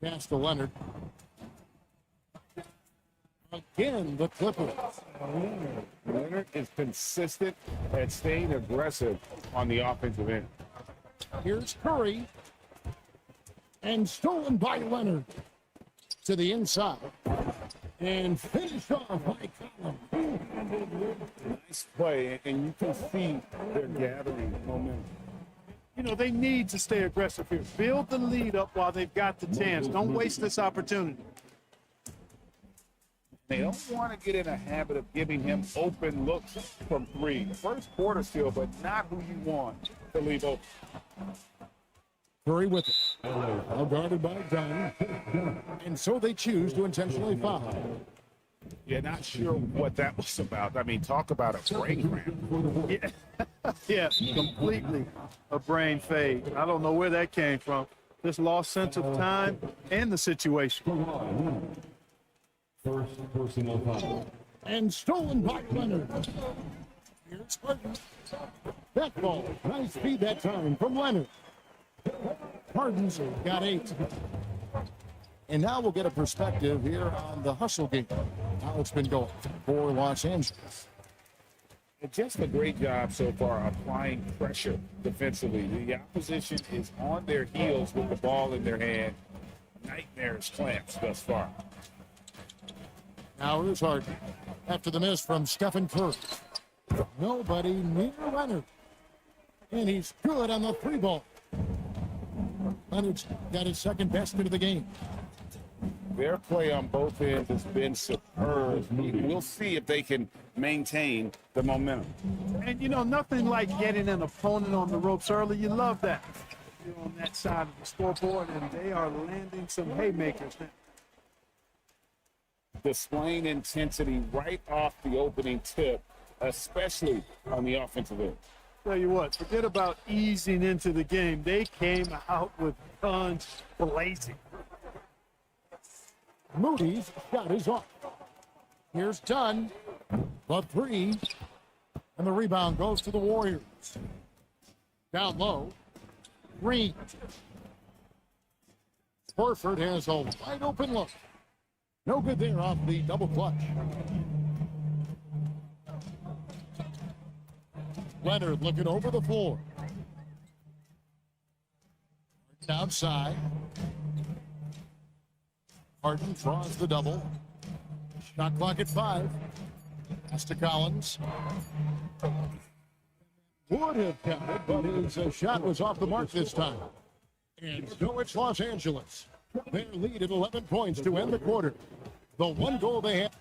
Pass to Leonard. Again, the Clippers. Leonard is consistent at staying aggressive on the offensive end. Here's Curry. And stolen by Leonard. To the inside. And finished off by Collins. Nice play, and you can see they're gathering momentum. You know, they need to stay aggressive here. Build the lead up while they've got the chance. Don't waste this opportunity. They don't want to get in a habit of giving him open looks from 3. First quarter still, but not who you want to leave open. Curry with it. Well guarded by Dunn. And so they choose to intentionally foul. Yeah, not sure what that was about. I mean, talk about a brain cramp. Yeah, completely a brain fade. I don't know where that came from. Just lost sense of time and the situation. First personal foul. And stolen by Leonard. Here's Harden. That ball. Nice feed that time from Leonard. Harden's got 8. And now we'll get a perspective here on the hustle game. How it's been going for Los Angeles. Just a great job so far applying pressure defensively. The opposition is on their heels with the ball in their hand. Nightmares clamps thus far. Now here's Harden. After the miss from Stephen Curry. Nobody near Leonard. And he's good on the 3 ball. Leonard's got his second best of the game. Their play on both ends has been superb. We'll see if they can maintain the momentum. And, you know, nothing like getting an opponent on the ropes early. You love that. You're on that side of the scoreboard, and they are landing some haymakers now. Displaying intensity right off the opening tip, especially on the offensive end. Tell you what, forget about easing into the game. They came out with guns blazing. Moody's shot is off. Here's Dunn. The 3. And the rebound goes to the Warriors. Down low. Green. Horford has a wide open look. No good there off the double clutch. Leonard looking over the floor. Outside. Harden draws the double. Shot clock at 5. Pass to Collins. Would have counted, but his shot was off the mark this time. And so it's Los Angeles. Their lead at 11 points to end the quarter. The one goal they have.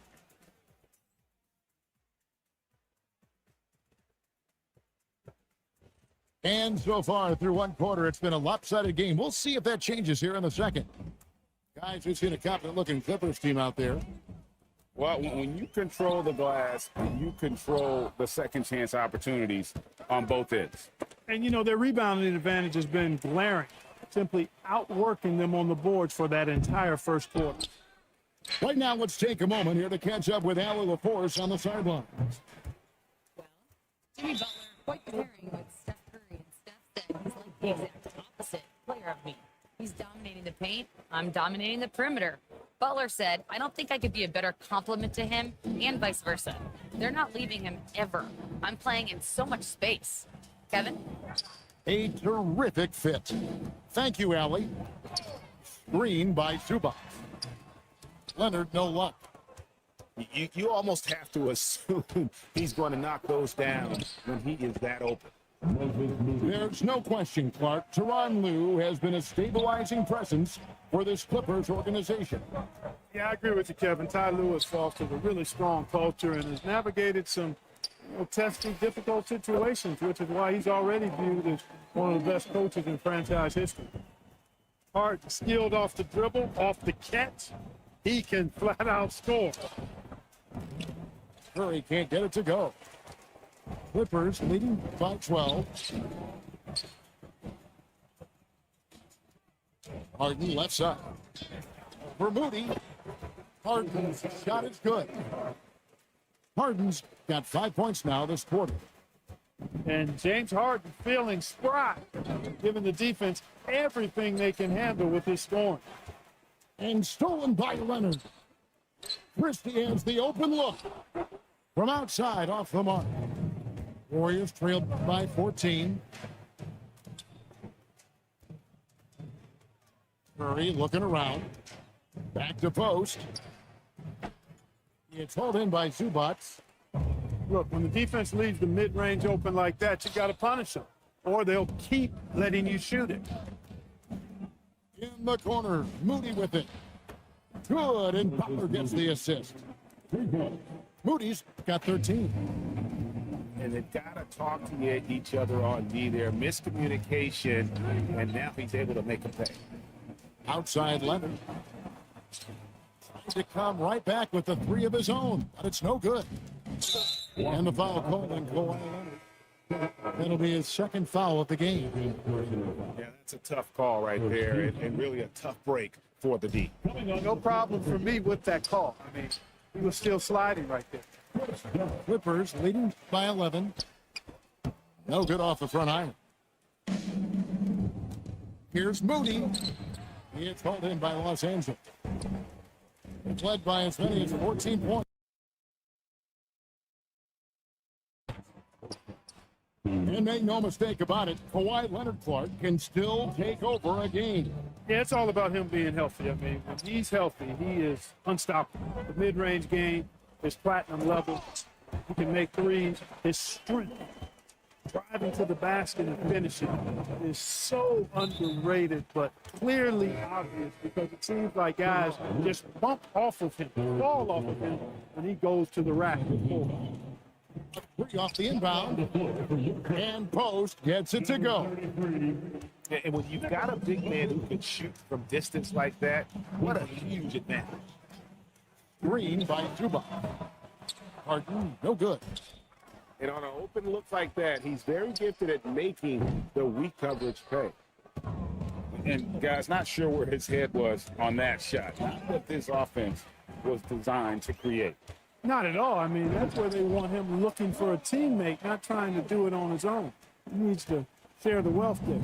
And so far through one quarter, it's been a lopsided game. We'll see if that changes here in the second. Guys, we've seen a confident-looking Clippers team out there. Well, when you control the glass, you control the second chance opportunities on both ends. And, you know, their rebounding advantage has been glaring, simply outworking them on the boards for that entire first quarter. Right now, let's take a moment here to catch up with Allie LaForce on the sidelines. Well, Jimmy Butler quite the pairing with Steph Curry, and Steph said he's like the exact opposite player of me. He's dominating the paint. I'm dominating the perimeter. Butler said, I don't think I could be a better complement to him, and vice versa. They're not leaving him ever. I'm playing in so much space. Kevin? A terrific fit. Thank you, Allie. Screen by Zubac. Leonard, no luck. You almost have to assume he's going to knock those down when he is that open. There's no question, Clark. Tyronn Lue has been a stabilizing presence for this Clippers organization. Yeah, I agree with you, Kevin. Ty Lue has fostered a really strong culture and has navigated some testy, difficult situations, which is why he's already viewed as one of the best coaches in franchise history. Harden skilled off the dribble, off the catch. He can flat out score. Curry can't get it to go. Clippers leading by 12. Harden left side. For Moody. Harden's shot is good. Harden's got 5 points now this quarter. And James Harden feeling spry, giving the defense everything they can handle with his scoring. And stolen by Leonard. Christie has the open look from outside off the mark. Warriors trailed by 14. Curry looking around. Back to post. It's hauled in by Zubac. Look, when the defense leaves the mid-range open like that, you got to punish them, or they'll keep letting you shoot it. In the corner, Moody with it. Good, and Butler gets the assist. Moody's got 13. And they've got to talk to each other on D there. Miscommunication, and now he's able to make a pay. Outside Leonard. Trying to come right back with the three of his own, but it's no good. And the foul called on Kawhi Leonard. That'll be his second foul of the game. Yeah, that's a tough call right there, and really a tough break for the D. No problem for me with that call. I mean, he was still sliding right there. Clippers leading by 11. No good off the front iron. Here's Moody. It's hauled in by Los Angeles. It's led by as many as 14 points. And make no mistake about it, Kawhi Leonard Clark can still take over a game. Yeah, it's all about him being healthy. I mean, when he's healthy, he is unstoppable. The mid-range game is platinum level. He can make threes. His strength, driving to the basket and finishing, is so underrated, but clearly obvious because it seems like guys just bump off of him, fall off of him when he goes to the rack. Three off the inbound, and Post gets it to go. And when you've got a big man who can shoot from distance like that, what a huge advantage. Green by Zubac. Harden, no good. And on an open look like that, he's very gifted at making the weak coverage pay. And guys, not sure where his head was on that shot. Not what this offense was designed to create. Not at all. I mean, that's where they want him looking for a teammate, not trying to do it on his own. He needs to share the wealth there.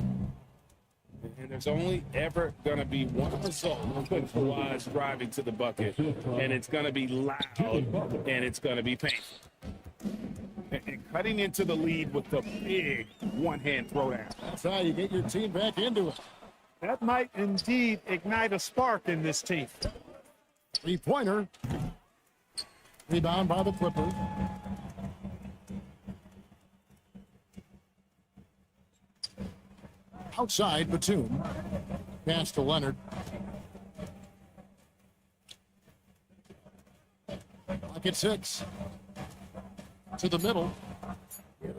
And there's only ever going to be one result when Kawhi's driving to the bucket, and it's going to be loud, and it's going to be painful. And cutting into the lead with the big one-hand throwdown. That's how you get your team back into it. That might indeed ignite a spark in this team. Three-pointer. Rebound by the Clippers. Outside, Batum. Pass to Leonard. Pocket six. To the middle.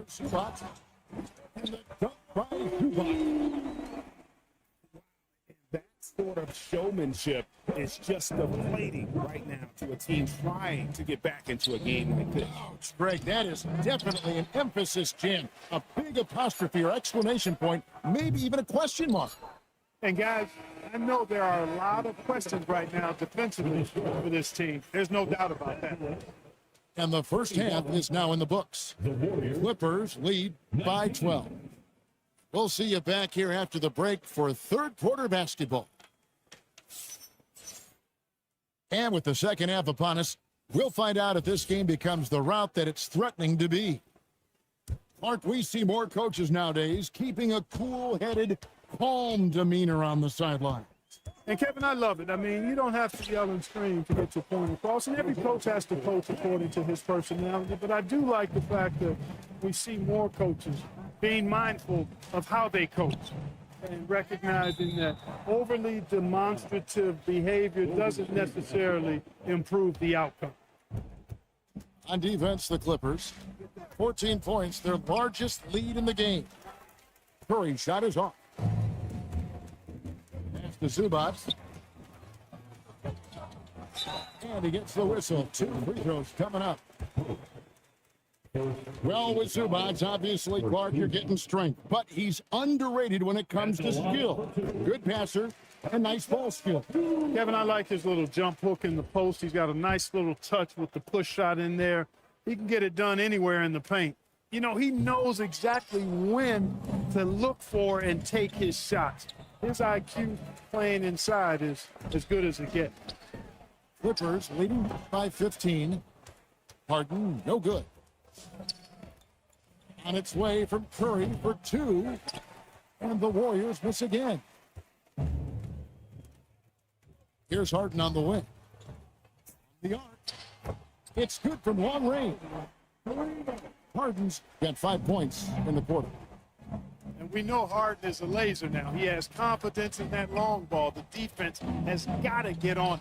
Zubac. And the dunk by Zubac. That sort of showmanship is just deflating right now to a team trying to get back into a game like this. Ouch, Greg, that is definitely an emphasis, Jim. A big apostrophe or exclamation point, maybe even a question mark. And guys, I know there are a lot of questions right now defensively for this team. There's no doubt about that. And the first half is now in the books. Clippers lead by 12. We'll see you back here after the break for third quarter basketball. And with the second half upon us, we'll find out if this game becomes the route that it's threatening to be. Aren't we see more coaches nowadays keeping a cool-headed, calm demeanor on the sideline? And Kevin, I love it. I mean, you don't have to yell and scream to get your point across, and every coach has to coach according to his personality. But I do like the fact that we see more coaches being mindful of how they coach and recognizing that overly demonstrative behavior doesn't necessarily improve the outcome. On defense, the Clippers, 14 points, their largest lead in the game. Curry shot is off. to Zubac. And he gets the whistle. 2 free throws coming up. Well, with Zubac, obviously, Clark, you're getting strength, but he's underrated when it comes to skill. Good passer and nice ball skill. Kevin, I like his little jump hook in the post. He's got a nice little touch with the push shot in there. He can get it done anywhere in the paint. You know, he knows exactly when to look for and take his shots. His IQ playing inside is as good as it gets. Clippers leading by 15. Harden, no good. On its way from Curry for 2. And the Warriors miss again. Here's Harden on the wing. The arc. It's good from long range. Harden's got 5 points in the quarter. And we know Harden is a laser now. He has confidence in that long ball. The defense has got to get on.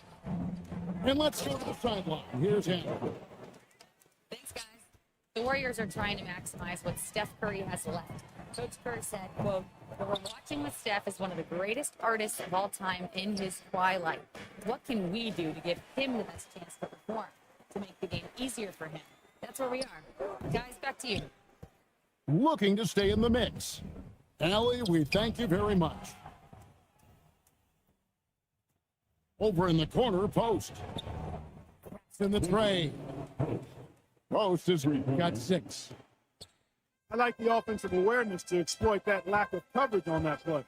And let's go to the sideline. Here's Hannah. Thanks, guys. The Warriors are trying to maximize what Steph Curry has left. Coach Curry said, quote, "What we're watching with Steph is one of the greatest artists of all time in his twilight. What can we do to give him the best chance to perform, to make the game easier for him?" That's where we are. Guys, back to you. Looking to stay in the mix. Allie, we thank you very much. Over in the corner, Post. It's in the tray. Post has got 6. I like the offensive awareness to exploit that lack of coverage on that play.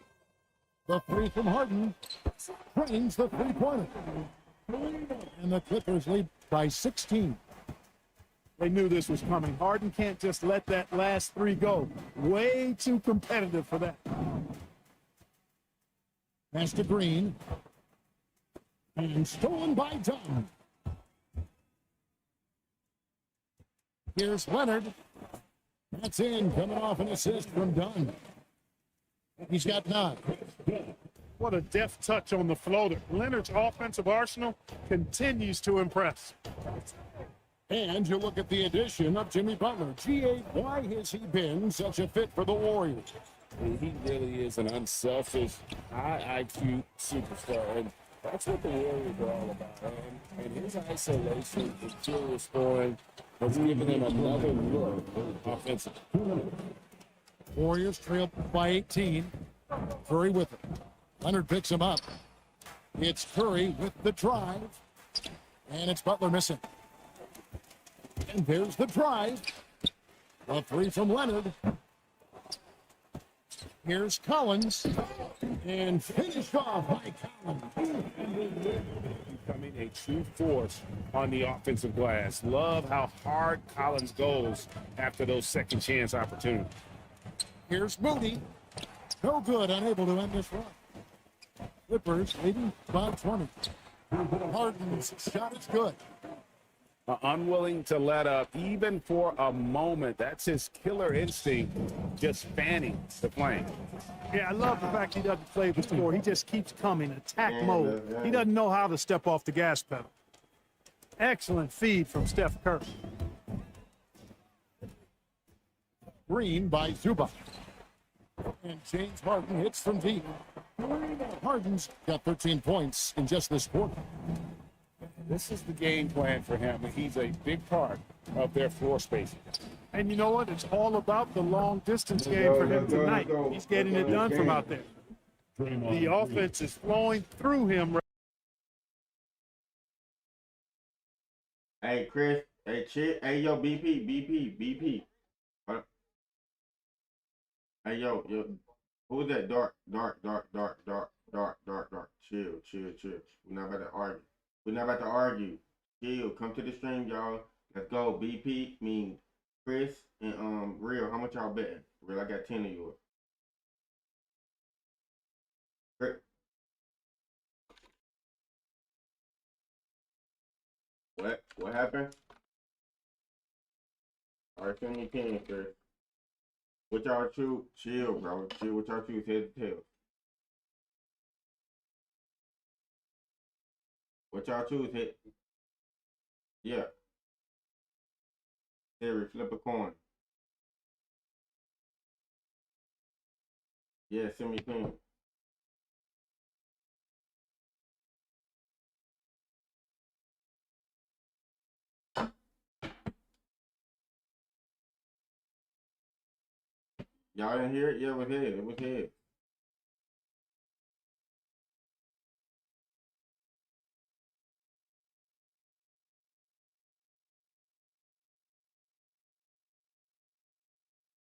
The 3 from Harden drains the 3-pointer. And the Clippers lead by 16. They knew this was coming. Harden can't just let that last 3 go. Way too competitive for that. Pass to Green. And stolen by Dunn. Here's Leonard. That's in, coming off an assist from Dunn. He's got 9. What a deft touch on the floater. Leonard's offensive arsenal continues to impress. And you look at the addition of Jimmy Butler. GA, why has he been such a fit for the Warriors? He really is an unselfish, high IQ superstar. And that's what the Warriors are all about. And his isolation, his serious scoring, has given him another look offensively. Warriors trail by 18. Curry with it. Leonard picks him up. It's Curry with the drive. And it's Butler missing. And there's the drive. A 3 from Leonard. Here's Collins. And finished off by Collins. Becoming a true force on the offensive glass. Love how hard Collins goes after those second chance opportunities. Here's Moody. No good, unable to end this run. Clippers leading by 20. Harden's shot is good. Unwilling to let up even for a moment. That's his killer instinct, just fanning the flame. Yeah, I love the fact he doesn't play the score. He just keeps coming, attack mode. He doesn't know how to step off the gas pedal. Excellent feed from Steph Curry. Green by Zubac. And James Harden hits from deep. Harden's got 13 points in just this quarter. This is the game plan for him, and he's a big part of their floor spacing. And you know what? It's all about the long distance game for him tonight. He's getting it done from out there. The offense is flowing through him. Hey, Chris. Hey, Chip. Hey, yo, BP. Hey, yo. Who's that? Dark. Chill. We're not about to argue. Chill. Come to the stream, y'all. Let's go. BP mean Chris and Real. How much y'all betting? Real, I got 10 of yours. Chris. What happened? Alright, send me 10, Chris. What y'all choose? Chill, bro. Chill. What y'all choose? Head to tail. What y'all choose? Hit. Yeah. Siri, flip a coin. Yeah, send me 10. Y'all didn't hear it? Yeah, it was here. It was here.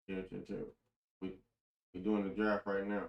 Yeah, chill, chill. We doing the draft right now.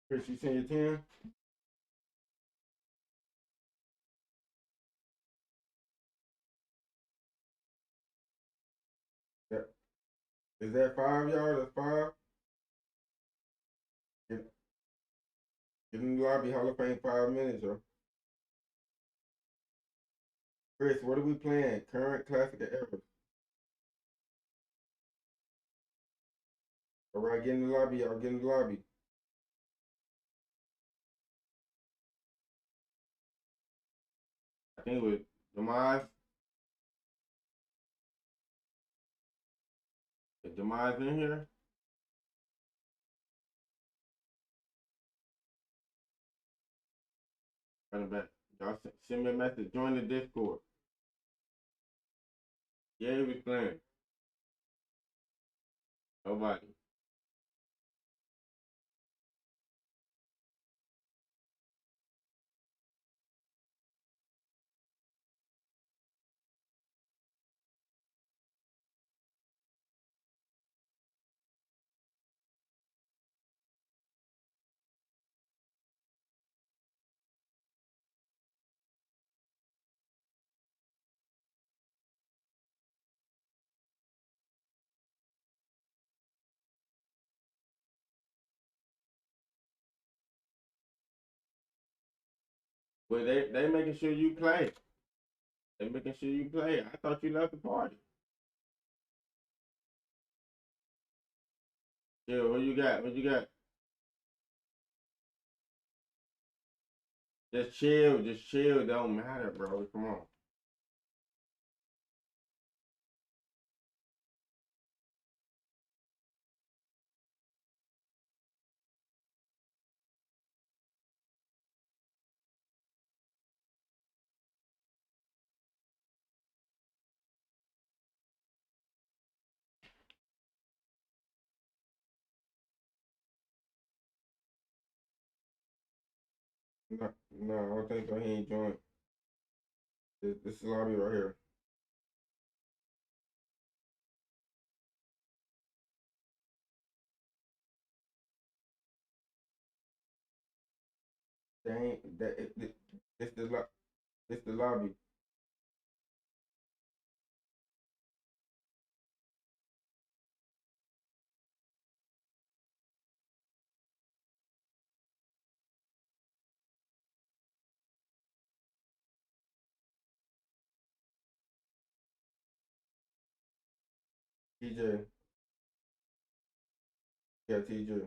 Chris, you seen your 10? Yeah. Is that 5 yards? That's 5? Get in the lobby, Hall of Fame 5 minutes, yo. Chris, what are we playing? Current, classic, or ever? All right, get in the lobby, y'all. Get in the lobby. I think it was Demise. Is Demise in here? Running back. Y'all send me a message. Join the Discord. Yeah, he was playing. Nobody. Well, they making sure you play. They making sure you play. I thought you left the party. Yeah, what you got? What you got? Just chill. Just chill. Don't matter, bro. Come on. No, no, I don't think so. He ain't joined. This is lobby right here. They ain't that. This this the lobby. TJ. Yeah, TJ.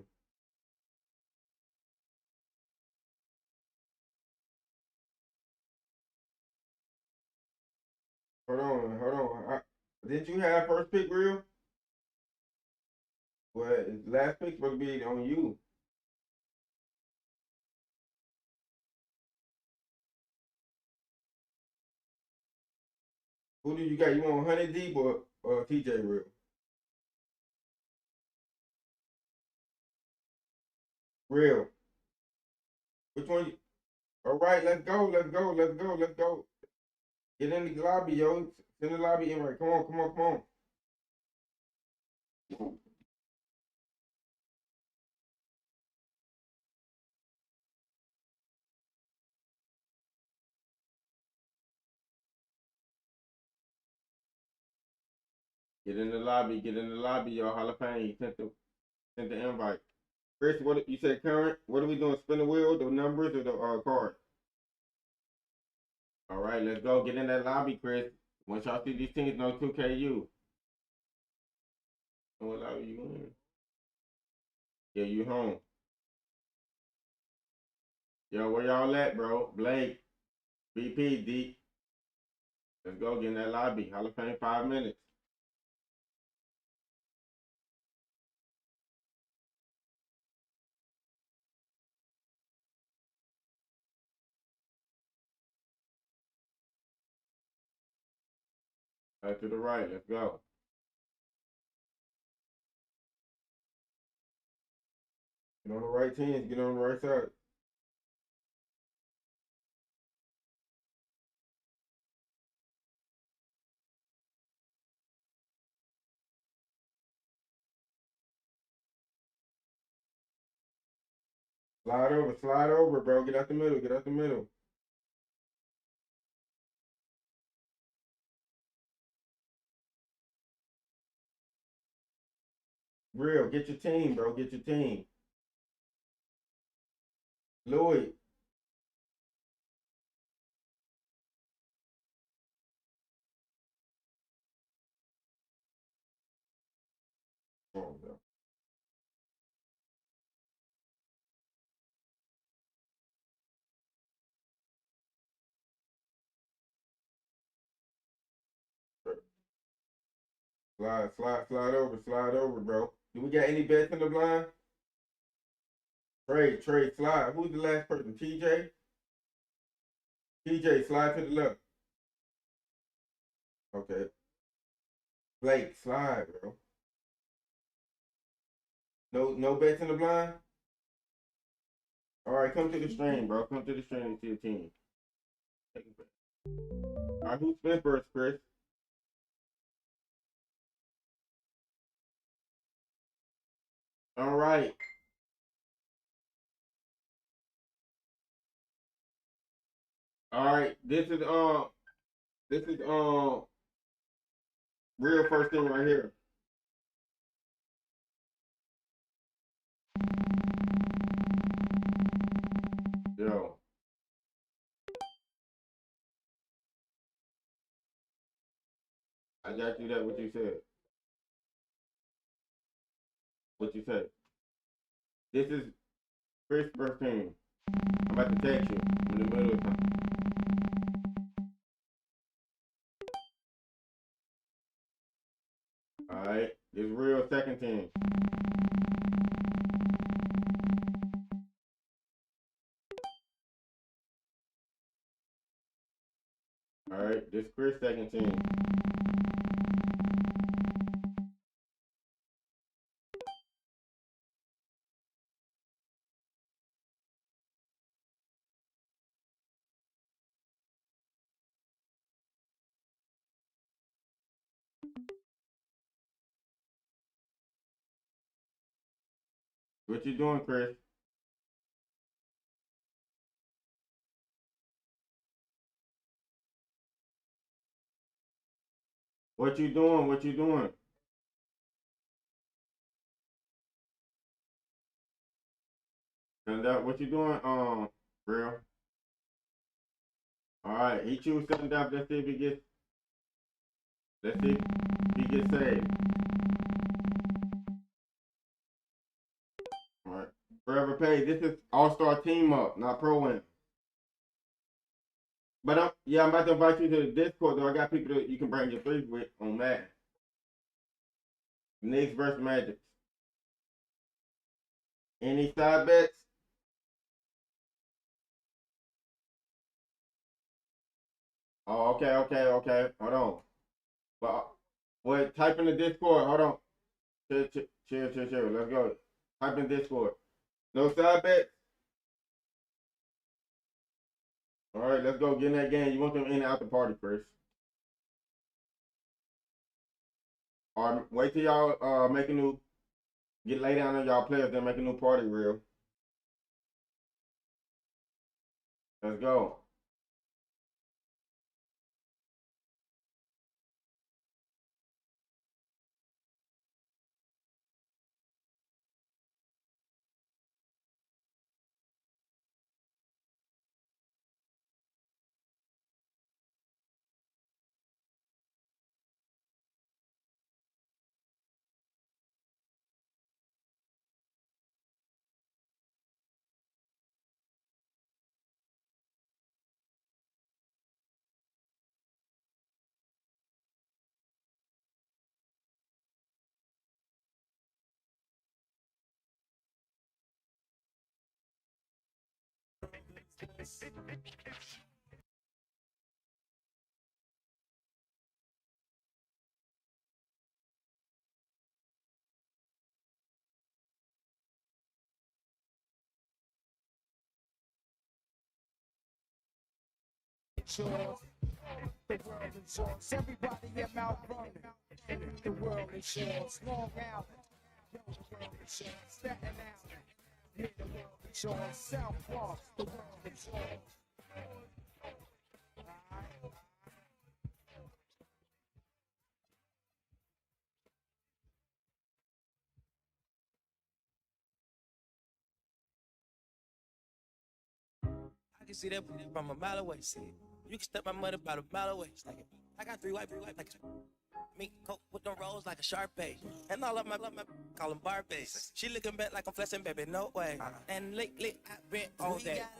Hold on, hold on. Did you have first pick, real? Well, last pick supposed to be on you. Who do you got? You want 100 deep or TJ real? Real. Which one? All right, let's go. Let's go. Let's go. Let's go. Get in the lobby, yo. Send the lobby in right. Come on, come on, come on. Get in the lobby. Get in the lobby, y'all. Hall of Fame. You sent the invite. Chris, what you said? Current. What are we doing? Spin the wheel, the numbers, or the cards? All right, let's go. Get in that lobby, Chris. Once y'all see these teams, know 2KU. What lobby you in? Yeah, you home. Yo, where y'all at, bro? Blake, BP, D. Let's go. Get in that lobby. Hall of Fame, 5 minutes. Right to the right. Let's go. Get on the right teams. Get on the right side. Slide over, bro. Get out the middle. Get out the middle. Real, get your team, bro. Get your team. Louis. Come on, bro. Slide over, bro. Do we got any bets in the blind? Trade, slide. Who's the last person? TJ? TJ, slide to the left. Okay. Blake, slide, bro. No bets in the blind? All right, come to the stream, bro. Come to the stream and see the team. All right, who's spin first, Chris? All right. All right. This is real first thing right here. Yo. I got you that what you said. What you said. This is Chris first team. I'm about to text you in the middle of time. All right. This real second team. All right. This Chris second team. What you doing, Chris? What you doing? What you doing? And what you doing, real? All right, he choose something up. Let's see if he gets. Let's see if he gets saved. All right, Forever Pay. This is All-Star Team Up, not Pro Win. But I'm about to invite you to the Discord. Though I got people that you can bring your threes with on that. Knicks versus Magic. Any side bets? Oh, okay. Hold on. Well, wait, type in the Discord. Hold on. Chill. Let's go. Type in Discord. No side bets? All right, let's go. Get in that game. You want them in and out the party first. Or wait till y'all make a new, get lay down on y'all players, then make a new party real. Let's go. The world is yours. Everybody in Mount Vernon. The world is yours. Long Island. The world is yours. Staten Island. Yeah, the world is yours. South Bronx. The world is yours. I can see that from a mile away. See, you can step my mother about a mile away. Like, I got three white, like me coke with them rolls like a Sharpay. And all of my call them Barbies. She looking back like I'm flexing, baby, no way. And lately I've been on that.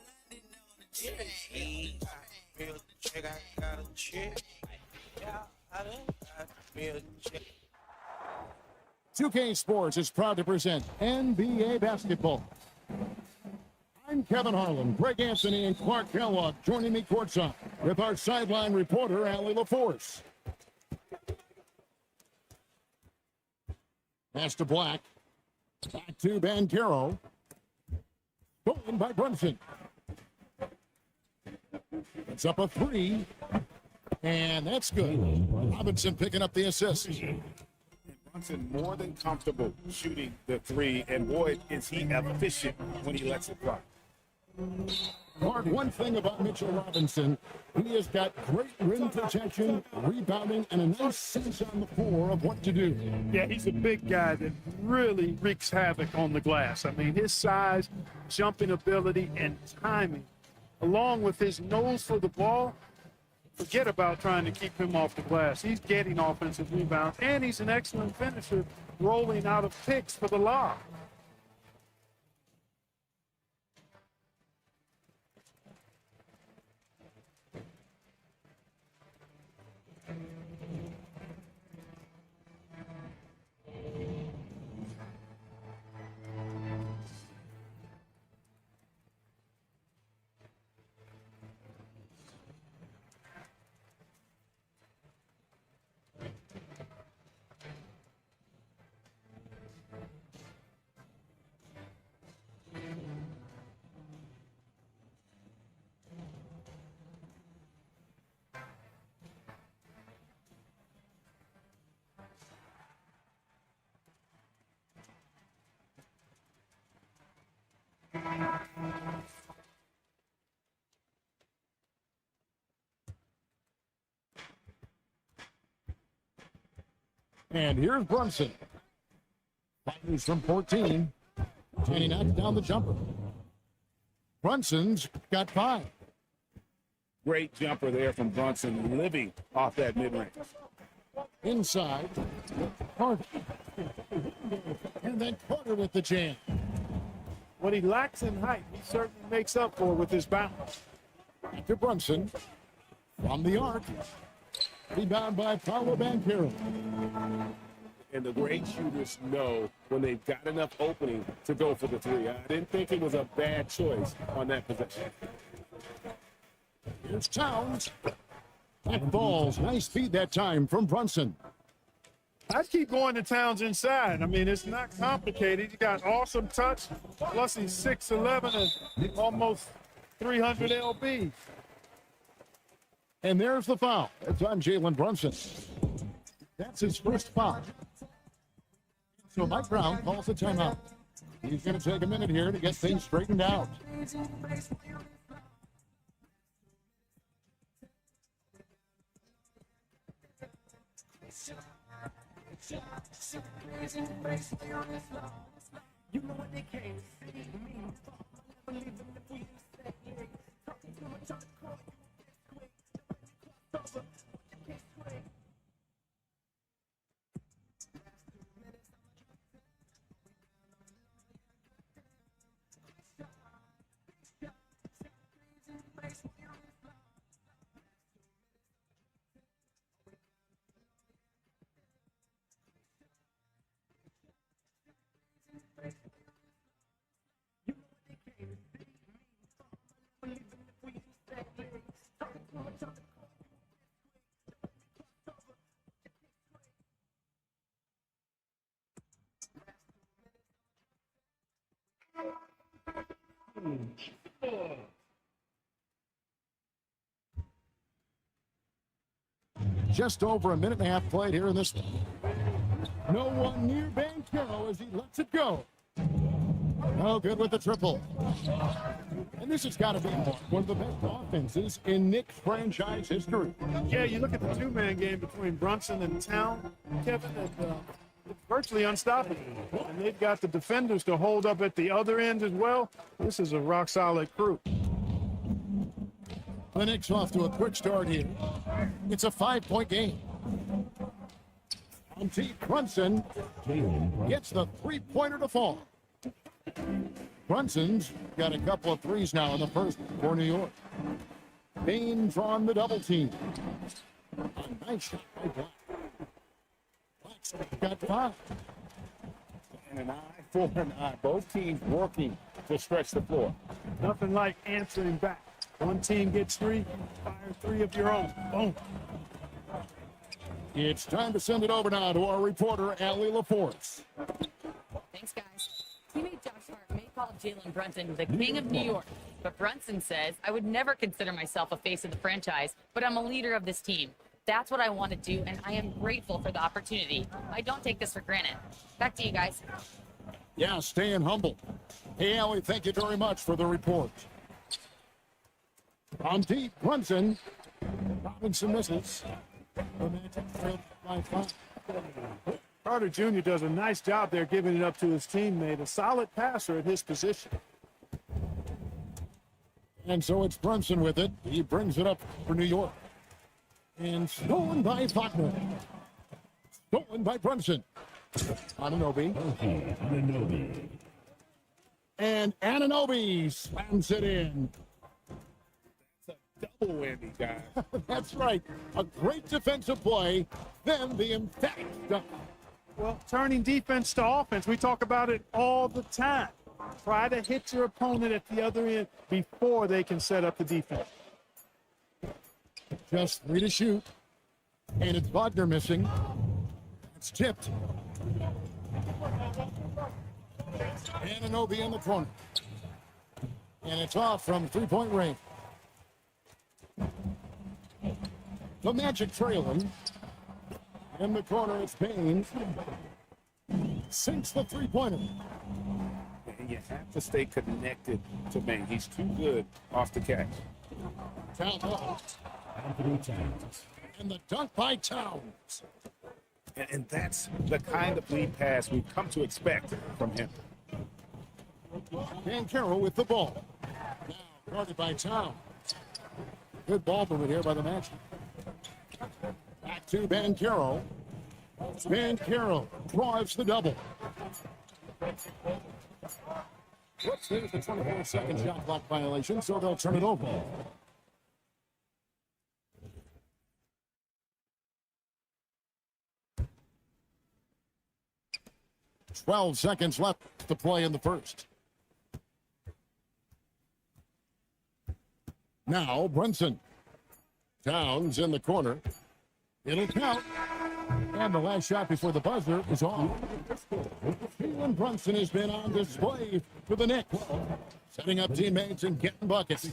Real chick, I got a chick. Yeah, I done got real chick. 2K Sports is proud to present NBA basketball. I'm Kevin Harlan, Greg Anthony, and Clark Kellogg joining me courtside with our sideline reporter, Allie LaForce. Pass to Black. Back to Banchero. Stolen by Brunson. It's up a three. And that's good. Robinson picking up the assist. Brunson more than comfortable shooting the three, and boy, is he efficient when he lets it fly. Mark, one thing about Mitchell Robinson, he has got great rim protection, rebounding, and a nice sense on the floor of what to do. Yeah, he's a big guy that really wreaks havoc on the glass. I mean, his size, jumping ability, and timing, along with his nose for the ball, forget about trying to keep him off the glass. He's getting offensive rebounds, and he's an excellent finisher, rolling out of picks for the lob. And here's Brunson. Fires from 14. And he knocks down the jumper. Brunson's got 5. Great jumper there from Brunson, living off that mid-range. Inside. Carter. And then Carter with the jam. What he lacks in height, he certainly makes up for with his bounce. Back to Brunson. From the arc. Rebound by Paulo Banchero. And the great shooters know when they've got enough opening to go for the three. I didn't think it was a bad choice on that possession. Here's Towns. That falls. Nice feed that time from Brunson. I'd keep going to Towns inside. I mean, it's not complicated. You got awesome touch, plus he's 6'11" and almost 300 lb. And there's the foul. It's on Jalen Brunson. That's his first foul. So Mike Brown calls a timeout. He's going to take a minute here to get things straightened out. You know what they came to see me. Believe them if we say yeah. Talking too much on the court. Just over a minute and a half played here in this one. No one near Banchero as he lets it go. No good with the triple. And this has got to be one of the best offenses in Knicks franchise history. Yeah, you look at the two-man game between Brunson and Town, Kevin, and it's virtually unstoppable. And they've got the defenders to hold up at the other end as well. This is a rock-solid crew. The Knicks off to a quick start here. It's a 5-point game. Brunson gets the three-pointer to fall. Brunson's got a couple of threes now in the first for New York. Baines on the double team. A nice shot by Black. Black's got 5. And an eye for an eye. Both teams working to stretch the floor. Nothing like answering back. One team gets 3, fire 3 of your own. Boom. It's time to send it over now to our reporter, Allie LaForce. Thanks, guys. Teammate Josh Hart may call Jalen Brunson the king of New York, but Brunson says, I would never consider myself a face of the franchise, but I'm a leader of this team. That's what I want to do, and I am grateful for the opportunity. I don't take this for granted. Back to you guys. Yeah, staying humble. Hey, Allie, thank you very much for the report. On deep, Brunson. Robinson misses. The Magic trail by 5. Carter Jr. does a nice job there giving it up to his teammate, a solid passer at his position. And so it's Brunson with it. He brings it up for New York. And stolen by Faulkner. Stolen by Brunson. Anunoby. And Anunoby slams it in. Double whammy, guys. That's right. A great defensive play, then the emphatic dunk. Well, turning defense to offense, we talk about it all the time. Try to hit your opponent at the other end before they can set up the defense. Just 3 to shoot. And it's Wagner missing. It's tipped. Anunoby in the corner. And it's off from 3-point range. The Magic trailing. In the corner, it's Baines. Sinks the three-pointer. And you have to stay connected to Baines. He's too good off the catch. Towns. And the dunk by Towns. And that's the kind of lead pass we've come to expect from him. Banchero with the ball. Now guarded by Towns. Good ball movement here by the Magic. Back to Banchero. Banchero drives the double. Whoops, there's the 24-second shot clock violation, so they'll turn it over. 12 seconds left to play in the first. Now, Brunson. Towns in the corner. It'll count. And the last shot before the buzzer is off. Jalen Brunson has been on display for the Knicks, setting up teammates and getting buckets.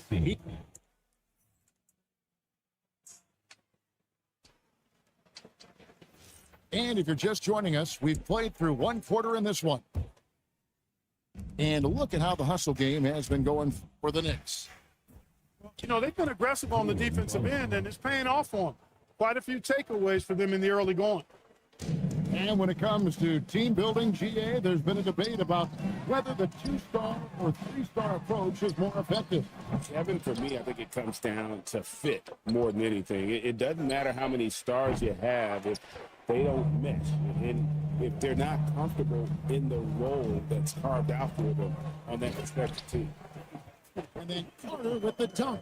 And if you're just joining us, we've played through one quarter in this one. And look at how the hustle game has been going for the Knicks. You know, they've been aggressive on the defensive end, and it's paying off for them. Quite a few takeaways for them in the early going. And when it comes to team building, GA, there's been a debate about whether the 2-star or 3-star approach is more effective. Kevin, for me, I think it comes down to fit more than anything. It doesn't matter how many stars you have if they don't mesh, and if they're not comfortable in the role that's carved out for them on that respective team. And then Carter with the dunk.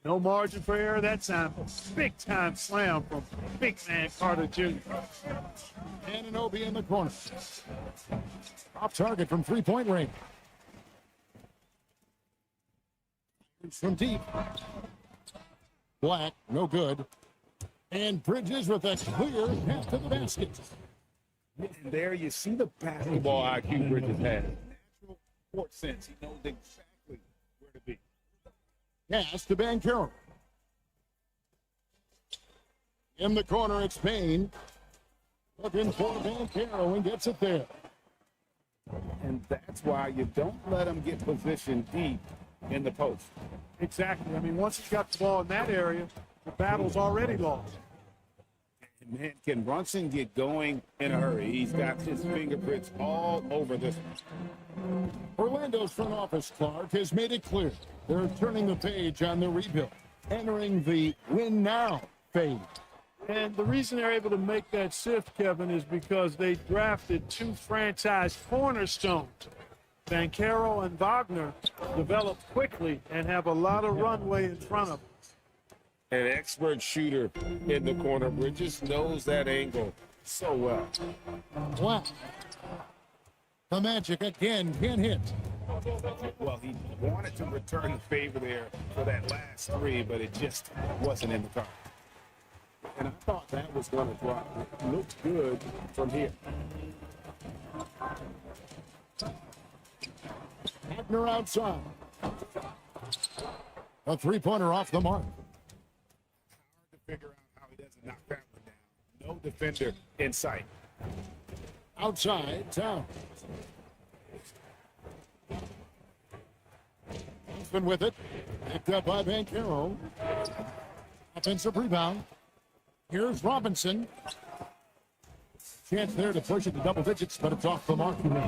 No margin for error that time. Big time slam from big man Carter Jr. Anunoby in the corner. Off target from 3-point range. From deep. Black, no good. And Bridges with a clear path to the basket. And there you see the basketball IQ Bridges has. Natural court sense. He knows exactly Pass to Banchero. In the corner, it's Payne. Looking for Banchero and gets it there. And that's why you don't let him get positioned deep in the post. Exactly. I mean, once he's got the ball in that area, the battle's already lost. And man, can Brunson get going in a hurry? He's got his fingerprints all over this one. Orlando's front office, Clark, has made it clear they're turning the page on the rebuild, entering the win now phase. And the reason they're able to make that shift, Kevin, is because they drafted two franchise cornerstones. Banchero and Wagner develop quickly and have a lot of runway in front of them. An expert shooter in the corner. Bridges knows that angle so well. Wow. The Magic again can't hit. Well, he wanted to return the favor there for that last three, but it just wasn't in the car. And I thought that was going to drop. It looked good from here. Wagner outside. A three-pointer off the mark. Hard to figure out how he doesn't knock that one down. No defender in sight. Outside, Towns. He's been with it. Picked up by Banchero. Offensive rebound. Here's Robinson. Chance there to push it to double digits, but it's off the mark. Nice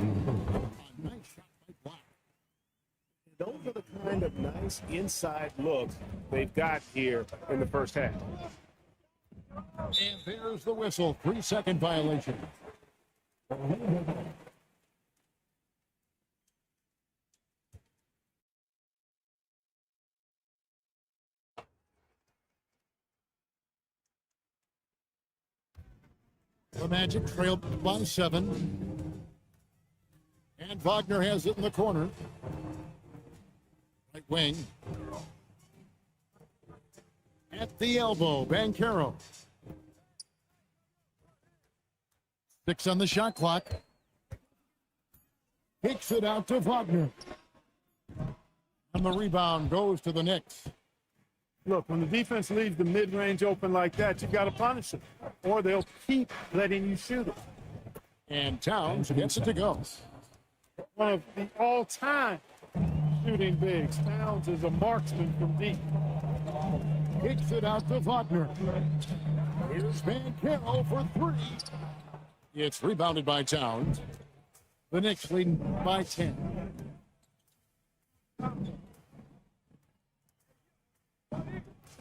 shot by Black. Those are the kind of nice inside looks they've got here in the first half. And there's the whistle. 3-second violation. The Magic trailed by 7. And Wagner has it in the corner. Right wing. At the elbow, Banchero. 6 on the shot clock. Kicks it out to Wagner. And the rebound goes to the Knicks. Look, when the defense leaves the mid-range open like that, you got to punish it, or they'll keep letting you shoot it. And Towns gets it to go. One of the all-time shooting bigs. Towns is a marksman from deep. Kicks it out to Wagner. Here's Banchero for 3. It's rebounded by Towns. The Knicks lead by 10.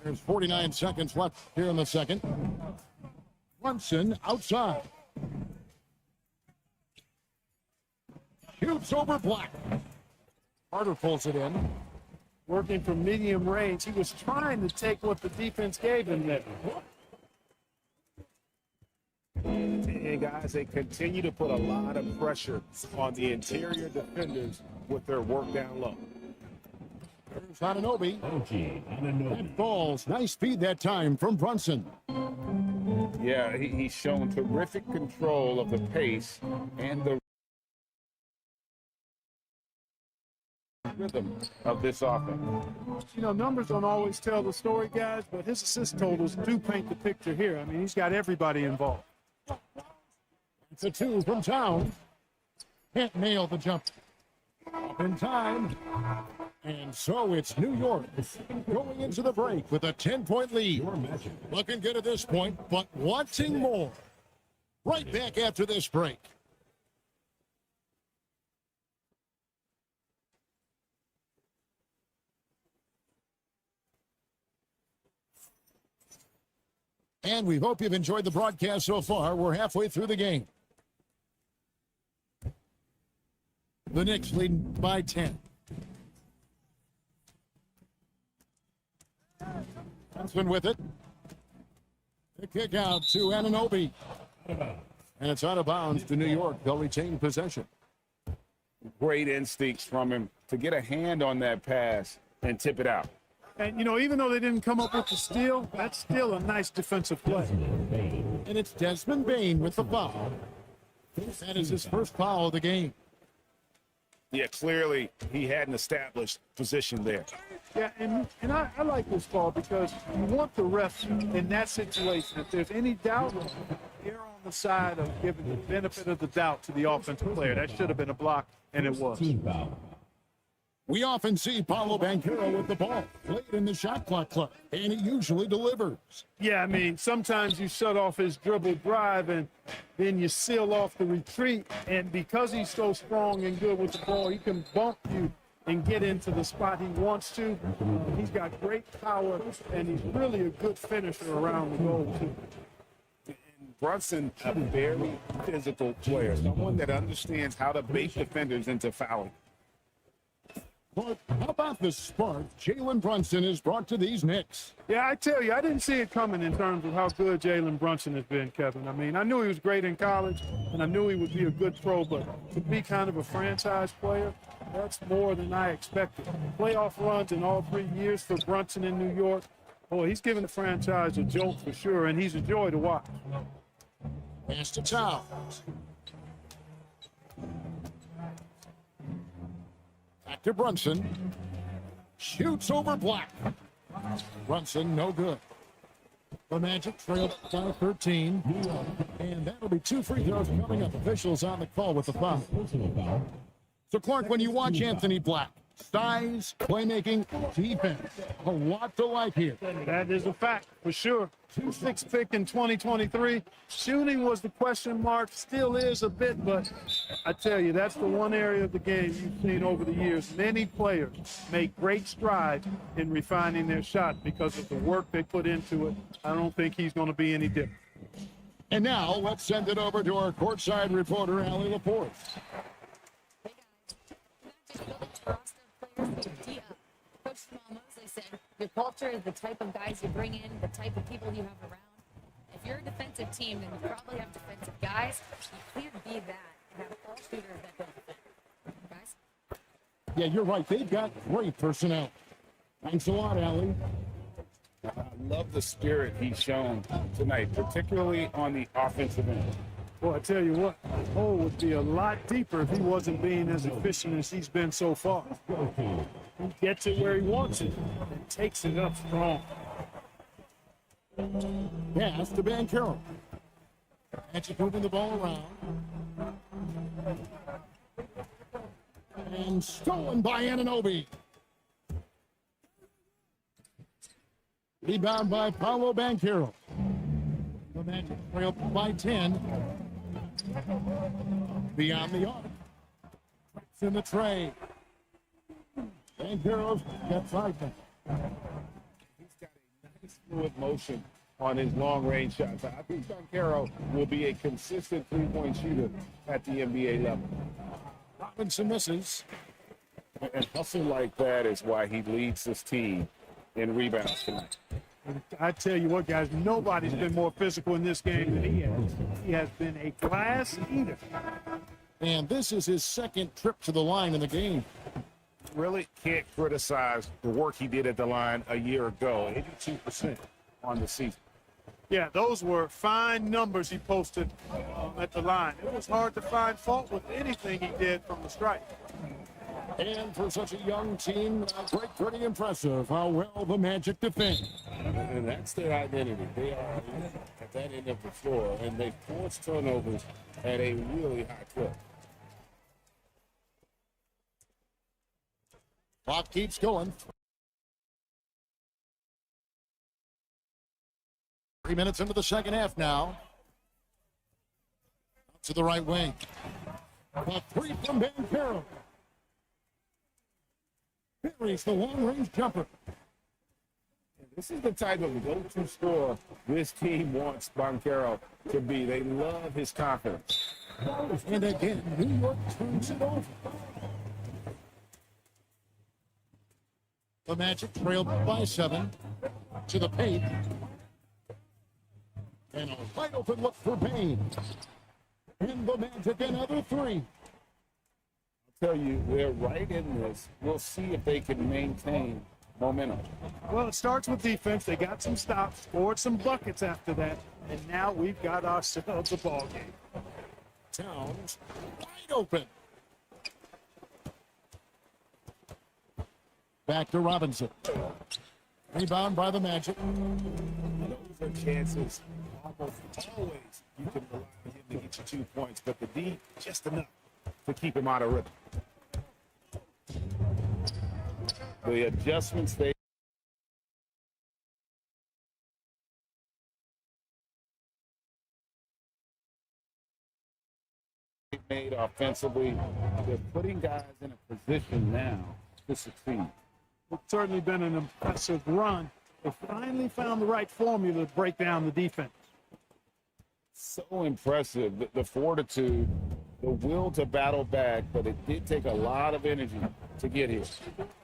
There's 49 seconds left here in the second. Brunson outside. Shoots over Black. Carter pulls it in. Working from medium range. He was trying to take what the defense gave him there. And guys, they continue to put a lot of pressure on the interior defenders with their work down low. There's Anunoby. That falls. Nice speed that time from Brunson. Yeah, he's shown terrific control of the pace and the rhythm of this offense. You know, numbers don't always tell the story, guys, but his assist totals do paint the picture here. I mean, he's got everybody involved. It's a 2 from Towns. Can't nail the jump. Up in time. And so it's New York going into the break with a 10-point lead. Looking good at this point, but wanting more. Right back after this break. And we hope you've enjoyed the broadcast so far. We're halfway through the game. The Knicks lead by 10. Huntsman with it. The kick out to Anunoby. And it's out of bounds to New York. They'll retain possession. Great instincts from him to get a hand on that pass and tip it out. And, you know, even though they didn't come up with the steal, that's still a nice defensive play. And it's Desmond Bane with the foul. That is his first foul of the game. Yeah, clearly he had an established position there. Yeah, and I like this call because you want the refs in that situation. If there's any doubt, err on the side of giving the benefit of the doubt to the offensive player. That should have been a block, and it was. We often see Paolo Banchero with the ball late in the shot clock club, and he usually delivers. Yeah, I mean, sometimes you shut off his dribble drive, and then you seal off the retreat. And because he's so strong and good with the ball, he can bump you and get into the spot he wants to. He's got great power, and he's really a good finisher around the goal, too. Brunson, a very physical player, someone that understands how to bait defenders into fouling. But how about the spark Jalen Brunson has brought to these Knicks? Yeah, I tell you, I didn't see it coming in terms of how good Jalen Brunson has been, Kevin. I mean, I knew he was great in college, and I knew he would be a good pro, but to be kind of a franchise player, that's more than I expected. Playoff runs in all 3 years for Brunson in New York. Boy, he's giving the franchise a jolt for sure, and he's a joy to watch. Pass to Towns. Back to Brunson. Shoots over Black. Brunson, no good. The Magic trail by 13. And that'll be 2 free throws coming up. Officials on the call with the foul. So, Clark, when you watch Anthony Black, size, playmaking, defense, a lot to like here. That is a fact, for sure. 2-6 pick in 2023. Shooting was the question mark, still is a bit, but I tell you, that's the one area of the game you've seen over the years. Many players make great strides in refining their shot because of the work they put into it. I don't think he's going to be any different. And now, let's send it over to our courtside reporter, Allie Laporte. Coach Mosley said, your culture is the type of guys you bring in, the type of people you have around. If you're a defensive team, then you probably have defensive guys. You can't be that and have all shooters that don't defend. Guys? Yeah, you're right. They've got great personnel. Thanks a lot, Allie. I love the spirit he's shown tonight, particularly on the offensive end. Boy, I tell you what, the hole would be a lot deeper if he wasn't being as efficient as he's been so far. He gets it where he wants it and takes it up strong. Pass to Banchero. Magic moving the ball around. And stolen by Anunoby. Rebound by Paolo Banchero. The Magic trail by 10. Beyond the arc. It's in the tray. Banchero's got 5 minutes. He's got a nice fluid motion on his long-range shots. I think Banchero will be a consistent three-point shooter at the NBA level. Robinson misses. And hustle like that is why he leads this team in rebounds tonight. I tell you what, guys, nobody's been more physical in this game than he has. He has been a glass eater. And this is his second trip to the line in the game. Really can't criticize the work he did at the line a year ago. 82% on the season. Yeah, those were fine numbers he posted at the line. It was hard to find fault with anything he did from the stripe. And for such a young team, pretty impressive how well the Magic defend. And that's their identity. They are at that end of the floor, and they force turnovers at a really high clip. Clock keeps going. 3 minutes into the second half now. To the right wing. A 3 from Banchero. Buries the long-range jumper. This is the type of go-to scorer this team wants Banchero to be. They love his confidence. And again, New York turns it over. The Magic trailed by 7 to the paint. And a wide open look for Payne. And the Magic another 3. I'll tell you, they're right in this. We'll see if they can maintain momentum. Well, it starts with defense. They got some stops, scored some buckets after that, and now we've got ourselves a ball game. Towns wide open. Back to Robinson. Rebound by the Magic. Those are chances almost always you can rely on him to get you 2 points, but the D just enough to keep him out of rhythm. The adjustments they made offensively, they're putting guys in a position now to succeed. It's certainly been an impressive run. They finally found the right formula to break down the defense. So impressive, the fortitude, the will to battle back, but it did take a lot of energy to get here.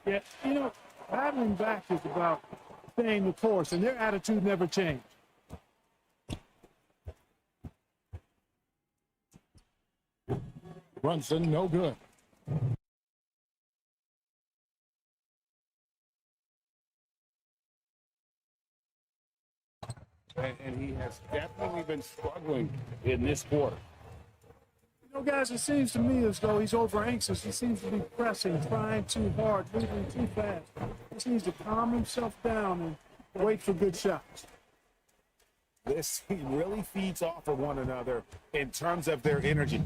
Yeah, you know, battling back is about staying the course, and their attitude never changed. Brunson, no good. And he has definitely been struggling in this quarter. You know, guys, it seems to me as though he's over anxious. He seems to be pressing, trying too hard, moving too fast. He just needs to calm himself down and wait for good shots. This team really feeds off of one another in terms of their energy.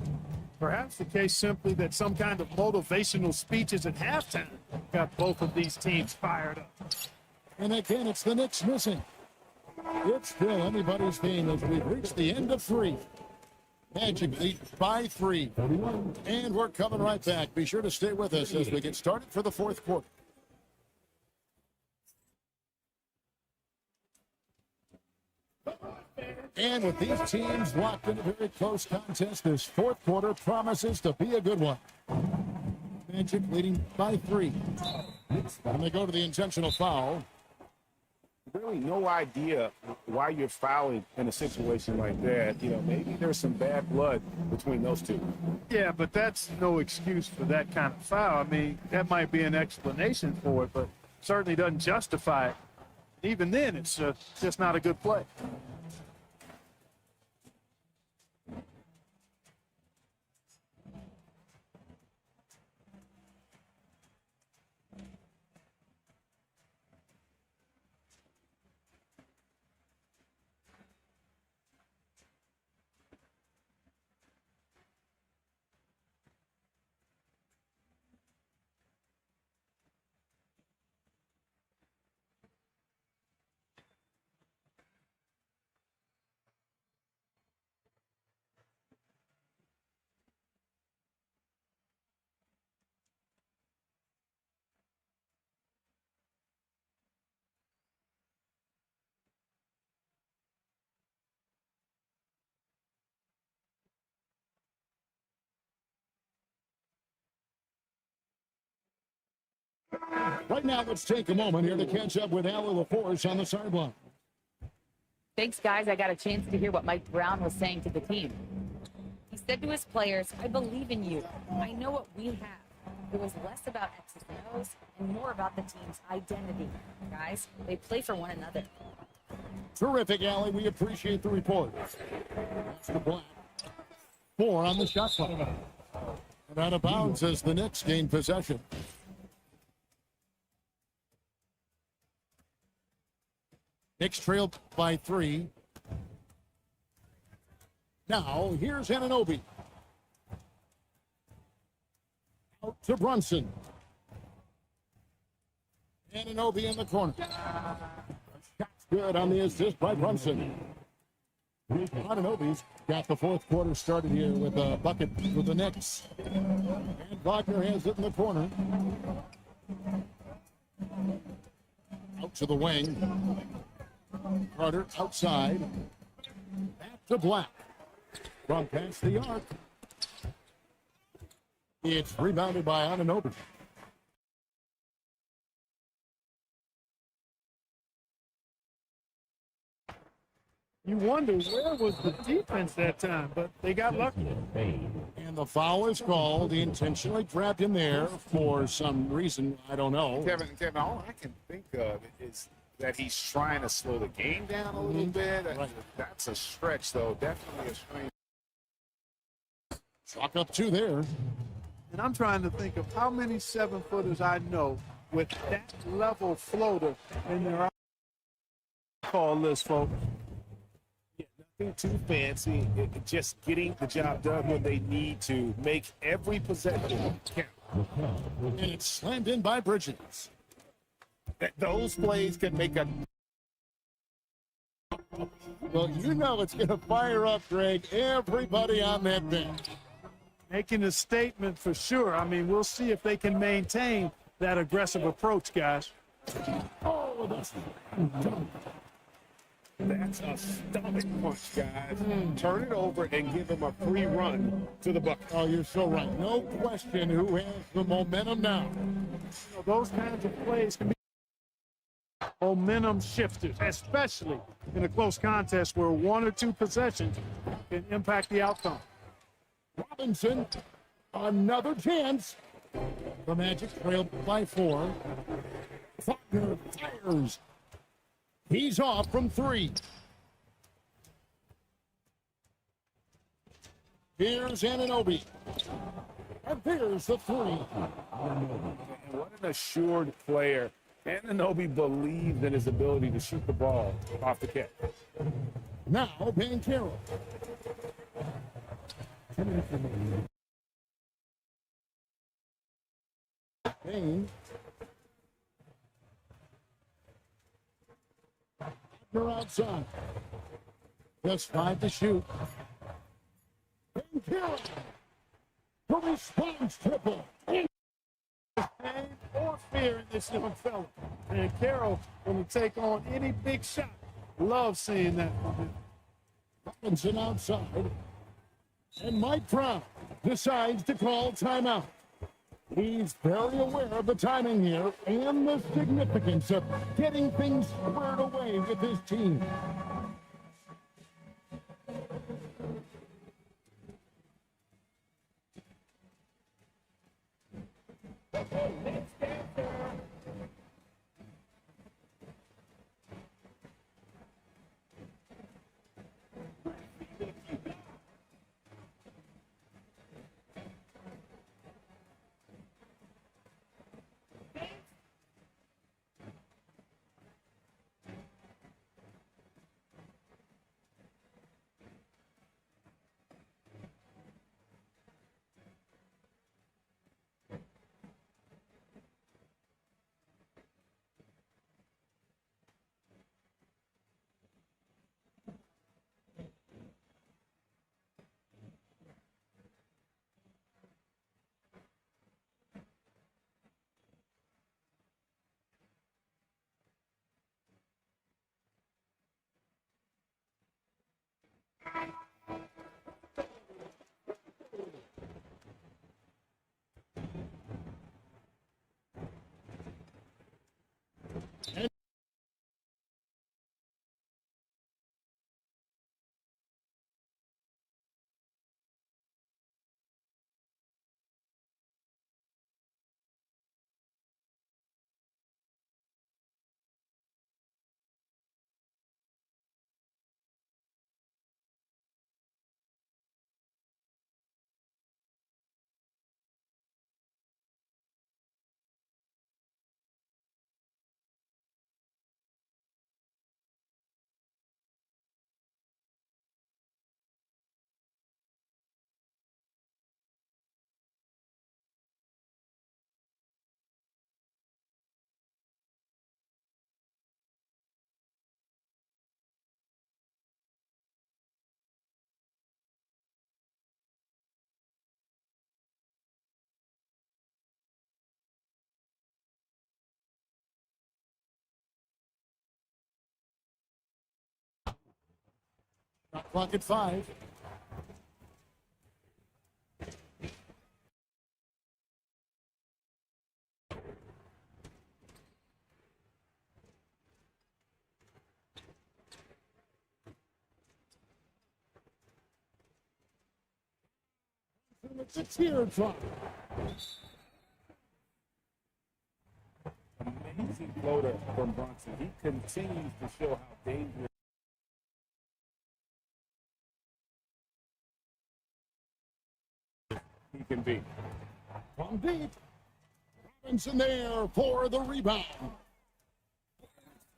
Perhaps the case simply that some kind of motivational speeches at halftime got both of these teams fired up. And again, it's the Knicks missing. It's still anybody's game as we've reached the end of 3. Magic lead by 3. And we're coming right back. Be sure to stay with us as we get started for the fourth quarter. And with these teams locked in a very close contest, this fourth quarter promises to be a good one. Magic leading by 3. And they go to the intentional foul. Really no idea why you're fouling in a situation like that. You know, maybe there's some bad blood between those two. Yeah, but that's no excuse for that kind of foul. I mean, that might be an explanation for it, but certainly doesn't justify it. Even then, it's just not a good play. Right now, let's take a moment here to catch up with Allie LaForce on the sideline. Thanks, guys. I got a chance to hear what Mike Brown was saying to the team. He said to his players, I believe in you. I know what we have. It was less about X's and O's and more about the team's identity. Guys, they play for one another. Terrific, Allie. We appreciate the report. That's the Black. 4 on the shot clock. And out of bounds as the Knicks gain possession. Knicks trailed by 3. Now, here's Anunoby. Out to Brunson. Anunoby in the corner. Shot's good on the assist by Brunson. Anunoby's got the fourth quarter started here with a bucket for the Knicks. And Wagner has it in the corner. Out to the wing. Carter outside. Back to Black. From past the arc. It's rebounded by Anunoby. You wonder where was the defense that time, but they got lucky. And the foul is called. He intentionally grabbed him there for some reason. I don't know. Kevin, all I can think of is that he's trying to slow the game down a little bit. Right. That's a stretch, though. Definitely a strange. Chalk up 2 there. And I'm trying to think of how many 7-footers I know with that level floater in their call list, folks. Yeah, nothing too fancy. Just getting the job done when they need to. Make every possession count. And it's slammed in by Bridges. Those plays can make a. Well, you know it's going to fire up, Greg, everybody on that bench. Making a statement for sure. I mean, we'll see if they can maintain that aggressive approach, guys. Oh, that's a stomach punch, guys. Turn it over and give them a free run to the bucket. Oh, you're so right. No question who has the momentum now. You know, those kinds of plays can be momentum shifters, especially in a close contest where one or two possessions can impact the outcome. Robinson, another chance. The Magic trailed by 4. Faulkner fires. He's off from 3. Here's Anunoby. And there's the 3. And what an assured player. Anunoby believed in his ability to shoot the ball off the catch. Now, Banchero. Payne. They're outside. Just 5 to shoot. Banchero. The response triple. Pain or fear in this young fella. And Carroll going to take on any big shot. Love seeing that from him. Robinson outside. And Mike Brown decides to call timeout. He's very aware of the timing here and the significance of getting things squared away with his team. Shot clock at 5. It's a teardrop. Amazing floater from Brunson. He continues to show how dangerous he can be. From deep. Robinson there for the rebound.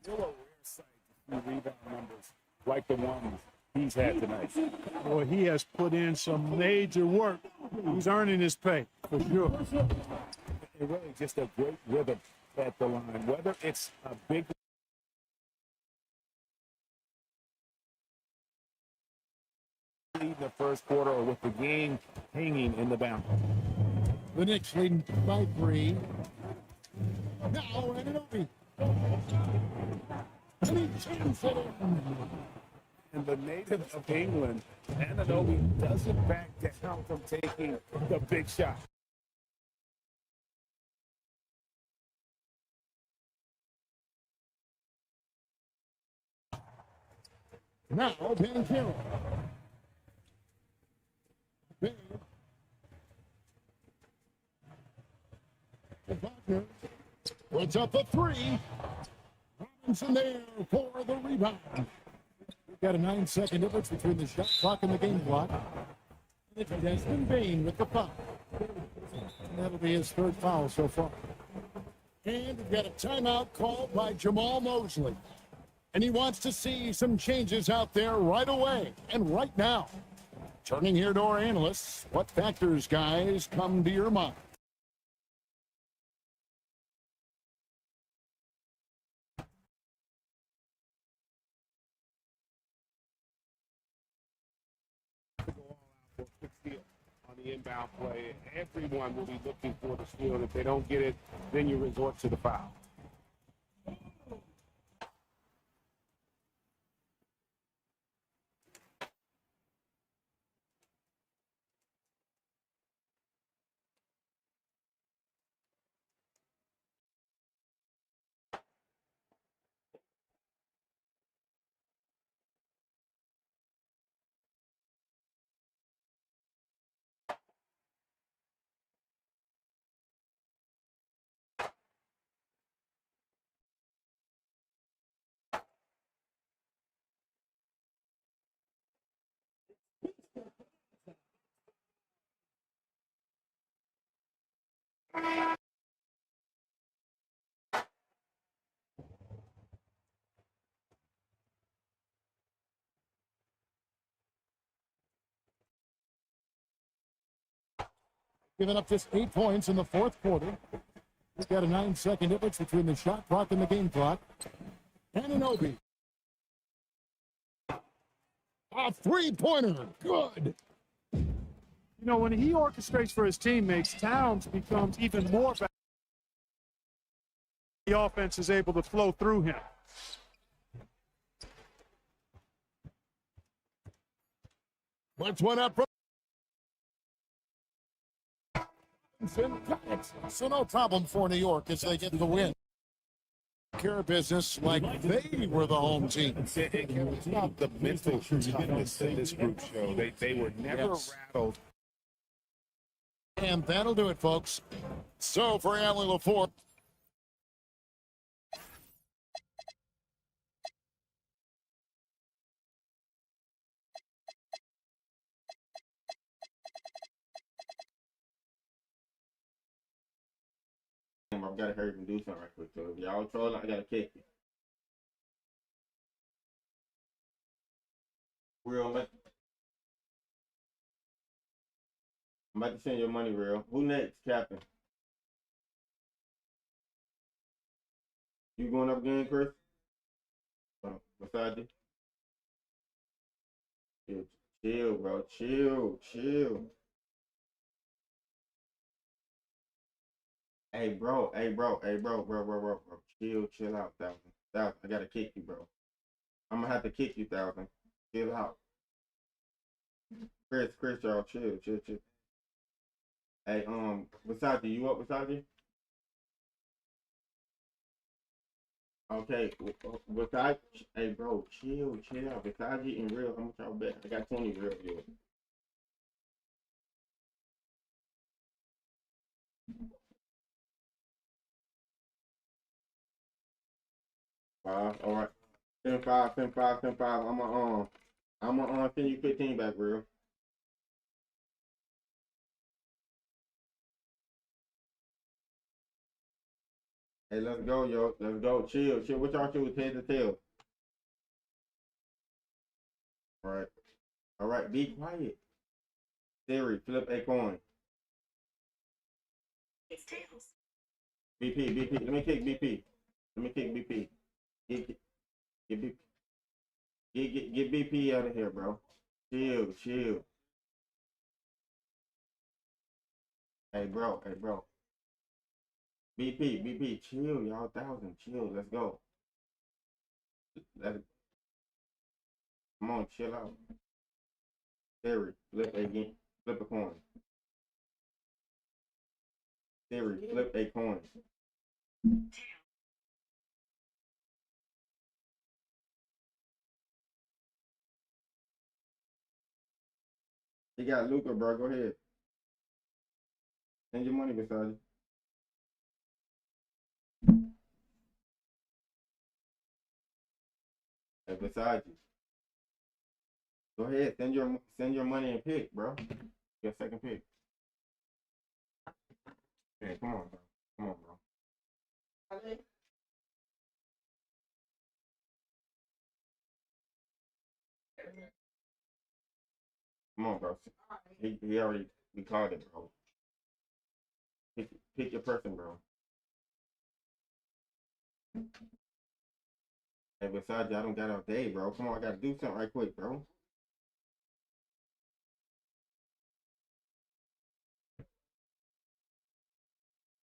Still a rare sight to see rebound numbers like the ones he's had tonight. Boy, he has put in some major work. He's earning his pay, for sure. And really just a great rhythm at the line, whether it's a big lead in the first quarter or with the game hanging in the balance. The Knicks leading by 3. Now Anunoby. And he turns it in. And the native of England, Anunoby, doesn't back down from taking the big shot. Now Van Carroll. Wagner puts up a 3. Robinson there for the rebound. We've got a 9-second difference between the shot clock and the game clock. And it's Desmond Bain with the foul. And that'll be his 3rd foul so far. And we've got a timeout called by Jamal Mosley. And he wants to see some changes out there right away and right now. Turning here to our analysts, what factors, guys, come to your mind? On the inbound play, everyone will be looking for the steal. And if they don't get it, then you resort to the foul. Giving up just 8 points in the 4th quarter. We've got a 9-second difference between the shot clock and the game clock. Anunoby. A 3-pointer. Good. You know, when he orchestrates for his teammates, Towns becomes even more valuable. The offense is able to flow through him. Puts one up. So no problem for New York as they get the win. Care of business like they were the home team. It's not the mental toughness that this group showed. They were never rattled. And that'll do it, folks. So for Allie LaForce. I've got to hurry up and do something right quick. So if y'all trolling, I got to kick you. Real, man. I'm about to send your money, Real. Who next, Captain? You going up again, Chris? Beside you? Chill, bro. Chill. Hey, bro. Chill out, Thousand. I gotta kick you, bro. I'm gonna have to kick you, Thousand. Chill out. Chris, y'all, chill. Hey, beside you up beside you? Okay, beside, hey, bro, chill out. Beside you and Real, how much y'all bet? I got 20 Real here. All right. 10-5. I'm gonna send you 15 back, Real. Hey, let's go, yo. Let's go. Chill, chill. What y'all choose? Head to tail. All right. All right. Be quiet. Siri, flip a coin. It's tails. BP, BP. Let me kick BP. Let me kick BP. Get BP. Get BP out of here, bro. Chill, chill. Hey, bro. Hey, bro. BP, BP. Chill, y'all. 1,000. Chill. Let's go. Let's, come on, chill out. Siri, flip again. Flip a coin. Siri, flip a coin. You got Luca, bro. Go ahead. Send your money beside you. Hey, beside you. Go ahead. Send your money and pick, bro. Your second pick. Yeah, come on, bro. Come on, bro. Come on, bro. He already we called it, bro. Pick your person, bro. Hey, besides you, I don't got all day, bro. Come on, I gotta do something right quick, bro.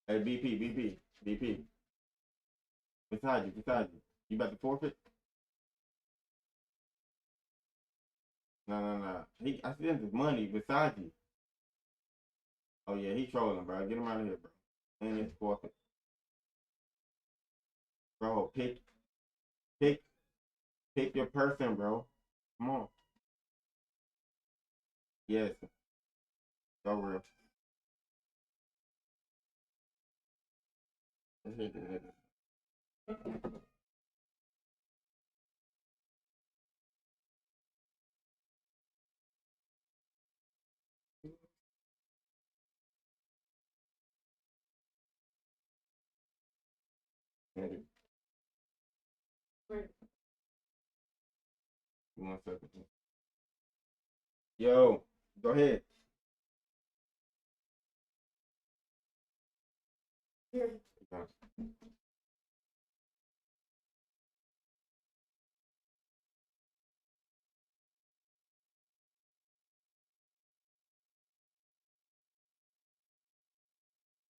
Hey, BP. Beside you. You about to forfeit? No. I sent his money beside you. Oh yeah, he trolling, bro. Get him out of here, bro. And it's forfeit. Bro, pick your person, bro. Come on. Yes. Go real. One second. Yo, go ahead.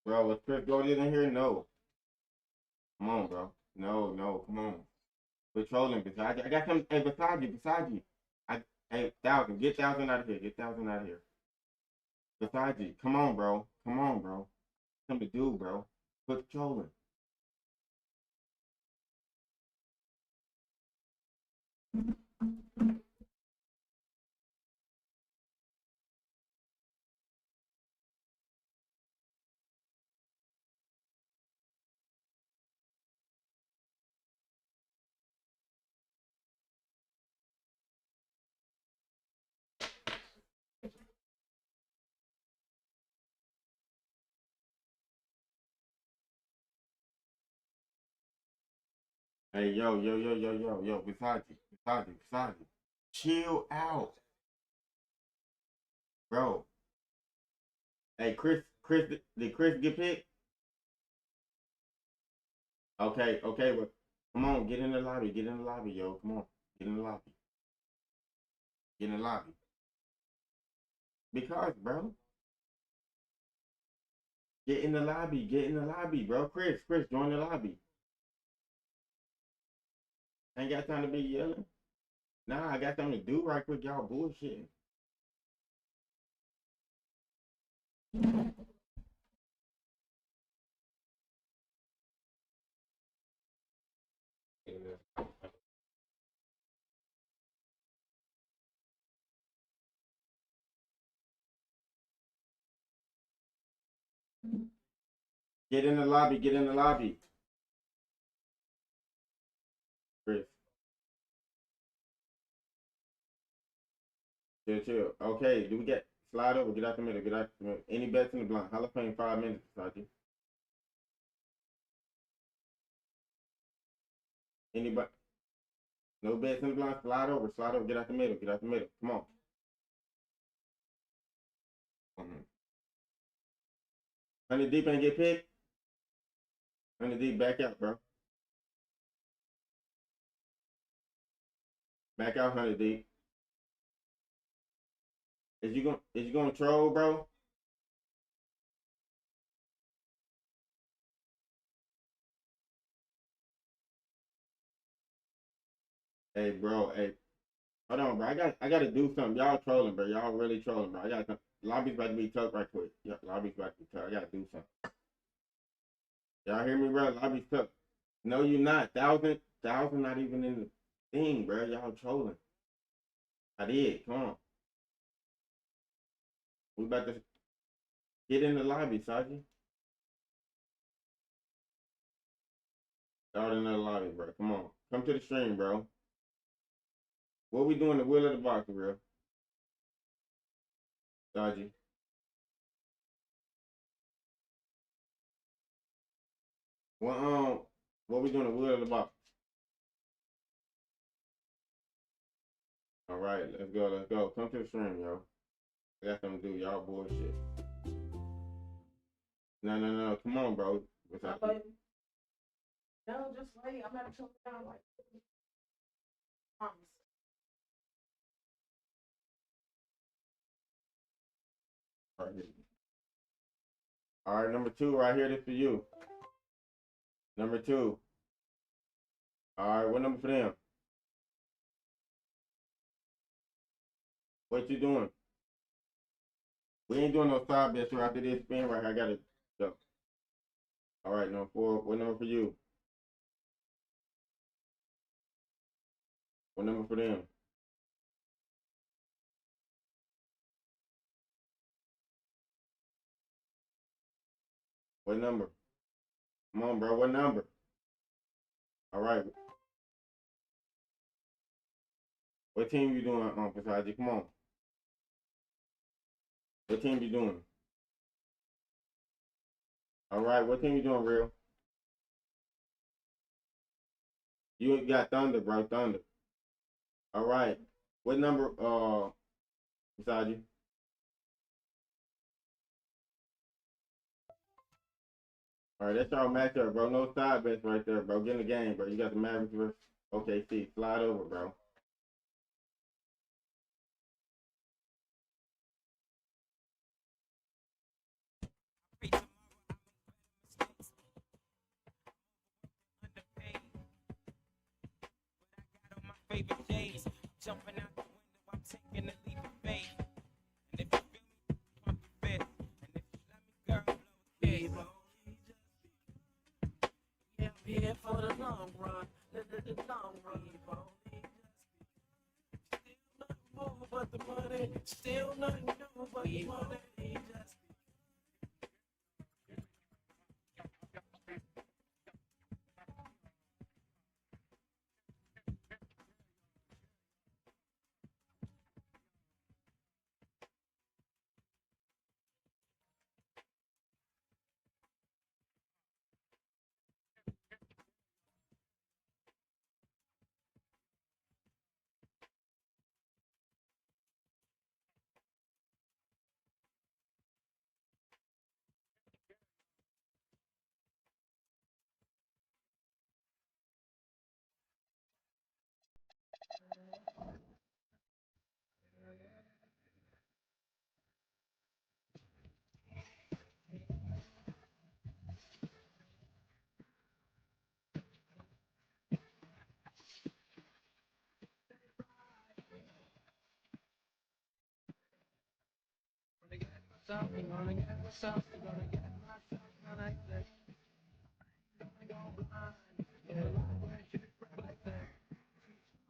Bro, was Chris Goldie in here? No. Come on, bro. No, come on. We're trolling beside you. I got some. Hey, beside you. Hey, 1,000. Get 1,000 out of here. Get 1,000 out of here. Beside you. Come on, bro. Something to do, bro. Quit trolling. Hey, yo. Beside you. Chill out, bro. Hey, Chris, did Chris get picked? Okay, well, come on, get in the lobby, yo. Come on, get in the lobby. Get in the lobby. Because, bro. Get in the lobby, bro. Chris, join the lobby. Ain't got time to be yelling. Nah, I got something to do right quick, y'all bullshit. Get in the lobby. Chris, chill. Okay, do we get slide over? Get out the middle. Any bets in the blind? Hall of Fame 5 minutes, Saji. Anybody? No bets in the blind. Slide over. Slide over. Get out the middle. Get out the middle. Come on. 100 deep ain't get picked. 100 deep, back out, bro. Back out 100 deep. Is you gonna troll, bro? Hey, bro. Hey, hold on, bro. I gotta do something. Y'all trolling, bro. Y'all really trolling, bro. I got lobby's about to be tough right quick. Yeah, lobby's about to be tough. I gotta do something. Y'all hear me, bro? Lobby's tough. No, you not. Thousand not even in the thing, bro. Y'all trolling. I did. Come on. We about to get in the lobby, Sergeant. Start in the lobby, bro. Come on. Come to the stream, bro. What we doing? The wheel of the box, bro. Sergeant. What we doing? The wheel of the box. All right, let's go. Let's go. Come to the stream, yo. I got something to do. Y'all bullshit. No. Come on, bro. What's up? No, just wait. I'm gonna choke down like. Promise. All right, number 2 right here. This for you. Number 2. All right, what number for them? What you doing? We ain't doing no side bets right after this spin right here. I gotta go. All right, number 4. What number for you? What number for them? What number? Come on, bro. What number? All right. What team you doing, Pasaji? Come on. What team you doing? All right. What team you doing, real? You got Thunder, bro. Thunder. All right. What number, Pasaji? All right, that's our matchup, bro. No side bets right there, bro. Get in the game, bro. You got the Mavericks versus OKC. Slide over, bro. Favorite days, jumping out the window, I'm taking a leap of faith. And if you feel me, pump your fist. And if you love me, girl, blow a kiss. Yeah, I'm here for the long run, the long run. Still nothing more but the money, still nothing new but the money. Something gonna get myself, gonna get myself, gonna get gonna go blind. Yeah, like that, like that.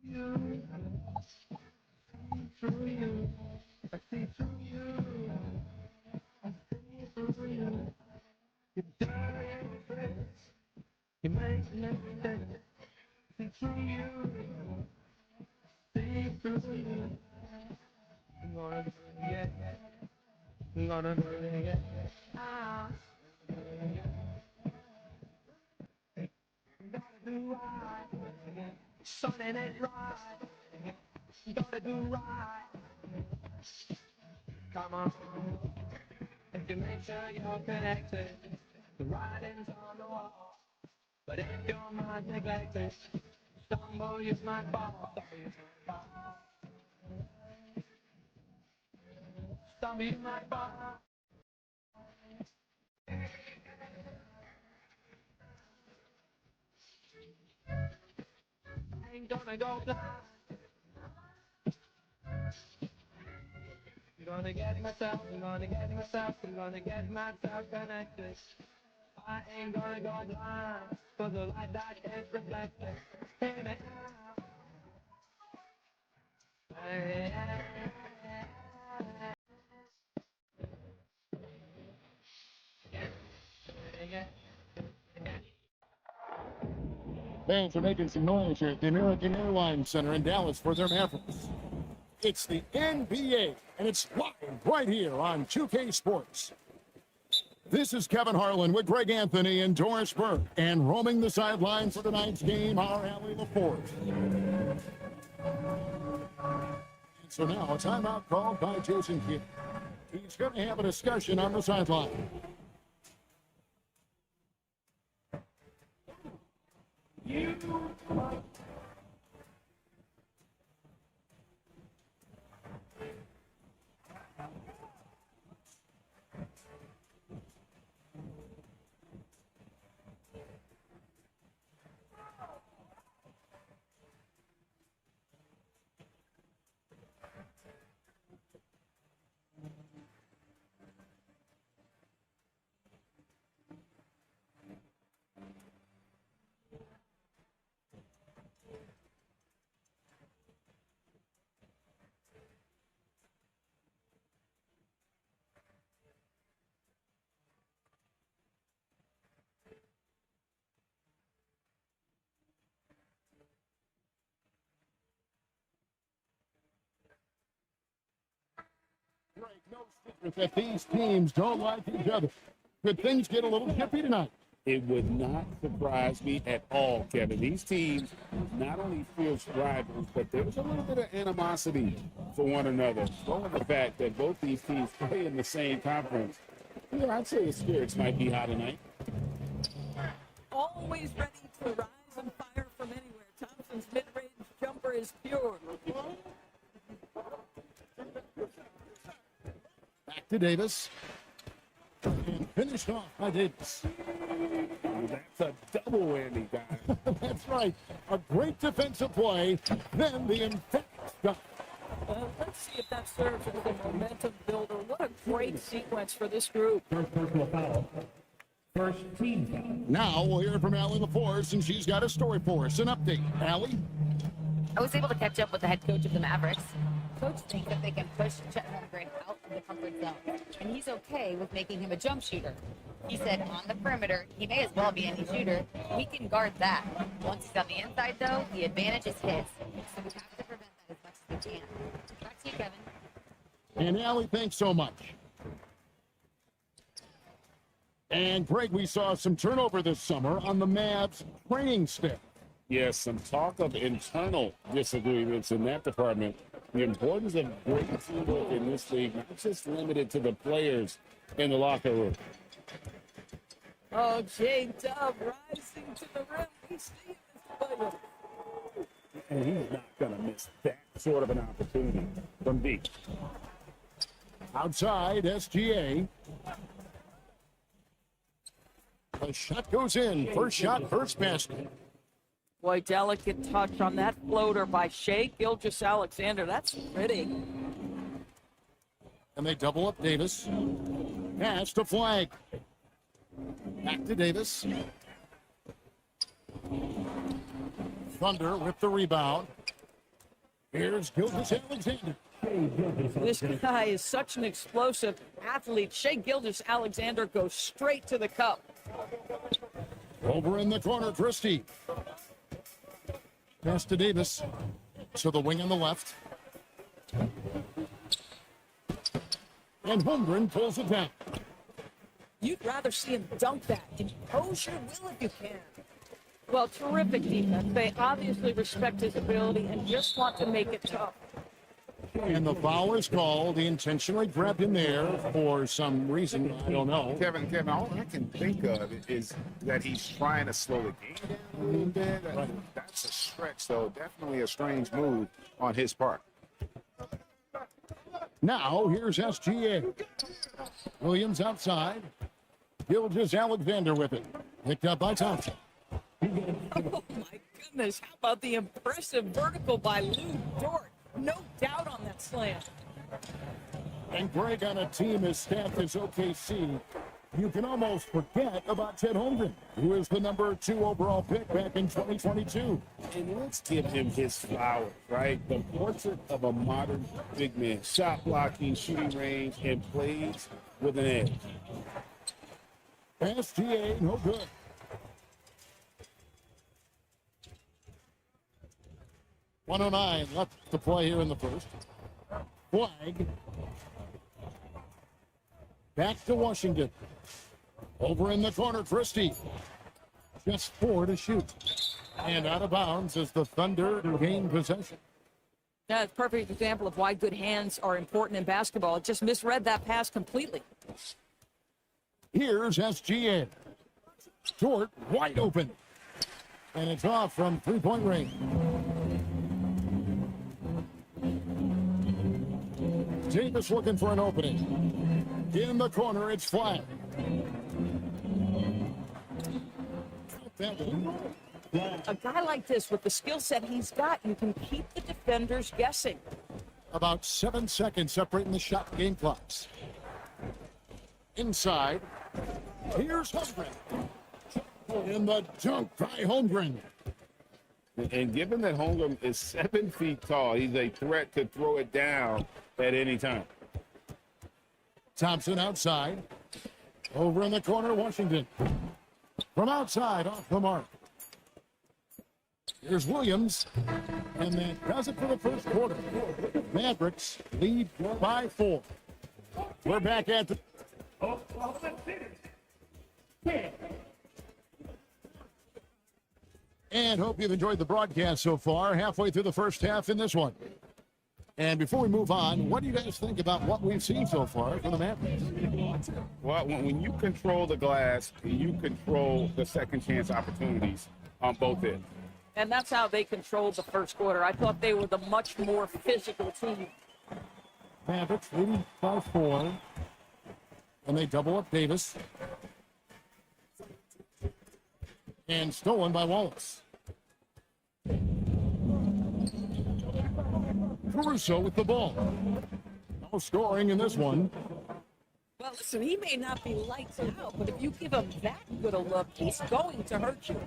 You, see through you, I see through you, I see through you. You dirty face, you make me see through you, see through you. I'm gonna do it again, I'm gonna do it again. Ah. Gotta do right. Son, it ain't right. You gotta do right. Come on. If you make sure you're connected, the writing's on the wall. But if your mind's neglected, stumble, you might fall. Stumble, you might fall. I ain't gonna go blind. I'm gonna get myself connected. I ain't gonna go blind, for the light that is reflected. Hey, man. Hey, Fans are making some noise here at the American Airlines Center in Dallas for their Mavericks. It's the NBA, and it's live right here on 2K Sports. This is Kevin Harlan with Greg Anthony and Doris Burke, and roaming the sidelines for tonight's game, our Allie LaForce. So now a timeout called by Jason Kidd. He's going to have a discussion on the sideline. No secret that these teams don't like each other. Could things get a little chippy tonight? It would not surprise me at all, Kevin. These teams not only fierce rivals, but there's a little bit of animosity for one another. Knowing the fact that both these teams play in the same conference, I'd say the spirits might be high tonight. Always ready to rise and fire from anywhere. Thompson's mid-range jumper is pure. Back to Davis. And finished off by Davis. That's a double whammy, guys. That's right. A great defensive play, then the emphatic shot. Let's see if that serves as a momentum builder. What a great sequence for this group. First personal foul. First team foul. Now we'll hear from Allie LaForce, and she's got a story for us. An update. Allie? I was able to catch up with the head coach of the Mavericks. Coach thinks that they can push Chet Holmgren out of the comfort zone, and he's okay with making him a jump shooter. He said on the perimeter, he may as well be any shooter. We can guard that. Once he's on the inside, though, the advantage is his. So we have to prevent that as much as we can. Back to you, Kevin. And Allie, thanks so much. And Greg, we saw some turnover this summer on the Mavs training staff. Yes, some talk of internal disagreements in that department. The importance of great teamwork in this league, not just limited to the players in the locker room. Oh, J-Dub rising to the rim. We see it, Mr. Williams. And he's not going to miss that sort of an opportunity from deep. Outside, SGA. The shot goes in. First shot, first basket. Boy, delicate touch on that floater by Shai Gilgeous-Alexander. That's pretty. And they double up Davis. Pass to Flag. Back to Davis. Thunder with the rebound. Here's Gilgeous-Alexander. This guy is such an explosive athlete. Shai Gilgeous-Alexander goes straight to the cup. Over in the corner, Christie. Pass to Davis. To the wing on the left. And Holmgren pulls it down. You'd rather see him dunk that. Impose your will if you can. Well, terrific defense. They obviously respect his ability and just want to make it tough. And the foul is called. He intentionally grabbed him there for some reason. I don't know. Kevin, all I can think of is that he's trying to slow the game down a little bit. That's a stretch, though. Definitely a strange move on his part. Now, here's SGA. Williams outside. Gilgeous-Alexander with it. Picked up by Thompson. Oh, my goodness. How about the impressive vertical by Lou Dort? No doubt on that slam. And Greg, on a team as staffed as OKC, you can almost forget about Ted Holmgren, who is the number 2 overall pick back in 2022. And let's give him his flowers, right? The portrait of a modern big man. Shot blocking, shooting range, and plays with an edge. SGA, no good. .109 left to play here in the first. Flag. Back to Washington. Over in the corner, Christie. Just 4 to shoot. And out of bounds as the Thunder gain possession. Yeah, it's a perfect example of why good hands are important in basketball. It just misread that pass completely. Here's SGA. Short, wide open. And it's off from three-point range. Davis looking for an opening. In the corner, it's flat. A guy like this, with the skill set he's got, you can keep the defenders guessing. About 7 seconds separating the shot game clocks. Inside. Here's Holmgren. In the dunk by Holmgren. And given that Holmgren is 7 feet tall, he's a threat to throw it down at any time. Thompson outside. Over in the corner, Washington. From outside, off the mark. Here's Williams. And that does it for the first quarter. Mavericks lead by 4. We're back at the... And hope you've enjoyed the broadcast so far. Halfway through the first half in this one. And before we move on, what do you guys think about what we've seen so far from the Mavericks? Well, when you control the glass, you control the second chance opportunities on both ends. And that's how they controlled the first quarter. I thought they were the much more physical team. Mavericks leading by 4. And they double up Davis. And stolen by Wallace. Caruso with the ball. No scoring in this one. Well, listen, he may not be lights out, but if you give him that good a look, he's going to hurt you.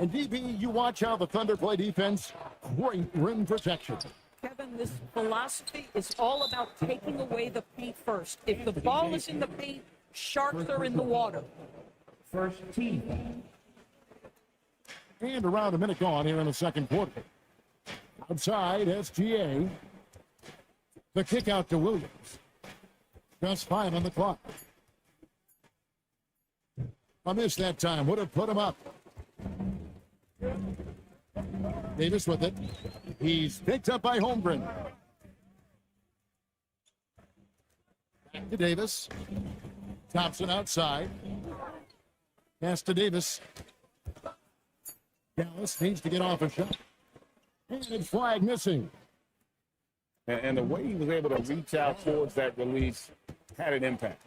And DB, you watch how the Thunder play defense. Great rim protection. Kevin, this philosophy is all about taking away the paint first. If the ball is in the paint, sharks are in the water. First team. And around a minute gone here in the second quarter. Outside, SGA. The kick out to Williams. Just 5 on the clock. A miss that time. Would have put him up. Davis with it. He's picked up by Holmgren. Back to Davis. Thompson outside. Pass to Davis. Dallas needs to get off a shot. And it's flag missing. And the way he was able to reach out towards that release had an impact.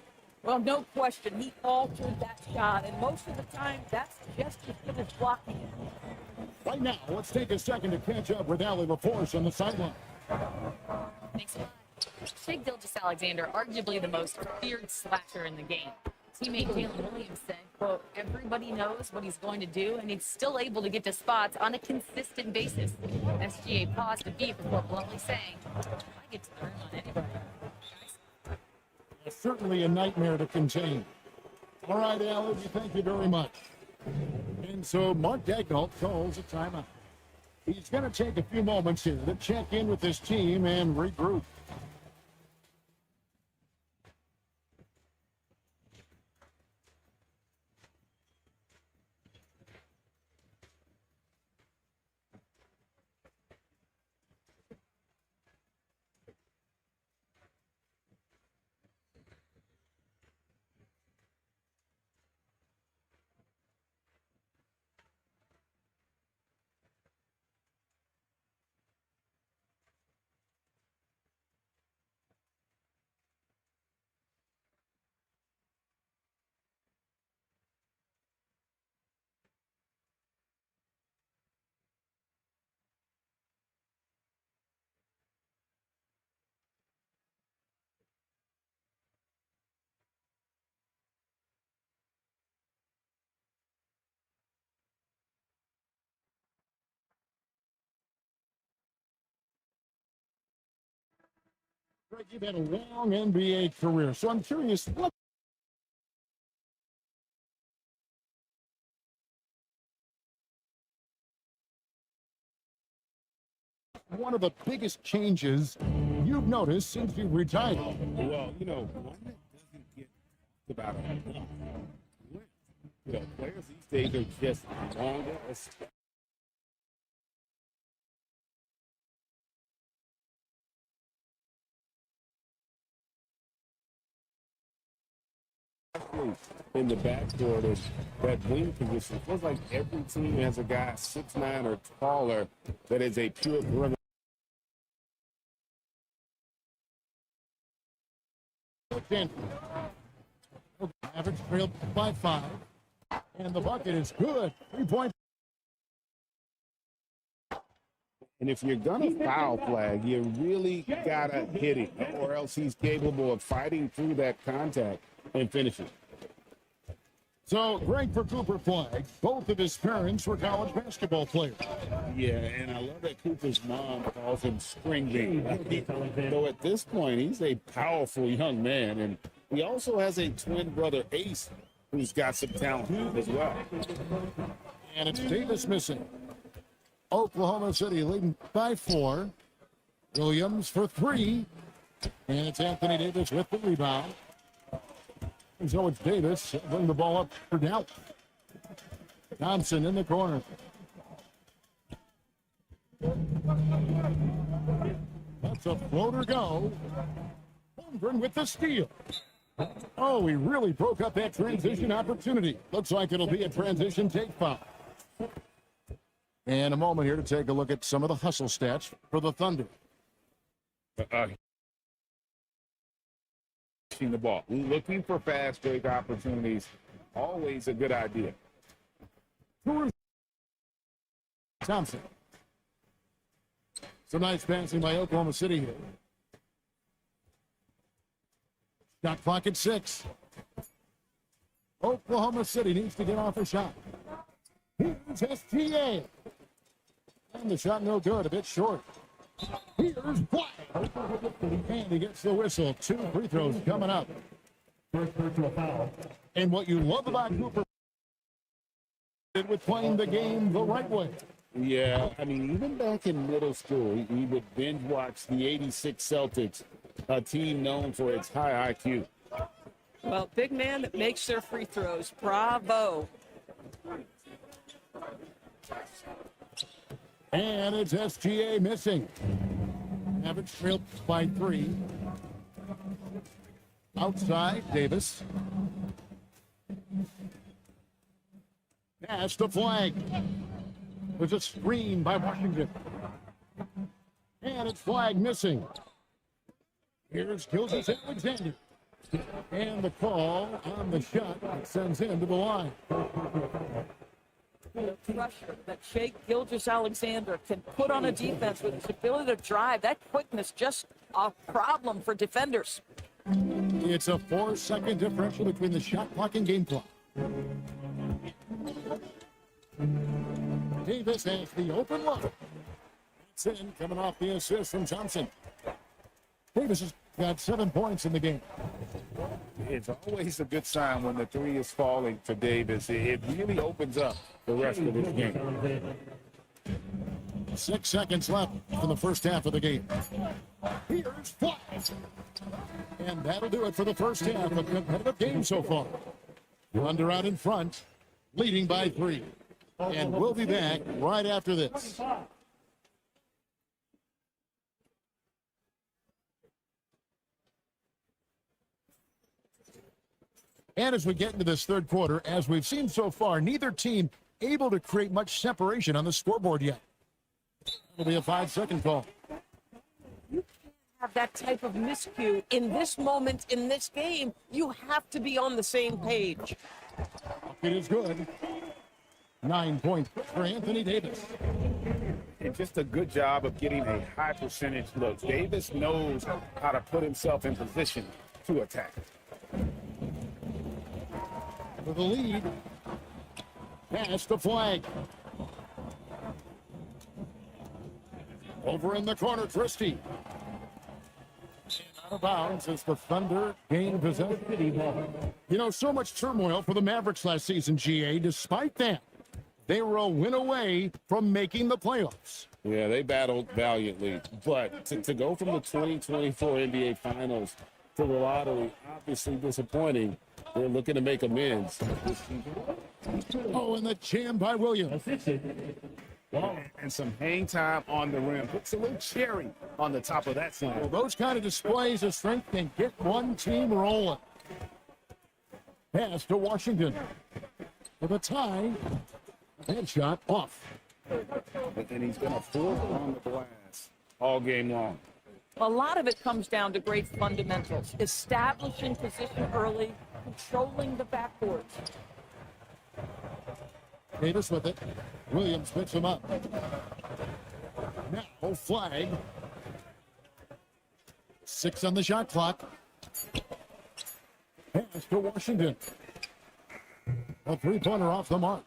Well, no question. He altered that shot, and most of the time, that's just as good as blocking it. Right now, let's take a second to catch up with Allie LaForce on the sideline. Thanks a lot. Shai Gilgeous-Alexander, arguably the most feared slasher in the game. Teammate Jalen Williams said, quote, everybody knows what he's going to do, and he's still able to get to spots on a consistent basis. SGA paused a beat before bluntly saying, I get to the rim on anybody. It's certainly a nightmare to contain. All right, Allie, thank you very much. And so Mark Daigneault calls a timeout. He's going to take a few moments here to check in with his team and regroup. Greg, you've had a long NBA career, so I'm curious, what one of the biggest changes you've noticed since you've retired? Well, you know, one that doesn't get about enough. You know, players these days are just longer. In the backcourt is that wing position. It feels like every team has a guy 6'9" or taller that is a pure perimeter. Average trailed by 5, and the bucket is good. 3-point. And if you're gonna foul flag, you really gotta hit it, or else he's capable of fighting through that contact and finishing. So, Greg for Cooper flags. Both of his parents were college basketball players. Yeah, and I love that Cooper's mom calls him String Bean. Though at this point, he's a powerful young man, and he also has a twin brother, Ace, who's got some talent as well. And it's Davis missing. Oklahoma City leading by 4. Williams for 3. And it's Anthony Davis with the rebound. And so it's Davis bring the ball up for Dallas. Thompson in the corner. That's a floater go. Holmgren with the steal. Oh, he really broke up that transition opportunity. Looks like it'll be a transition take foul. And a moment here to take a look at some of the hustle stats for the Thunder. The ball, looking for fast break opportunities, always a good idea. Thompson. Some nice passing by Oklahoma City here. Shot clock at 6. Oklahoma City needs to get off a shot. Here's STA. And the shot no good, a bit short. Here's Black. And he gets the whistle. 2 free throws coming up. First personal foul. And what you love about Cooper with playing the game the right way. Yeah, I mean, even back in middle school, he would binge watch the '86 Celtics, a team known for its high IQ. Well, big man that makes their free throws. Bravo. And it's SGA missing. Average trail by 3. Outside, Davis. Pass the flag. There's a screen by Washington. And it's flag missing. Here's Gilgeous-Alexander. And the call on the shot that sends him to the line. The pressure that Shai Gilgeous-Alexander can put on a defense with his ability to drive, that quickness, just a problem for defenders. It's a 4-second differential between the shot clock and game clock. Davis has the open look. It's in, coming off the assist from Thompson. Davis has got 7 points in the game. It's always a good sign when the three is falling for Davis. It really opens up the rest of this game. 6 seconds left in the first half of the game. Here's Flash. And that'll do it for the first half. A competitive game so far. Thunder out in front, leading by 3. And we'll be back right after this. And as we get into this third quarter, as we've seen so far, neither team able to create much separation on the scoreboard yet. It'll be a 5-second call. You can't have that type of miscue in this moment, in this game. You have to be on the same page. It is good. 9 points for Anthony Davis. And just a good job of getting a high percentage look. Davis knows how to put himself in position to attack. For the lead, pass the flag. Over in the corner, Christie. Out of bounds as the Thunder gain possession. You know, so much turmoil for the Mavericks last season, GA. Despite that, they were a win away from making the playoffs. Yeah, they battled valiantly. But to go from the 2024 NBA Finals to the lottery, obviously disappointing. They're looking to make amends. Oh, and the jam by Williams. And some hang time on the rim. Puts a little cherry on the top of that side. Well, those kind of displays of strength can get one team rolling. Pass to Washington. With a tie. Headshot off. And he's going to force on the glass all game long. A lot of it comes down to great fundamentals. Establishing position early, controlling the backboards. Davis with it. Williams picks him up. Now flag. 6 on the shot clock. Pass to Washington. A three-pointer off the mark.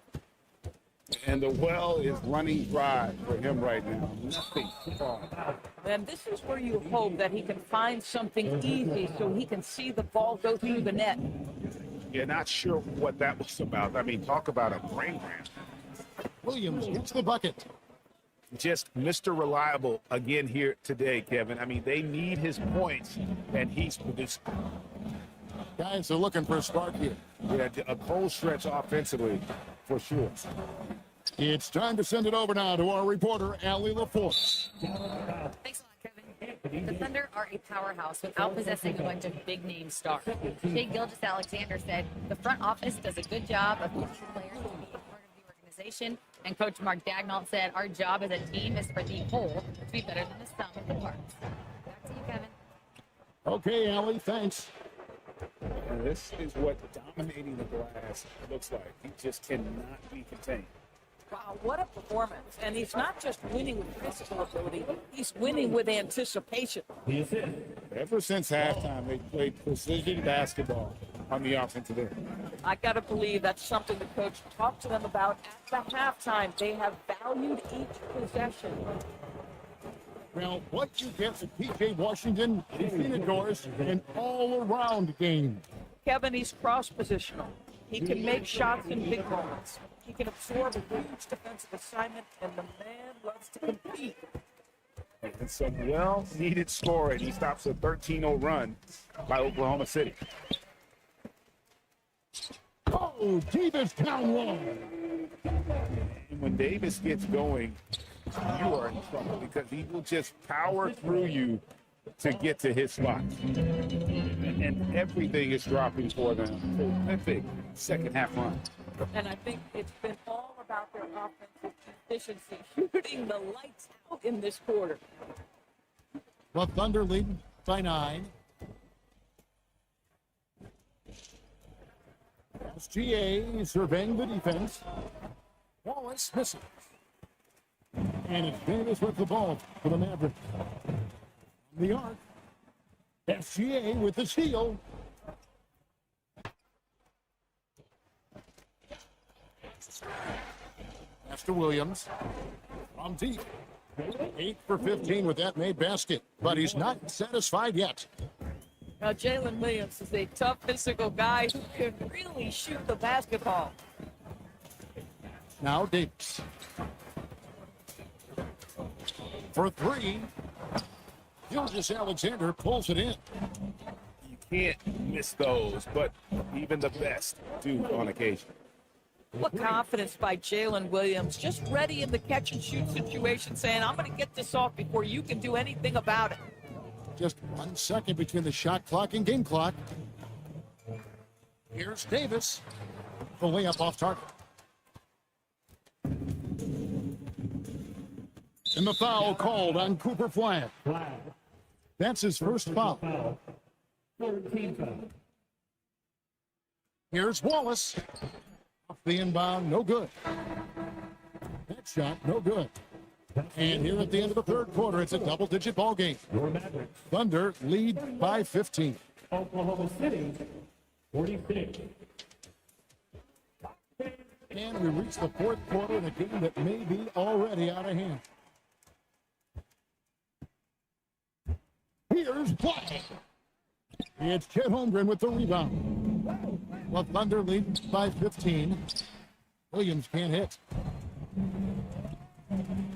And the well is running dry for him right now. Nothing. And this is where you hope that he can find something easy so he can see the ball go through the net. You're not sure what that was about. I mean, talk about a brain cramp. Williams gets the bucket. Just Mr. Reliable again here today, Kevin. I mean, they need his points, and he's produced. Guys are looking for a spark here. Yeah, a cold stretch offensively, for sure. It's time to send it over now to our reporter, Allie LaForce. Thanks a lot, Kevin. The Thunder are a powerhouse without possessing a bunch of big-name stars. Shea Gilgeous-Alexander said, the front office does a good job of getting players to be a part of the organization. And Coach Mark Dagnall said, our job as a team is for the whole to be better than the sum of the parts. Back to you, Kevin. Okay, Allie, thanks. And this is what dominating the glass looks like. He just cannot be contained. Wow, what a performance. And he's not just winning with physical ability, he's winning with anticipation. Ever since halftime, they played precision basketball on the offensive end. I got to believe that's something the coach talked to them about at the halftime. They have valued each possession. Well, what you get with P.J. Washington is indoors an all-around game. Kevin, he's cross-positional. He can make shots in big moments. He can absorb a huge defensive assignment, and the man loves to compete. And some well-needed scoring. He stops a 13-0 run by Oklahoma City. Oh, Davis down low. And when Davis gets going, you are in trouble because he will just power through you to get to his spot. And everything is dropping for them. Terrific second half run. And I think it's been all about their offensive efficiency, shooting the lights out in this quarter. The Thunder lead by 9. SGA surveying the defense. Wallace misses. And it's Davis with the ball for the Mavericks. On the arc. SGA with the steal. Pass to Williams. From deep. 8 for 15 with that made basket. But he's not satisfied yet. Now, Jalen Williams is a tough physical guy who can really shoot the basketball. Now Davis. For 3. Gilgeous-Alexander pulls it in. You can't miss those, but even the best do on occasion. What confidence by Jalen Williams, just ready in the catch and shoot situation, saying, I'm going to get this off before you can do anything about it. Just 1 second between the shot clock and game clock. Here's Davis. The layup off target. And the foul called on Cooper Flagg. That's his first foul. Here's Wallace. Off the inbound, no good. That shot, no good. And here at the end of the third quarter, it's a double-digit ball game. Thunder lead by 15. Oklahoma City, 46. And we reach the fourth quarter in a game that may be already out of hand. Here's Flagg. It's Chet Holmgren with the rebound. The Thunder lead by 15. Williams can't hit.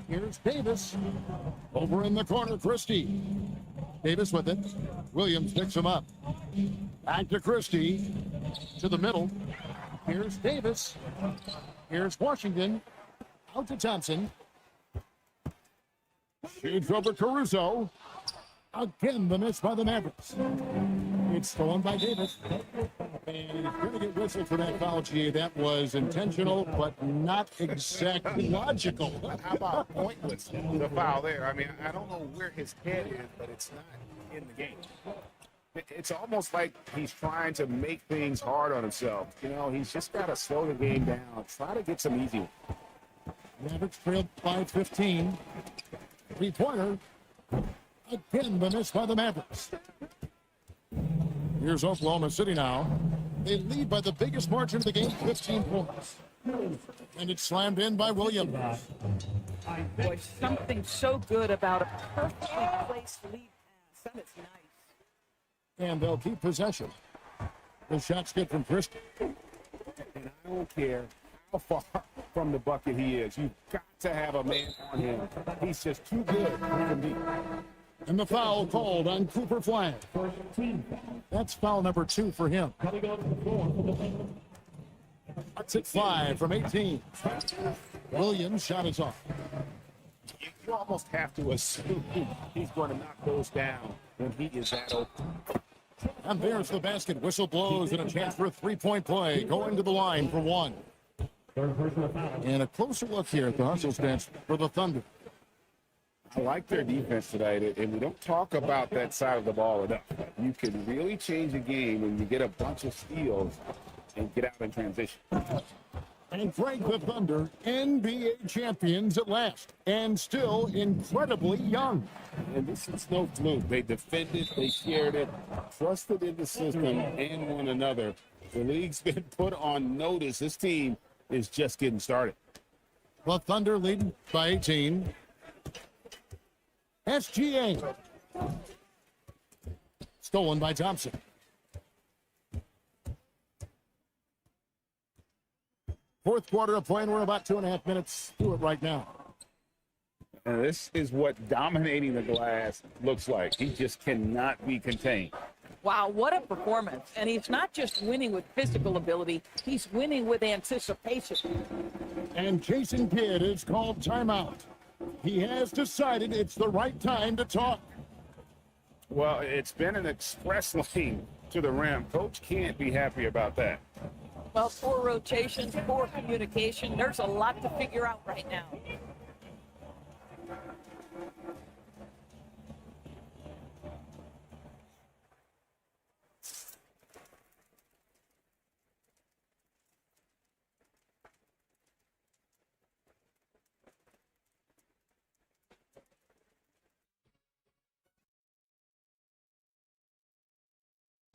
Here's Davis. Over in the corner, Christie. Davis with it. Williams picks him up. Back to Christie. To the middle. Here's Davis. Here's Washington. Out to Thompson. Shoots over Caruso. Again, the miss by the Mavericks. It's stolen by Davis. And he's going to get whistled for that foul, G. That was intentional, but not exactly logical. How about pointless, the foul there? I mean, I don't know where his head is, but it's not in the game. It's almost like he's trying to make things hard on himself. You know, he's just got to slow the game down, try to get some easy. Mavericks trailed by 15. Three-pointer. Again, the miss by the Mavericks. Here's Oklahoma City now. They lead by the biggest margin of the game, 15 points. And it's slammed in by Williams. Boy, something so good about a perfectly placed lead pass. That is nice. And they'll keep possession. The shot's good from Christie. And I don't care how far from the bucket he is. You've got to have a man on him. He's just too good for me. And the foul called on Cooper Flag. That's foul number 2 for him. That's at 5 from 18. Williams' shot is off. You almost have to assume he's going to knock those down when he is that open. And there's the basket. Whistle blows and a chance for a three-point play. Going to the line for one. And a closer look here at the hustle stats for the Thunder. I like their defense tonight, and we don't talk about that side of the ball enough. You can really change a game when you get a bunch of steals and get out in transition. And Frank, the Thunder, NBA champions at last, and still incredibly young. And this is no fluke. They defended, they shared it, trusted in the system and one another. The league's been put on notice. This team is just getting started. The Thunder lead by 18. SGA. Stolen by Thompson. Fourth quarter of play, and we're about 2.5 minutes through it right now. And this is what dominating the glass looks like. He just cannot be contained. Wow, what a performance. And he's not just winning with physical ability, he's winning with anticipation. And Jason Kidd is called timeout. He has decided it's the right time to talk. Well, it's been an express lane to the rim. Coach can't be happy about that. Well, poor rotation, poor communication. There's a lot to figure out right now.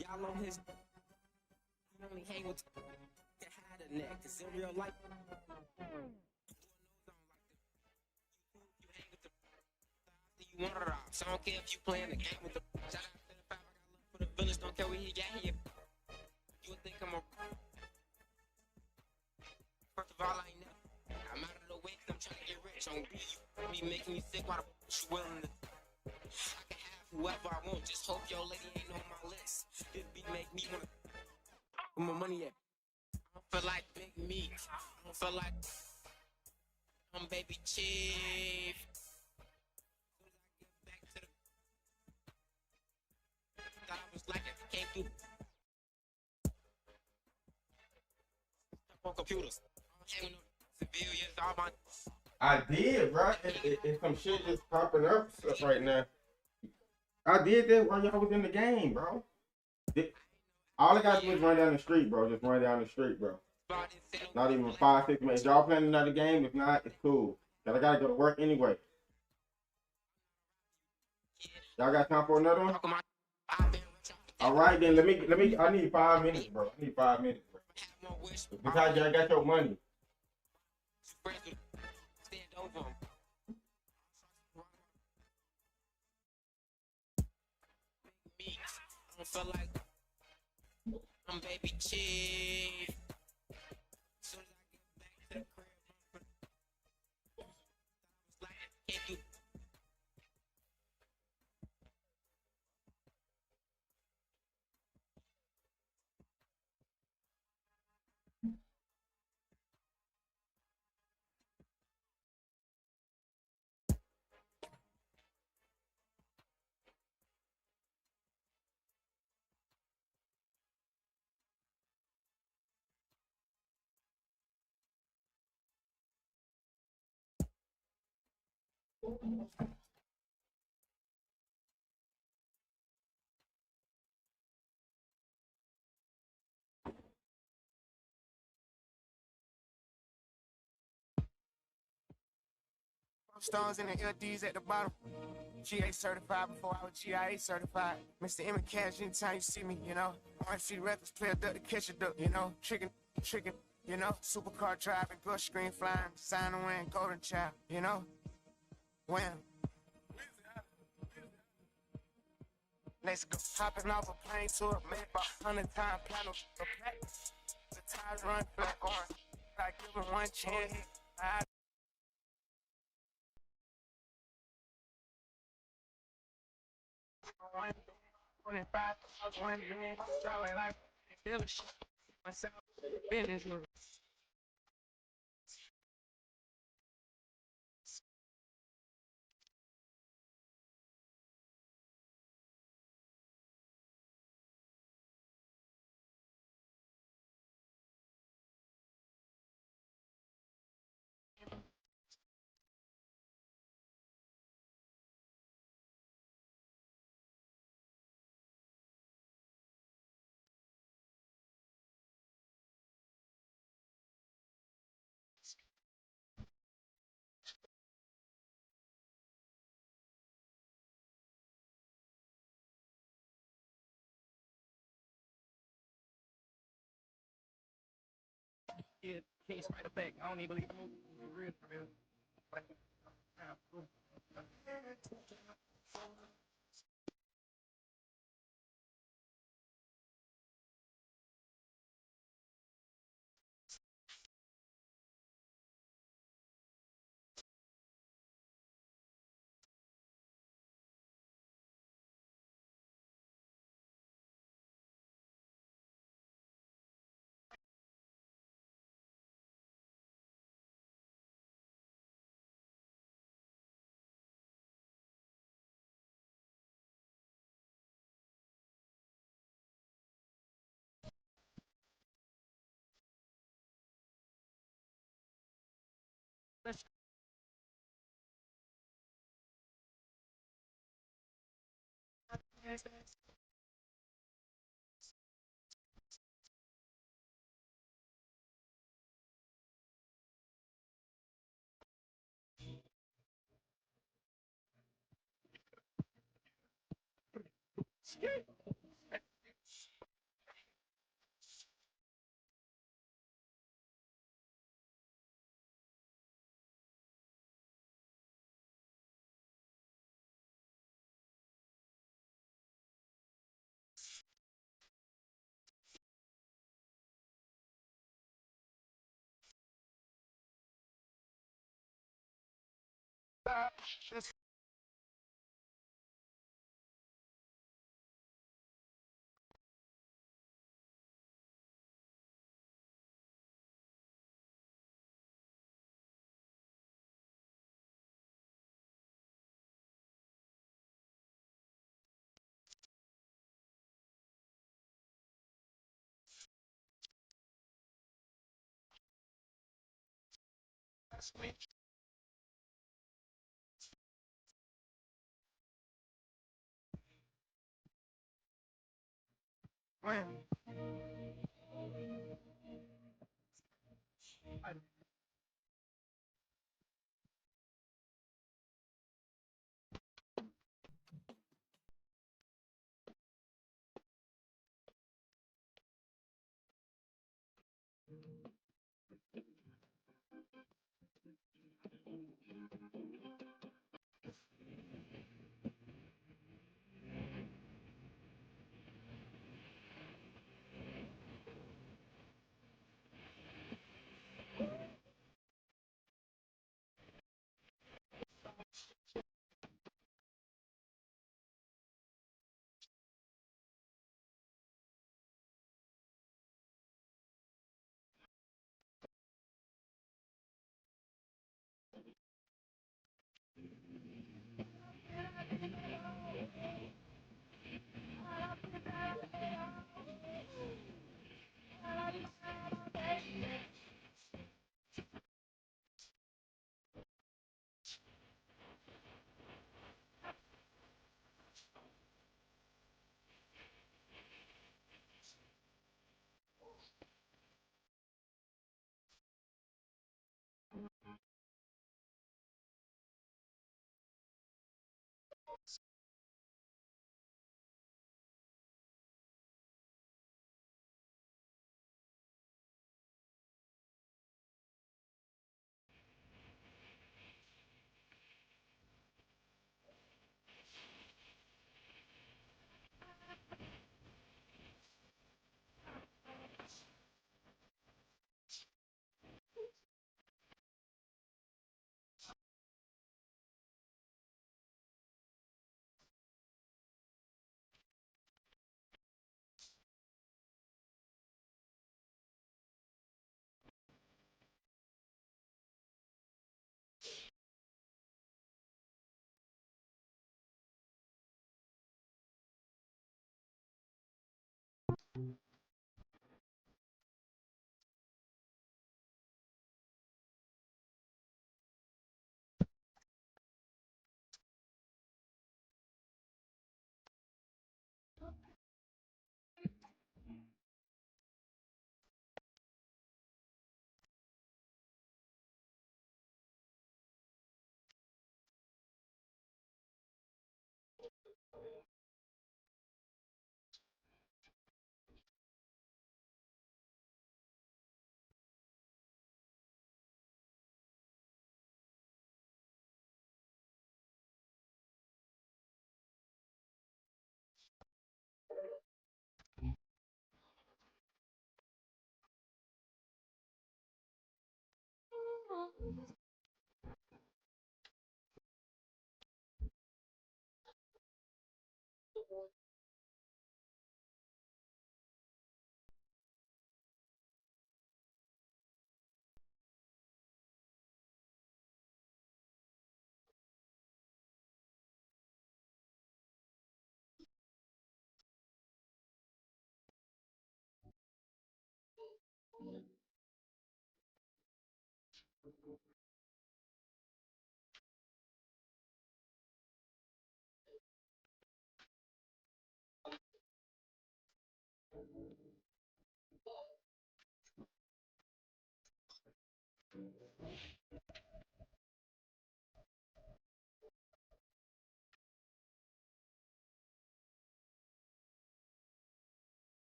Y'all on his only hang with the had a neck, cause in real life you want it all. So I don't care if you playing the game with the shout out to the 5, I got love for the village, don't care where he got here. You would think I'm a first of all, I ain't never I'm out of the way cause I'm trying to get rich on me making me sick, why the you willing to I can have whoever I want, just hope your lady ain't on my list. This beat make me wanna where my money at? I don't feel like Big Meat. I don't feel like I'm Baby Chief. Back to the thought I was like it came through. Stuff on computers. I don't hang with no civilians, all my I did, bro. It's some shit just popping up right now. I did that while y'all was in the game, bro. All I gotta do is run down the street, bro. Just run down the street, bro. Not even 5, 6 minutes. Y'all playing another game? If not, it's cool. Cause I gotta go to work anyway. Y'all got time for another one? All right, then let me. I need 5 minutes, bro. I need 5 minutes, bro. Besides, y'all got your money. Stand over him. feel like I'm baby chief. Soon as I get back to the crib, I was like, can't do. Stones and the LDs at the bottom. GA certified before I was GIA certified. Mr. M and Cash, anytime you see me, you know. RFC Records, play a duck to catch a duck, you know. Tricking, you know. Supercar driving, ghost screen flying, sign to win, golden child, you know. Wham. Let's go. Hopping off a plane to a made about 100 times platinum. The tires run black on. I give him one chance. I 25,000 million, selling like dealership. Myself, business. Yeah, case right back. I don't even believe the movie. Real, real. Let's just sweet. When?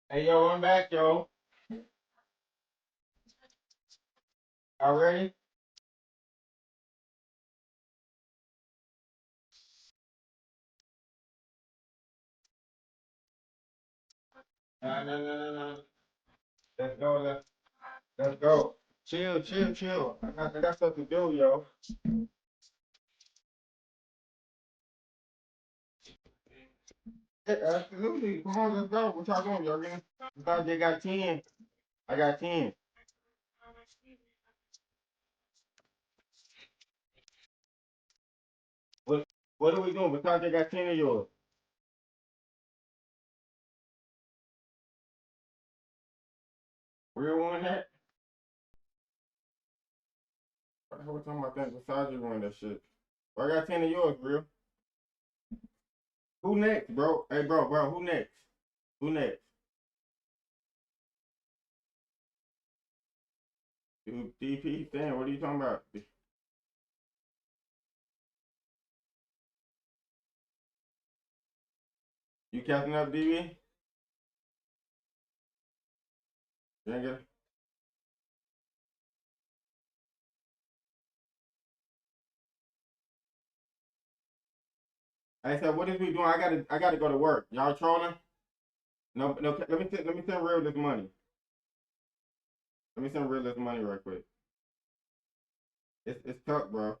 Hey, yo, I'm back, yo. Y'all ready? No. Let's go. Let's go. Chill. I got stuff to do, yo. Yeah, absolutely. Come on, let's go. What y'all doing, y'all ready? Because they got 10. I got 10. What What are we doing? Because they got 10 of yours. Real one that? What the hell we talking about that? Besides you run that shit. Well, I got 10 of yours, real. Who next, bro? Hey, bro, who next? Who next? DP, Stan, what are you talking about? You catching up, DB? You ain't get it? I said, what is we doing? I gotta go to work. Y'all trolling? No, no. Let me send real this money. Let me send real this money real quick. It's tough, bro.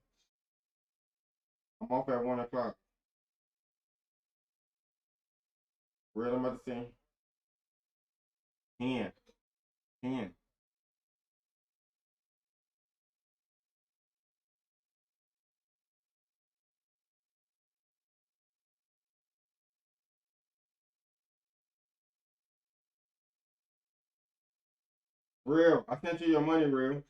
I'm off at 1 o'clock. Real, I'm about to send 10. 10. Real, I sent you your money, real.